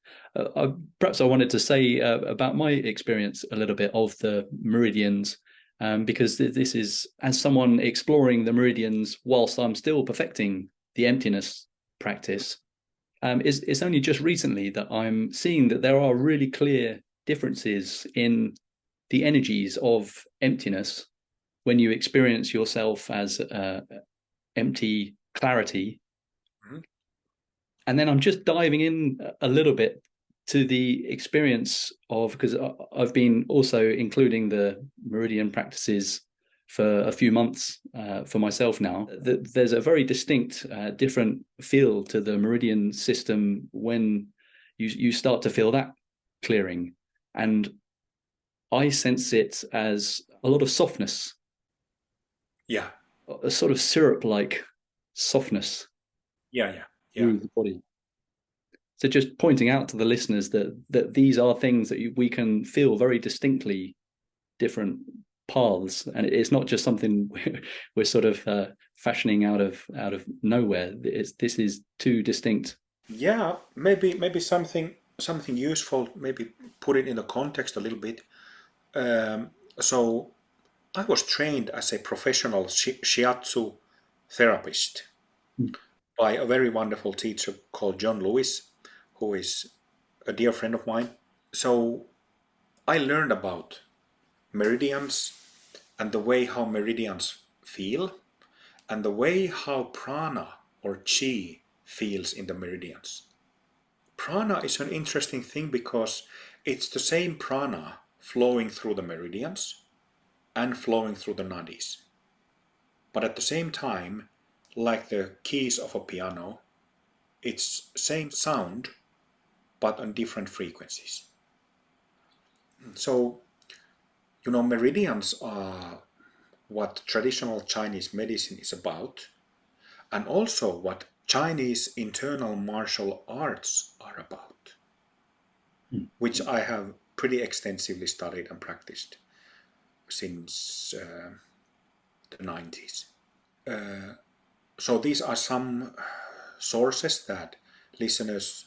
Perhaps I wanted to say about my experience a little bit of the meridians, because this is, as someone exploring the meridians whilst I'm still perfecting the emptiness practice, it's only just recently that I'm seeing that there are really clear differences in the energies of emptiness when you experience yourself as empty clarity. Mm-hmm. And then I'm just diving in a little bit to the experience of, because I've been also including the meridian practices for a few months for myself now. There's a very distinct, different feel to the meridian system when you start to feel that clearing. And I sense it as a lot of softness. Yeah. A sort of syrup-like softness. Yeah. Yeah. Yeah. Through the body. So just pointing out to the listeners that these are things that we can feel very distinctly different paths, and it's not just something we're sort of fashioning out of nowhere. This is two distinct. Yeah. Maybe something useful. Maybe put it in the context a little bit. So I was trained as a professional shiatsu therapist by a very wonderful teacher called John Lewis, who is a dear friend of mine. So I learned about meridians and the way how meridians feel and the way how prana or chi feels in the meridians. Prana is an interesting thing because it's the same prana flowing through the meridians and flowing through the nadis. But at the same time, like the keys of a piano, it's same sound but on different frequencies. So, meridians are what traditional Chinese medicine is about, and also what Chinese internal martial arts are about, which I have pretty extensively studied and practiced since the 90s. So these are some sources that listeners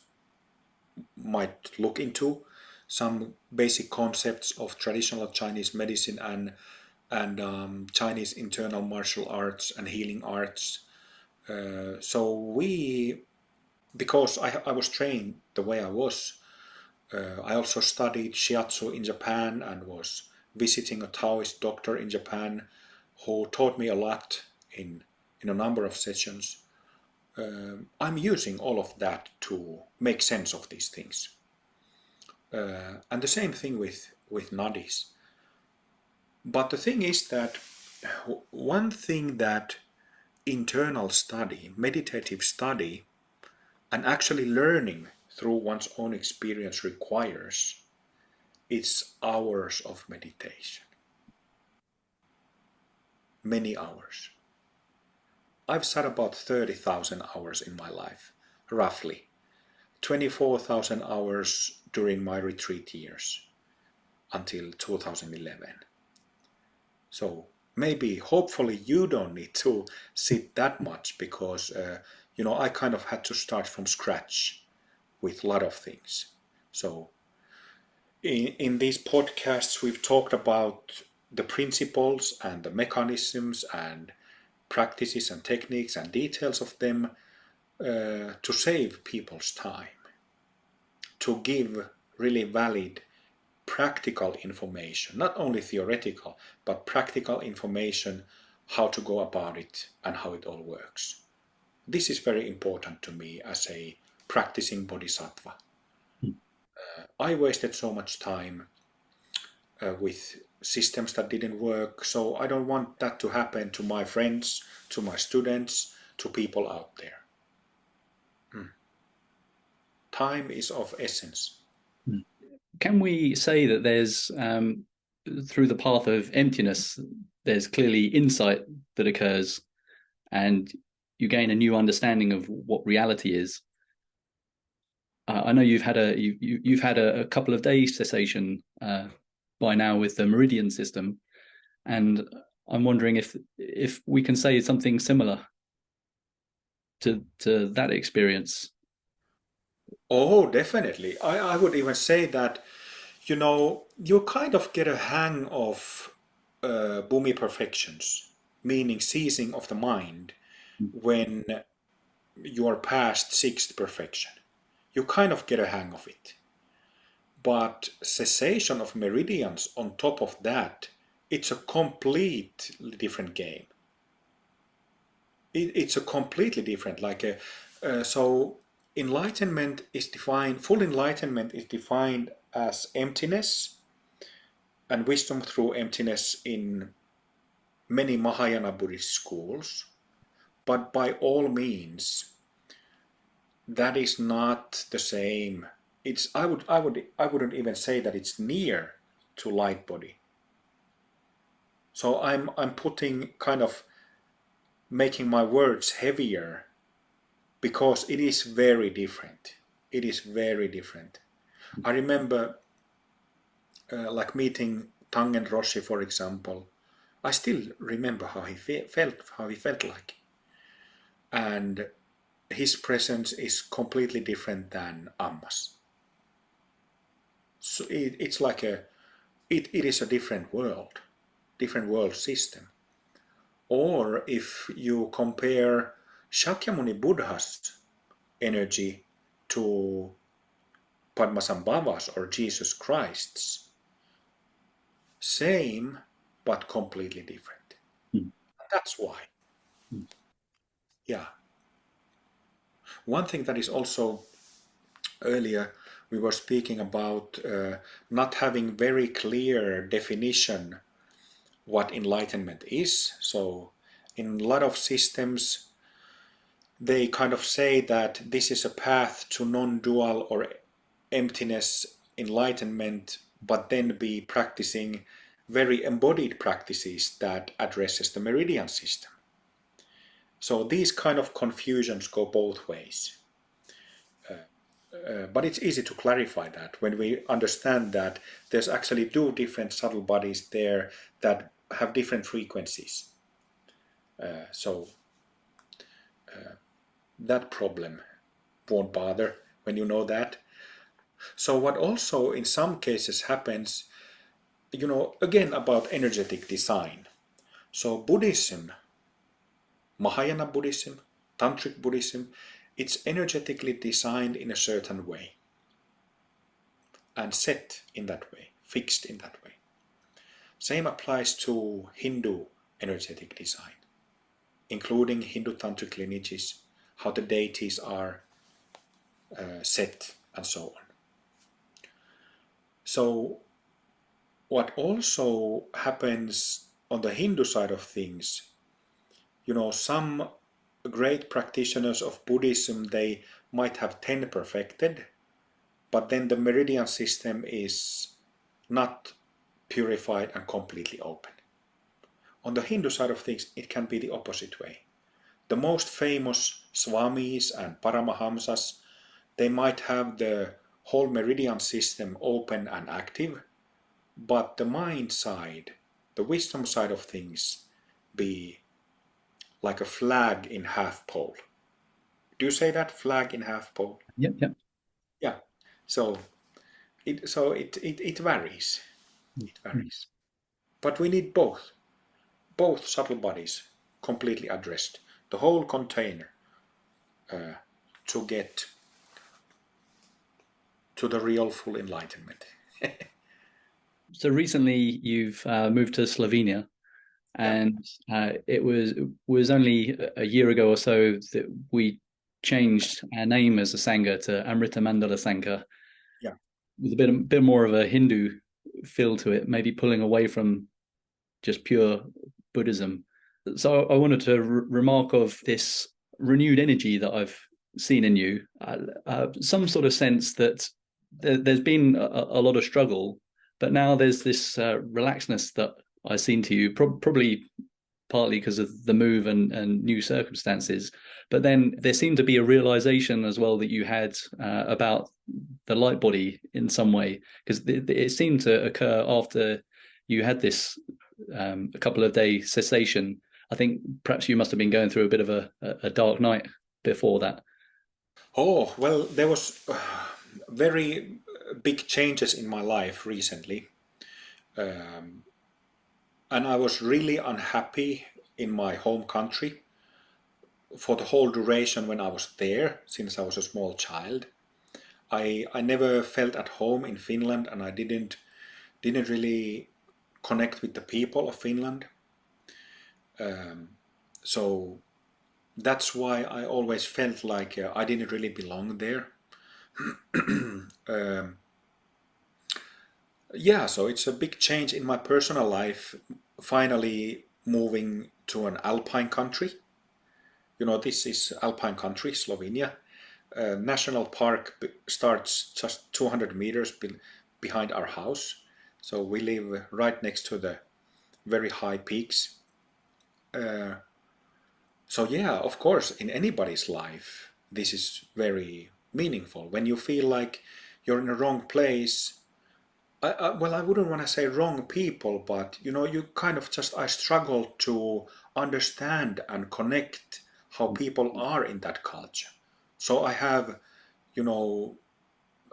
might look into, some basic concepts of traditional Chinese medicine and Chinese internal martial arts and healing arts. Because I was trained the way I was, I also studied shiatsu in Japan and was visiting a Taoist doctor in Japan who taught me a lot in a number of sessions. I'm using all of that to make sense of these things. And the same thing with nadis. But the thing is that one thing that internal study, meditative study, and actually learning through one's own experience requires, it's hours of meditation. Many hours. I've sat about 30,000 hours in my life, roughly. 24,000 hours during my retreat years until 2011. So maybe, hopefully, you don't need to sit that much because, I kind of had to start from scratch with a lot of things. So in these podcasts, we've talked about the principles and the mechanisms and practices and techniques and details of them to save people's time, to give really valid practical information, not only theoretical, but practical information, how to go about it and how it all works. This is very important to me as a practicing bodhisattva. I wasted so much time with systems that didn't work, so I don't want that to happen to my friends, to my students, to people out there. time is of essence. Can we say that there's, through the path of emptiness, there's clearly insight that occurs and you gain a new understanding of what reality is? I know you've had a couple of days cessation by now with the meridian system, and I'm wondering if we can say something similar to that experience. Oh, definitely. I would even say that, you kind of get a hang of Bhumi perfections, meaning ceasing of the mind, when you are past sixth perfection. You kind of get a hang of it. But cessation of meridians on top of that, it's a completely different game. It's a completely different, so enlightenment is defined, full enlightenment is defined as emptiness and wisdom through emptiness in many Mahayana Buddhist schools. But by all means, that is not the same. I wouldn't even say that it's near to Lightbody. So I'm putting kind of making my words heavier because it is very different. It is very different. I remember like meeting Tangen Roshi, for example. I still remember how he felt like. And his presence is completely different than Amma's. So it's like it is a different world system. Or if you compare Shakyamuni Buddha's energy to Padmasambhava's or Jesus Christ's, same but completely different. That's why. Yeah. One thing that is also, earlier we were speaking about not having very clear definition what enlightenment is. So in a lot of systems they kind of say that this is a path to non-dual or emptiness enlightenment, but then be practicing very embodied practices that addresses the meridian system. So these kind of confusions go both ways. But it's easy to clarify that when we understand that there's actually two different subtle bodies there that have different frequencies. So that problem won't bother when you know that. So what also in some cases happens, again about energetic design. So Buddhism, Mahayana Buddhism, Tantric Buddhism, it's energetically designed in a certain way and set in that way, fixed in that way. Same applies to Hindu energetic design, including Hindu Tantric lineages, how the deities are set and so on. So what also happens on the Hindu side of things, some great practitioners of Buddhism, they might have 10 perfected, but then the meridian system is not purified and completely open. On the Hindu side of things, it can be the opposite way. The most famous Swamis and Paramahamsas, they might have the whole meridian system open and active, but the mind side, the wisdom side of things, be like a flag in half pole. Do you say that, flag in half pole? Yep. Yeah. So it varies. It varies. But we need both subtle bodies completely addressed, the whole container, to get to the real full enlightenment. So recently you've moved to Slovenia, and it was only a year ago or so that we changed our name as a Sangha to Amrita Mandala Sangha. Yeah. With a bit more of a Hindu feel to it, maybe pulling away from just pure Buddhism. So I wanted to remark of this renewed energy that I've seen in you some sort of sense that there's been a lot of struggle, but now there's this relaxedness that I've seen to you, probably partly because of the move and new circumstances. But then there seemed to be a realization as well that you had about the light body in some way, because it seemed to occur after you had this a couple of day cessation. I think perhaps you must have been going through a bit of a dark night before that. Oh, well, there was very big changes in my life recently. Um, and I was really unhappy in my home country for the whole duration when I was there, since I was a small child. I never felt at home in Finland, and I didn't really connect with the people of Finland. So that's why I always felt like I didn't really belong there. Um, yeah, so it's a big change in my personal life, finally moving to an alpine country. You know, this is alpine country, Slovenia. National park starts just 200 meters behind our house. So we live right next to the very high peaks. Uh, so yeah, of course, in anybody's life, this is very meaningful. When you feel like you're in the wrong place, well, I wouldn't want to say wrong people, but you know, you kind of just, I struggle to understand and connect how people are in that culture. So I have, you know,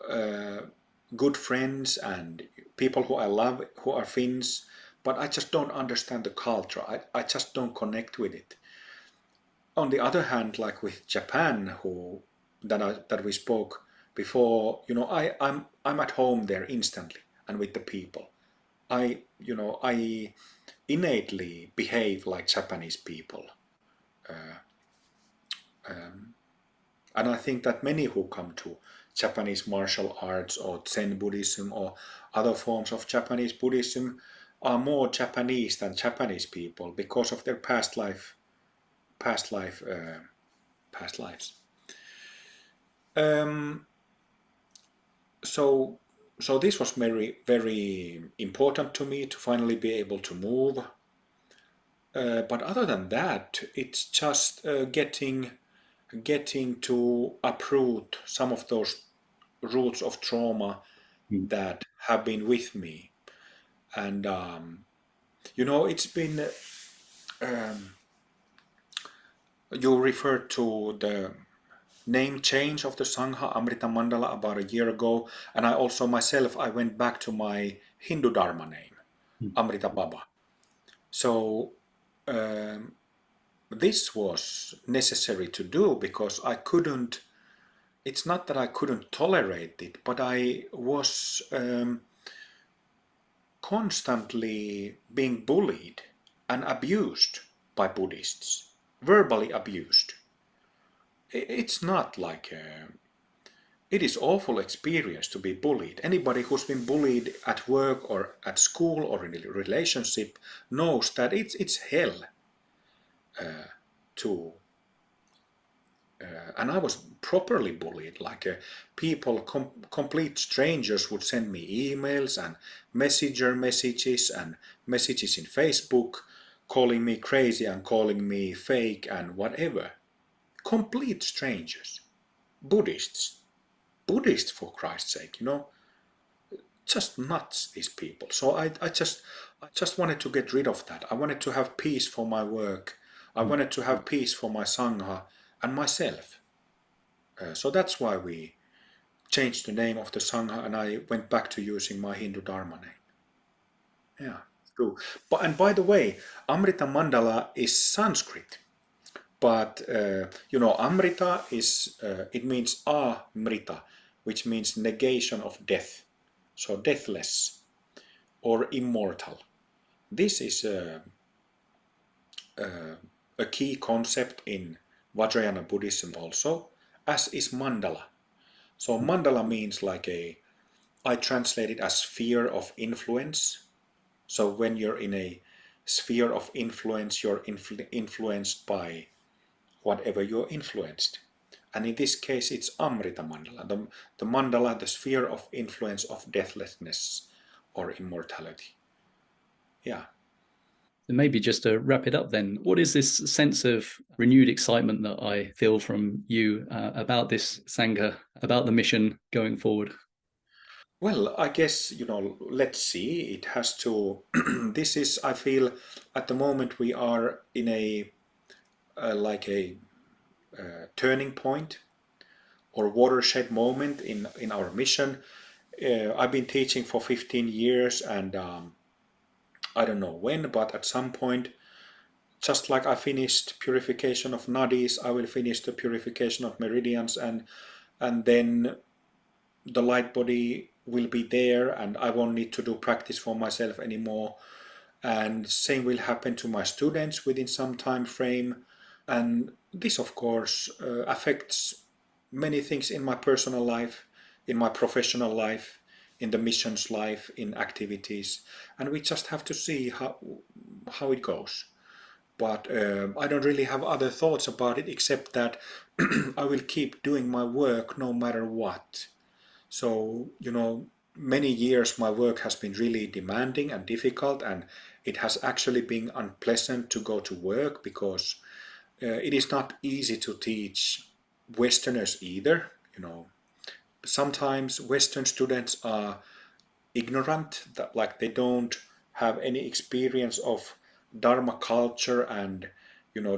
uh, good friends and people who I love who are Finns, but I just don't understand the culture. I just don't connect with it. On the other hand, like with Japan, that we spoke before, you know, I'm at home there instantly and with the people. I innately behave like Japanese people. And I think that many who come to Japanese martial arts or Zen Buddhism or other forms of Japanese Buddhism are more Japanese than Japanese people because of their past life, past lives. Um, so, so this was very, very important to me to finally be able to move. But other than that, it's just getting to uproot some of those roots of trauma Mm. that have been with me. And you know, it's been you referred to the name change of the Sangha Amrita Mandala about a year ago, and I also myself I went back to my Hindu Dharma name, Amrita Baba. So this was necessary to do because I couldn't. It's not that I couldn't tolerate it, but I was constantly being bullied and abused by Buddhists, verbally abused. It's not like it is awful experience to be bullied. Anybody who's been bullied at work or at school or in a relationship knows that it's hell to. And I was properly bullied. Like people, complete strangers would send me emails and messenger messages and messages in Facebook, calling me crazy and calling me fake and whatever. Complete strangers, Buddhists, Buddhists for Christ's sake, you know, just nuts, these people. So I just wanted to get rid of that. I wanted to have peace for my work. I wanted to have peace for my Sangha and myself. So that's why we changed the name of the Sangha and I went back to using my Hindu Dharma name. Yeah, true. But, and by the way, Amrita Mandala is Sanskrit. But, you know, Amrita is, it means Amrita, which means negation of death. So deathless or immortal. This is a key concept in Vajrayana Buddhism also, as is mandala. So mandala means like I translate it as sphere of influence. So when you're in a sphere of influence, you're influenced by whatever you're influenced. And in this case, it's Amrita Mandala, the mandala, the sphere of influence of deathlessness or immortality. Yeah. And maybe just to wrap it up then, what is this sense of renewed excitement that I feel from you about this Sangha, about the mission going forward? Well, I guess, let's see. It has to. This is, I feel, at the moment we are in a like a turning point or watershed moment in our mission. I've been teaching for 15 years, and I don't know when, but at some point, just like I finished purification of nadis, I will finish the purification of meridians, and then the light body will be there, and I won't need to do practice for myself anymore. And same will happen to my students within some time frame. And this, of course, affects many things in my personal life, in my professional life, in the missions life, in activities, and we just have to see how it goes. But I don't really have other thoughts about it except that I will keep doing my work no matter what. So, many years my work has been really demanding and difficult, and it has actually been unpleasant to go to work because it is not easy to teach Westerners either. Sometimes Western students are ignorant, that like they don't have any experience of Dharma culture and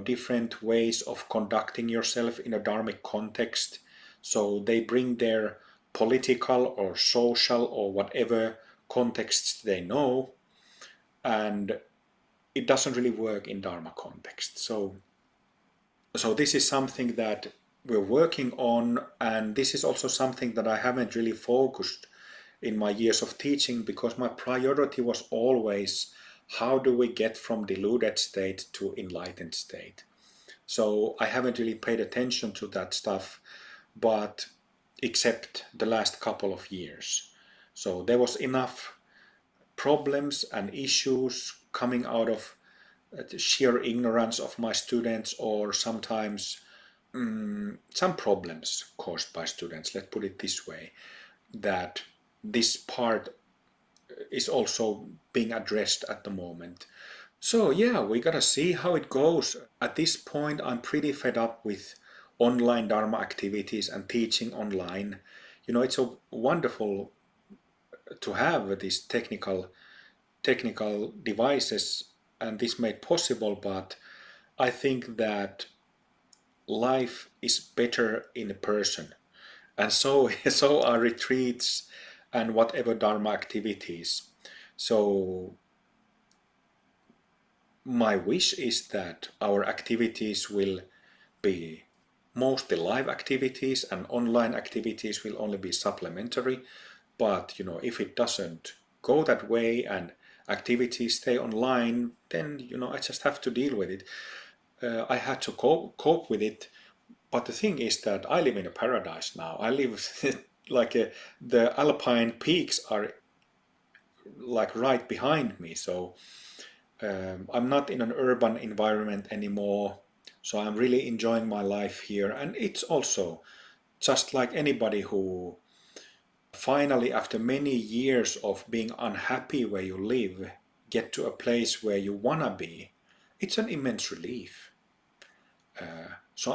different ways of conducting yourself in a Dharmic context. So they bring their political or social or whatever contexts they know, and it doesn't really work in Dharma context. So this is something that we're working on, and this is also something that I haven't really focused in my years of teaching, because my priority was always how do we get from deluded state to enlightened state. So I haven't really paid attention to that stuff, but except the last couple of years. So there was enough problems and issues coming out of sheer ignorance of my students, or sometimes some problems caused by students, let's put it this way, that this part is also being addressed at the moment. So yeah, we gotta see how it goes. At this point, I'm pretty fed up with online Dharma activities and teaching online. It's so wonderful to have these technical devices and this made possible, but I think that life is better in person, and so so are retreats and whatever Dharma activities. So my wish is that our activities will be mostly live activities, and online activities will only be supplementary. But if it doesn't go that way and activities stay online, then I just have to deal with it. I had to cope with it. But the thing is that I live in a paradise now. I live like the alpine peaks are like right behind me. So I'm not in an urban environment anymore. So I'm really enjoying my life here. And it's also just like anybody who finally, after many years of being unhappy where you live, get to a place where you wanna be. It's an immense relief. So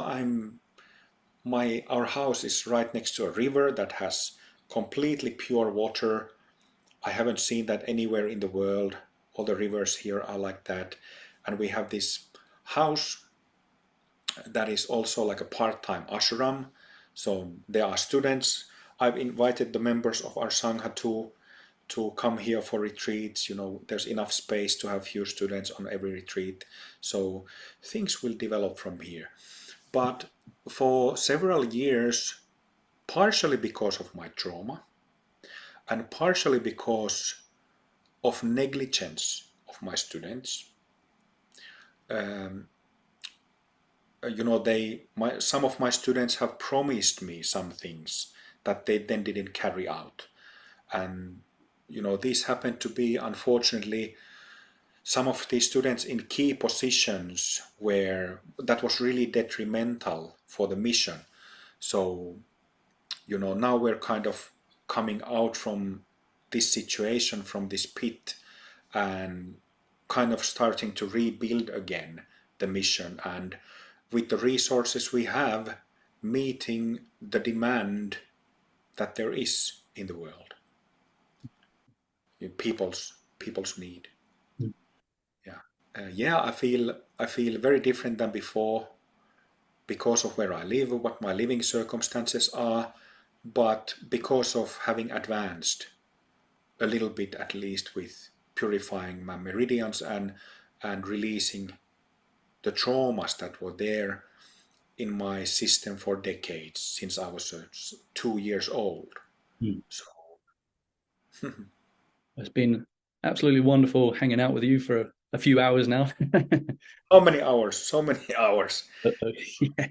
our house is right next to a river that has completely pure water. I haven't seen that anywhere in the world. All the rivers here are like that. And we have this house that is also like a part-time ashram. So there are students. I've invited the members of our Sangha to come here for retreats. There's enough space to have few students on every retreat. So things will develop from here. But for several years, partially because of my trauma and partially because of negligence of my students, some of my students have promised me some things that they then didn't carry out. And these happened to be, unfortunately, some of these students in key positions where that was really detrimental for the mission. So, now we're kind of coming out from this situation, from this pit, and kind of starting to rebuild again the mission, and with the resources we have, meeting the demand that there is in the world, people's need. Yeah, I feel very different than before because of where I live, what my living circumstances are, but because of having advanced a little bit at least with purifying my meridians and releasing the traumas that were there in my system for decades since I was 2 years old. So It's been absolutely wonderful hanging out with you for a few hours now. how many hours? So many hours. Yeah.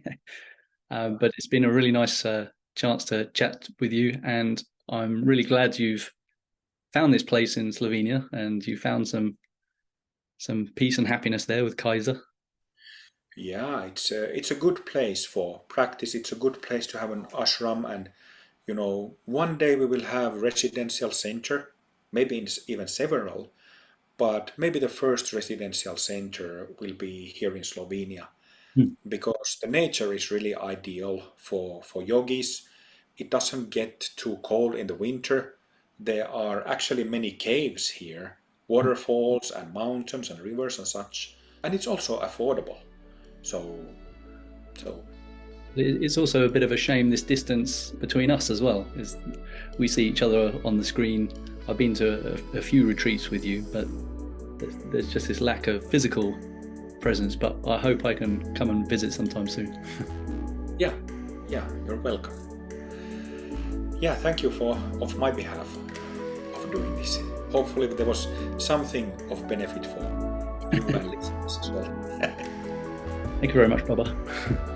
But it's been a really nice chance to chat with you, and I'm really glad you've found this place in Slovenia and you found some peace and happiness there with Kaiser. Yeah, it's a good place for practice. It's a good place to have an ashram, and one day we will have residential center, maybe even several, but maybe the first residential center will be here in Slovenia, because the nature is really ideal for yogis. It doesn't get too cold in the winter. There are actually many caves here, waterfalls and mountains and rivers and such, and it's also affordable. So It's also a bit of a shame, this distance between us as well, is we see each other on the screen. I've been to a few retreats with you, but there's just this lack of physical presence, but I hope I can come and visit sometime soon. yeah, you're welcome. Yeah, thank you of my behalf of doing this. Hopefully there was something of benefit for you and listeners as well. Thank you very much, Baba.